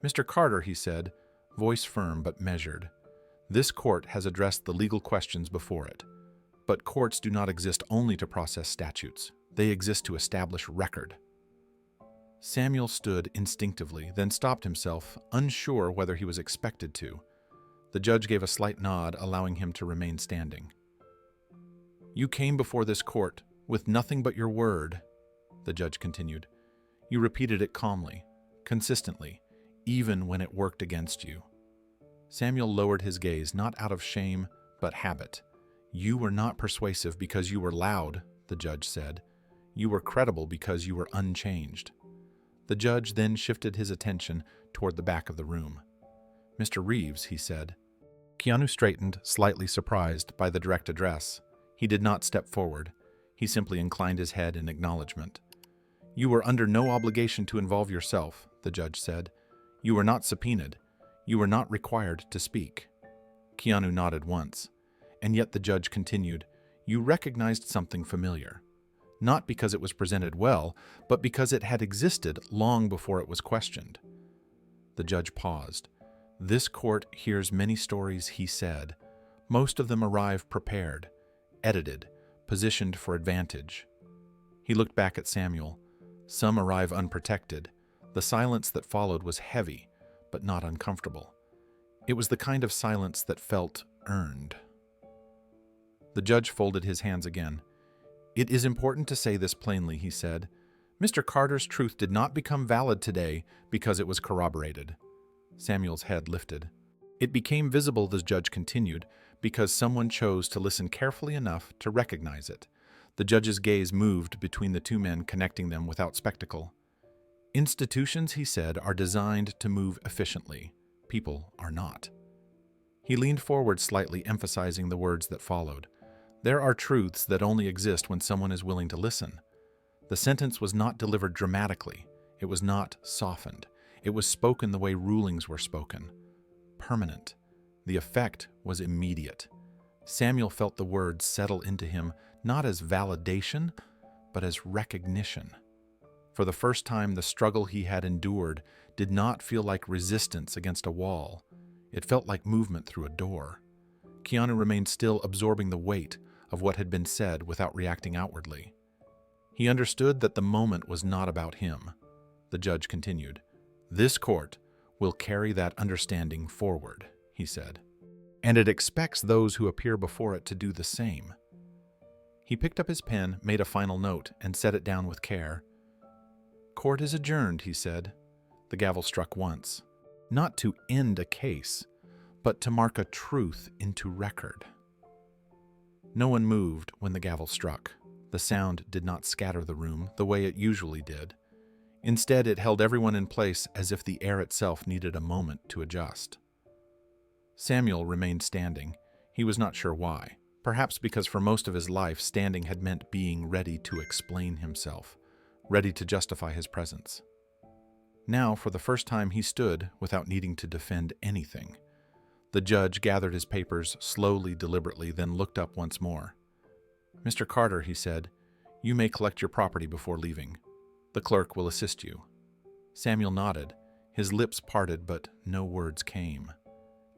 "Mr. Carter," he said, voice firm but measured, This court has addressed the legal questions before it. But courts do not exist only to process statutes. They exist to establish record. Samuel stood instinctively, then stopped himself, unsure whether he was expected to. The judge gave a slight nod, allowing him to remain standing. "You came before this court with nothing but your word," the judge continued. "You repeated it calmly, consistently, even when it worked against you." Samuel lowered his gaze, not out of shame, but habit. "You were not persuasive because you were loud," the judge said. "You were credible because you were unchanged." The judge then shifted his attention toward the back of the room. "Mr. Reeves," he said. Keanu straightened, slightly surprised by the direct address. He did not step forward. He simply inclined his head in acknowledgement. "You were under no obligation to involve yourself," the judge said. "You were not subpoenaed. You were not required to speak." Keanu nodded once. And yet the judge continued, "You recognized something familiar. Not because it was presented well, but because it had existed long before it was questioned." The judge paused. "This court hears many stories," he said. "Most of them arrive prepared, edited, positioned for advantage." He looked back at Samuel. "Some arrive unprotected." The silence that followed was heavy, but not uncomfortable. It was the kind of silence that felt earned. The judge folded his hands again. "It is important to say this plainly," he said. "Mr. Carter's truth did not become valid today because it was corroborated." Samuel's head lifted. "It became visible," the judge continued, "because someone chose to listen carefully enough to recognize it." The judge's gaze moved between the two men, connecting them without spectacle. "Institutions," he said, "are designed to move efficiently. People are not." He leaned forward slightly, emphasizing the words that followed. "There are truths that only exist when someone is willing to listen." The sentence was not delivered dramatically. It was not softened. It was spoken the way rulings were spoken. Permanent. The effect was immediate. Samuel felt the words settle into him, not as validation, but as recognition. For the first time, the struggle he had endured did not feel like resistance against a wall. It felt like movement through a door. Keanu remained still, absorbing the weight of what had been said without reacting outwardly. He understood that the moment was not about him. The judge continued. "This court will carry that understanding forward," he said. "And it expects those who appear before it to do the same." He picked up his pen, made a final note, and set it down with care. "Court is adjourned," he said. The gavel struck once. Not to end a case, but to mark a truth into record. No one moved when the gavel struck. The sound did not scatter the room the way it usually did. Instead, it held everyone in place as if the air itself needed a moment to adjust. Samuel remained standing. He was not sure why. Perhaps because for most of his life, standing had meant being ready to explain himself, ready to justify his presence. Now, for the first time, he stood without needing to defend anything. The judge gathered his papers slowly, deliberately, then looked up once more. "Mr. Carter," he said, "you may collect your property before leaving. The clerk will assist you." Samuel nodded. His lips parted, but no words came.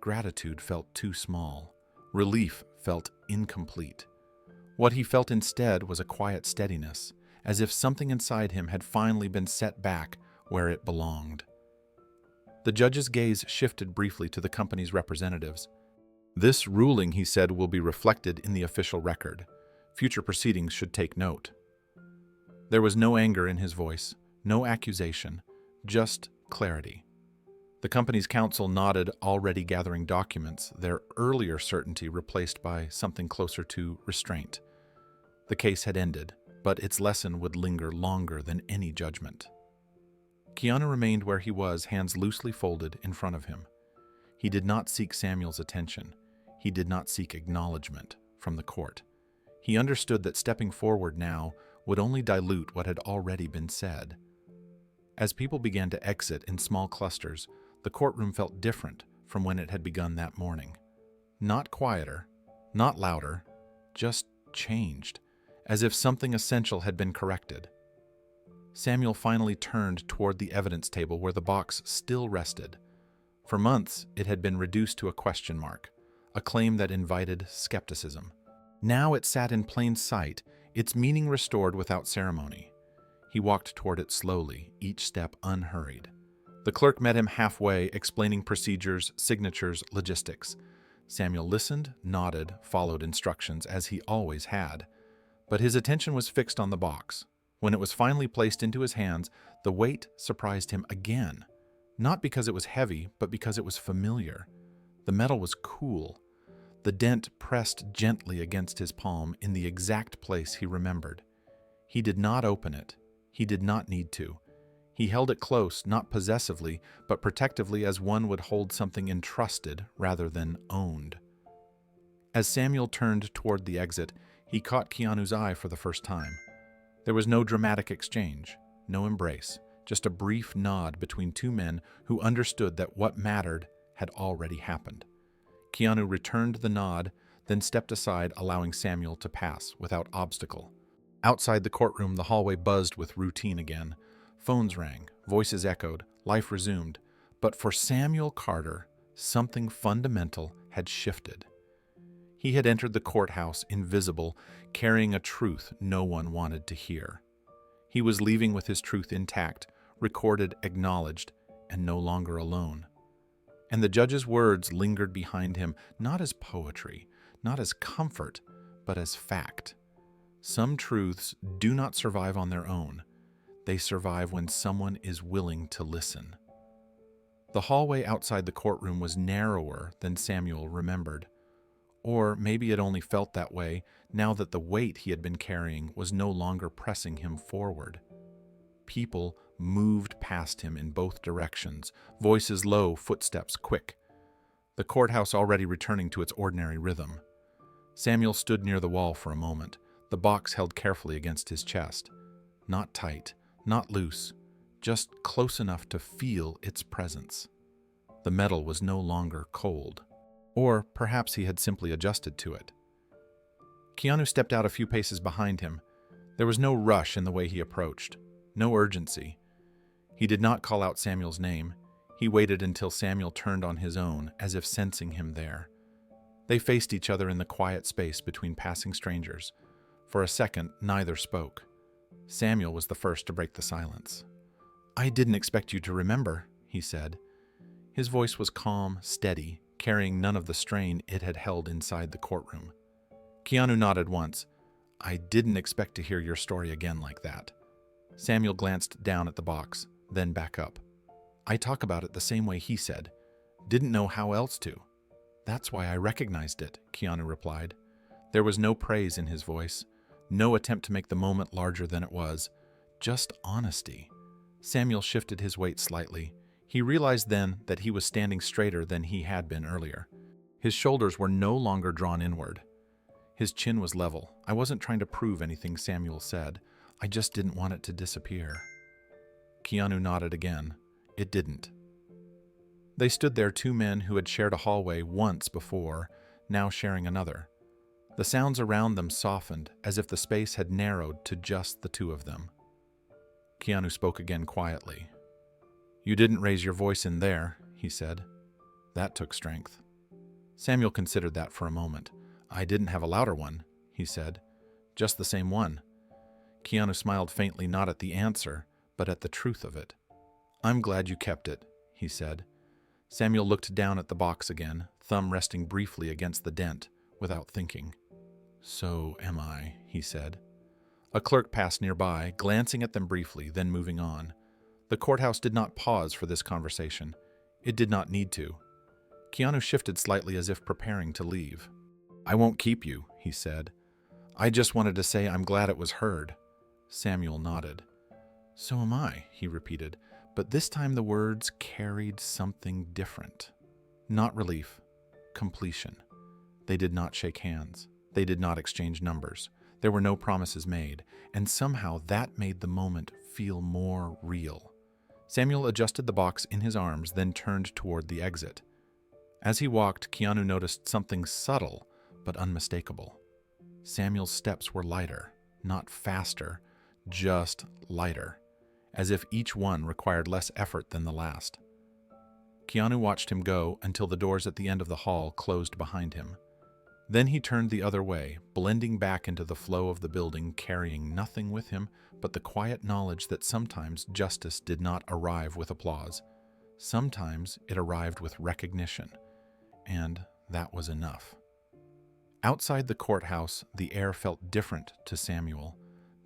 Gratitude felt too small. Relief felt incomplete. What he felt instead was a quiet steadiness, as if something inside him had finally been set back where it belonged. The judge's gaze shifted briefly to the company's representatives. "This ruling," he said, "will be reflected in the official record. Future proceedings should take note." There was no anger in his voice, no accusation, just clarity. The company's counsel nodded, already gathering documents, their earlier certainty replaced by something closer to restraint. The case had ended, but its lesson would linger longer than any judgment. Keanu remained where he was, hands loosely folded in front of him. He did not seek Samuel's attention. He did not seek acknowledgement from the court. He understood that stepping forward now would only dilute what had already been said. As people began to exit in small clusters, the courtroom felt different from when it had begun that morning. Not quieter, not louder, just changed, as if something essential had been corrected. Samuel finally turned toward the evidence table where the box still rested. For months, it had been reduced to a question mark, a claim that invited skepticism. Now it sat in plain sight, its meaning restored without ceremony. He walked toward it slowly, each step unhurried. The clerk met him halfway, explaining procedures, signatures, logistics. Samuel listened, nodded, followed instructions as he always had. But his attention was fixed on the box. When it was finally placed into his hands, the weight surprised him again. Not because it was heavy, but because it was familiar. The metal was cool. The dent pressed gently against his palm in the exact place he remembered. He did not open it. He did not need to. He held it close, not possessively, but protectively as one would hold something entrusted rather than owned. As Samuel turned toward the exit, he caught Keanu's eye for the first time. There was no dramatic exchange, no embrace, just a brief nod between two men who understood that what mattered had already happened. Keanu returned the nod, then stepped aside, allowing Samuel to pass without obstacle. Outside the courtroom, the hallway buzzed with routine again. Phones rang, voices echoed, life resumed. But for Samuel Carter, something fundamental had shifted. He had entered the courthouse invisible, carrying a truth no one wanted to hear. He was leaving with his truth intact, recorded, acknowledged, and no longer alone. And the judge's words lingered behind him, not as poetry, not as comfort, but as fact. Some truths do not survive on their own. They survive when someone is willing to listen. The hallway outside the courtroom was narrower than Samuel remembered. Or maybe it only felt that way now that the weight he had been carrying was no longer pressing him forward. People moved past him in both directions, voices low, footsteps quick. The courthouse already returning to its ordinary rhythm. Samuel stood near the wall for a moment, the box held carefully against his chest. Not tight, not loose, just close enough to feel its presence. The metal was no longer cold. Or perhaps he had simply adjusted to it. Keanu stepped out a few paces behind him. There was no rush in the way he approached, no urgency. He did not call out Samuel's name. He waited until Samuel turned on his own, as if sensing him there. They faced each other in the quiet space between passing strangers. For a second, neither spoke. Samuel was the first to break the silence. "I didn't expect you to remember," he said. His voice was calm, steady, carrying none of the strain it had held inside the courtroom. Keanu nodded once. "I didn't expect to hear your story again like that." Samuel glanced down at the box, then back up. "I talk about it the same way he said. Didn't know how else to." "That's why I recognized it," Keanu replied. There was no praise in his voice, no attempt to make the moment larger than it was, just honesty. Samuel shifted his weight slightly. He realized then that he was standing straighter than he had been earlier. His shoulders were no longer drawn inward. His chin was level. "I wasn't trying to prove anything," Samuel said. "I just didn't want it to disappear." Keanu nodded again. It didn't. They stood there, two men who had shared a hallway once before, now sharing another. The sounds around them softened, as if the space had narrowed to just the two of them. Keanu spoke again quietly. "You didn't raise your voice in there," he said. That took strength. Samuel considered that for a moment. "I didn't have a louder one," he said. "Just the same one." Keanu smiled faintly, not at the answer, but at the truth of it. "I'm glad you kept it," he said. Samuel looked down at the box again, thumb resting briefly against the dent, without thinking. "So am I," he said. A clerk passed nearby, glancing at them briefly, then moving on. The courthouse did not pause for this conversation. It did not need to. Keanu shifted slightly as if preparing to leave. "I won't keep you," he said. "I just wanted to say I'm glad it was heard." Samuel nodded. "So am I," he repeated, but this time the words carried something different. Not relief, completion. They did not shake hands. They did not exchange numbers. There were no promises made, and somehow that made the moment feel more real. Samuel adjusted the box in his arms, then turned toward the exit. As he walked, Keanu noticed something subtle but unmistakable. Samuel's steps were lighter, not faster, just lighter, as if each one required less effort than the last. Keanu watched him go until the doors at the end of the hall closed behind him. Then he turned the other way, blending back into the flow of the building, carrying nothing with him but the quiet knowledge that sometimes justice did not arrive with applause. Sometimes it arrived with recognition, and that was enough. Outside the courthouse, the air felt different to Samuel.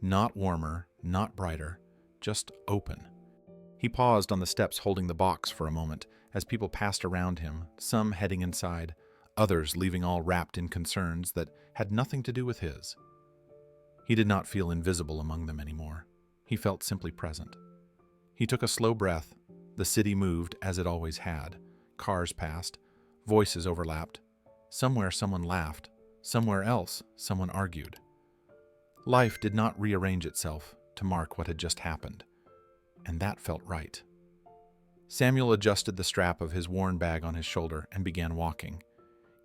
Not warmer, not brighter, just open. He paused on the steps holding the box for a moment as people passed around him, some heading inside, others leaving all wrapped in concerns that had nothing to do with his. He did not feel invisible among them anymore. He felt simply present. He took a slow breath. The city moved as it always had. Cars passed. Voices overlapped. Somewhere someone laughed. Somewhere else someone argued. Life did not rearrange itself to mark what had just happened, and that felt right. Samuel adjusted the strap of his worn bag on his shoulder and began walking.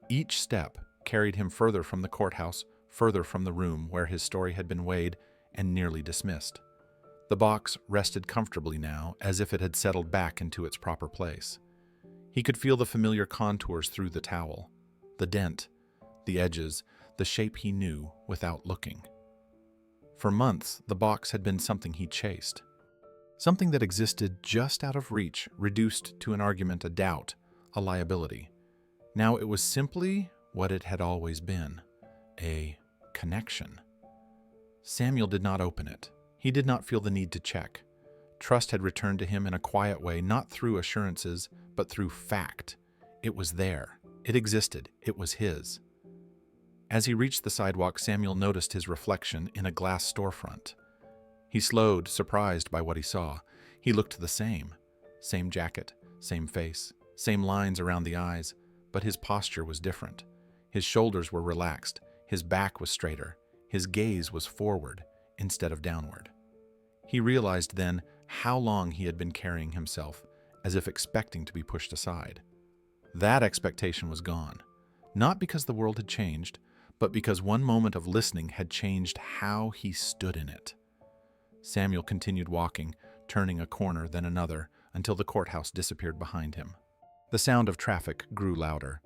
Each step carried him further from the courthouse, further from the room where his story had been weighed and nearly dismissed. The box rested comfortably now, as if it had settled back into its proper place. He could feel the familiar contours through the towel, the dent, the edges, the shape he knew without looking. For months, the box had been something he chased. Something that existed just out of reach, reduced to an argument, a doubt, a liability. Now it was simply what it had always been, a connection. Samuel did not open it. He did not feel the need to check. Trust had returned to him in a quiet way, not through assurances, but through fact. It was there. It existed. It was his. As he reached the sidewalk, Samuel noticed his reflection in a glass storefront. He slowed, surprised by what he saw. He looked the same. Same jacket, same face, same lines around the eyes, but his posture was different. His shoulders were relaxed. His back was straighter. His gaze was forward instead of downward. He realized then how long he had been carrying himself, as if expecting to be pushed aside. That expectation was gone, not because the world had changed, but because one moment of listening had changed how he stood in it. Samuel continued walking, turning a corner, then another, until the courthouse disappeared behind him. The sound of traffic grew louder.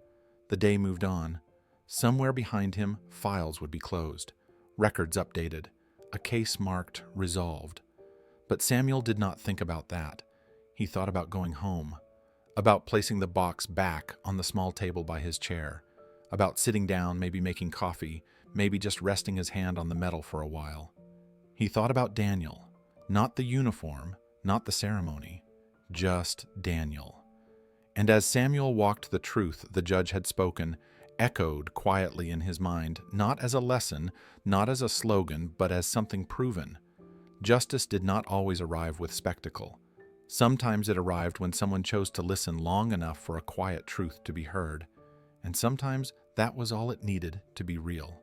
The day moved on. Somewhere behind him, files would be closed, records updated, a case marked resolved. But Samuel did not think about that. He thought about going home, about placing the box back on the small table by his chair, about sitting down, maybe making coffee, maybe just resting his hand on the metal for a while. He thought about Daniel, not the uniform, not the ceremony, just Daniel. And as Samuel walked, the truth the judge had spoken echoed quietly in his mind, not as a lesson, not as a slogan, but as something proven. Justice did not always arrive with spectacle. Sometimes it arrived when someone chose to listen long enough for a quiet truth to be heard, and sometimes that was all it needed to be real.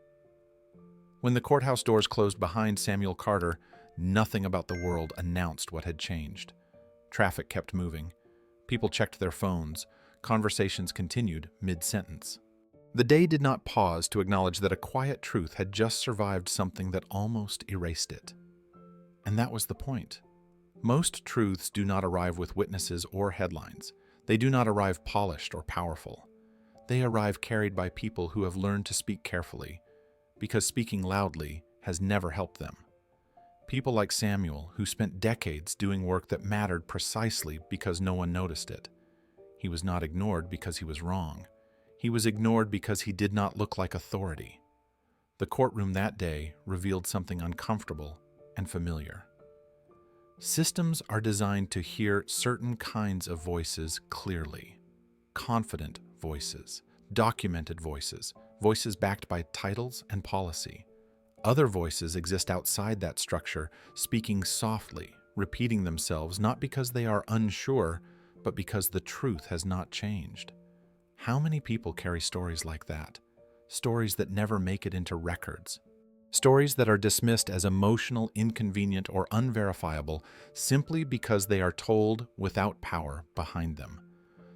When the courthouse doors closed behind Samuel Carter, nothing about the world announced what had changed. Traffic kept moving. People checked their phones. Conversations continued mid-sentence. The day did not pause to acknowledge that a quiet truth had just survived something that almost erased it. And that was the point. Most truths do not arrive with witnesses or headlines. They do not arrive polished or powerful. They arrive carried by people who have learned to speak carefully, because speaking loudly has never helped them. People like Samuel, who spent decades doing work that mattered precisely because no one noticed it. He was not ignored because he was wrong. He was ignored because he did not look like authority. The courtroom that day revealed something uncomfortable and familiar. Systems are designed to hear certain kinds of voices clearly. Confident voices, documented voices, voices backed by titles and policy. Other voices exist outside that structure, speaking softly, repeating themselves, not because they are unsure, but because the truth has not changed. How many people carry stories like that? Stories that never make it into records. Stories that are dismissed as emotional, inconvenient, or unverifiable simply because they are told without power behind them.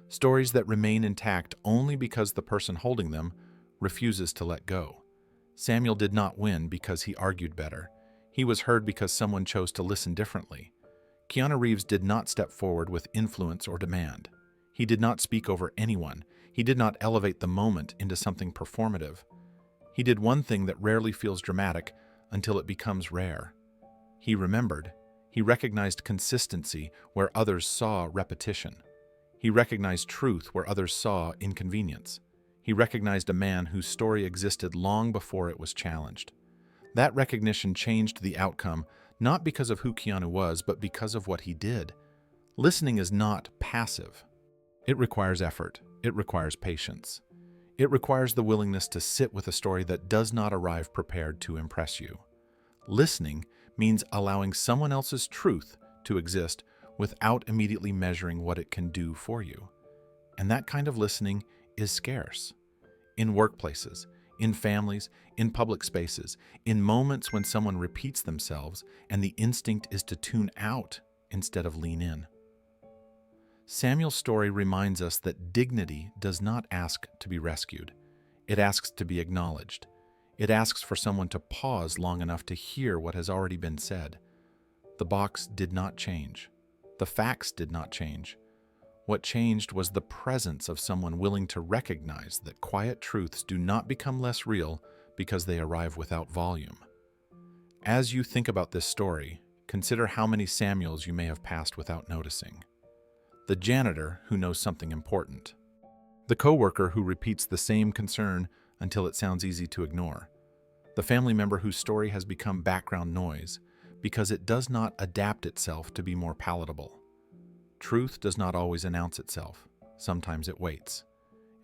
Stories that remain intact only because the person holding them refuses to let go. Samuel did not win because he argued better. He was heard because someone chose to listen differently. Keanu Reeves did not step forward with influence or demand. He did not speak over anyone. He did not elevate the moment into something performative. He did one thing that rarely feels dramatic until it becomes rare. He remembered. He recognized consistency where others saw repetition. He recognized truth where others saw inconvenience. He recognized a man whose story existed long before it was challenged. That recognition changed the outcome, not because of who Keanu was, but because of what he did. Listening is not passive. It requires effort. It requires patience. It requires the willingness to sit with a story that does not arrive prepared to impress you. Listening means allowing someone else's truth to exist without immediately measuring what it can do for you. And that kind of listening is scarce. In workplaces, in families, in public spaces, in moments when someone repeats themselves and the instinct is to tune out instead of lean in. Samuel's story reminds us that dignity does not ask to be rescued. It asks to be acknowledged. It asks for someone to pause long enough to hear what has already been said. The box did not change. The facts did not change. What changed was the presence of someone willing to recognize that quiet truths do not become less real because they arrive without volume. As you think about this story, consider how many Samuels you may have passed without noticing. The janitor who knows something important. The coworker who repeats the same concern until it sounds easy to ignore. The family member whose story has become background noise because it does not adapt itself to be more palatable. Truth does not always announce itself. Sometimes it waits.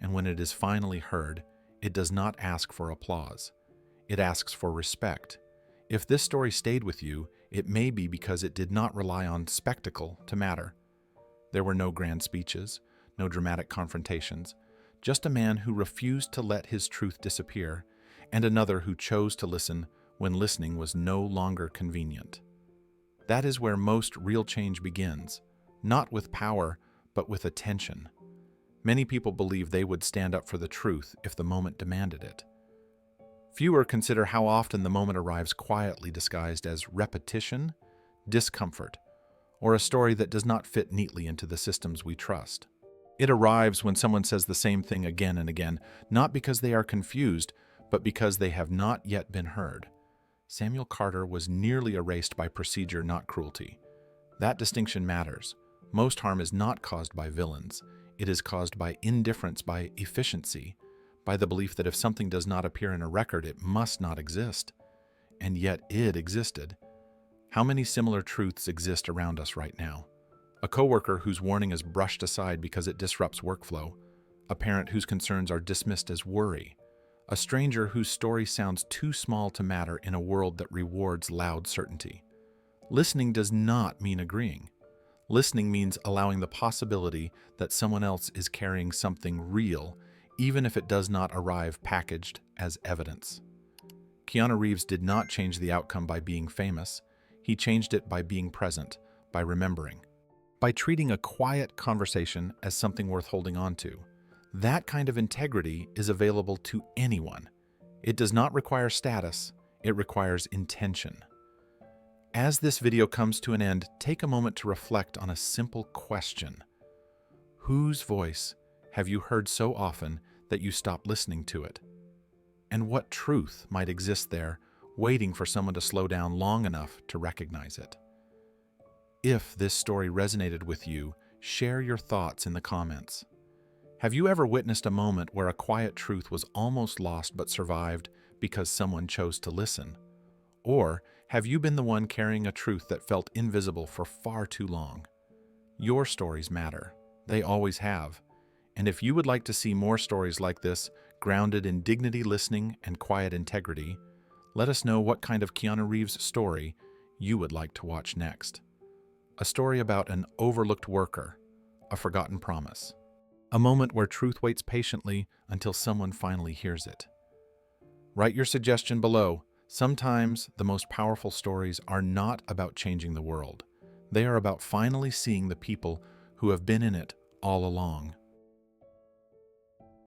And when it is finally heard, it does not ask for applause. It asks for respect. If this story stayed with you, it may be because it did not rely on spectacle to matter. There were no grand speeches, no dramatic confrontations, just a man who refused to let his truth disappear, and another who chose to listen when listening was no longer convenient. That is where most real change begins, not with power, but with attention. Many people believe they would stand up for the truth if the moment demanded it. Fewer consider how often the moment arrives quietly disguised as repetition, discomfort, or a story that does not fit neatly into the systems we trust. It arrives when someone says the same thing again and again, not because they are confused, but because they have not yet been heard. Samuel Carter was nearly erased by procedure, not cruelty. That distinction matters. Most harm is not caused by villains. It is caused by indifference, by efficiency, by the belief that if something does not appear in a record, it must not exist. And yet it existed. How many similar truths exist around us right now? A coworker whose warning is brushed aside because it disrupts workflow. A parent whose concerns are dismissed as worry. A stranger whose story sounds too small to matter in a world that rewards loud certainty. Listening does not mean agreeing. Listening means allowing the possibility that someone else is carrying something real, even if it does not arrive packaged as evidence. Keanu Reeves did not change the outcome by being famous. He changed it by being present, by remembering, by treating a quiet conversation as something worth holding on to. That kind of integrity is available to anyone. It does not require status, it requires intention. As this video comes to an end, take a moment to reflect on a simple question. Whose voice have you heard so often that you stopped listening to it? And what truth might exist there, waiting for someone to slow down long enough to recognize it? If this story resonated with you, share your thoughts in the comments. Have you ever witnessed a moment where a quiet truth was almost lost but survived because someone chose to listen? Or have you been the one carrying a truth that felt invisible for far too long? Your stories matter. They always have. And if you would like to see more stories like this, grounded in dignity, listening, and quiet integrity, let us know what kind of Keanu Reeves story you would like to watch next. A story about an overlooked worker, a forgotten promise, a moment where truth waits patiently until someone finally hears it. Write your suggestion below. Sometimes the most powerful stories are not about changing the world. They are about finally seeing the people who have been in it all along.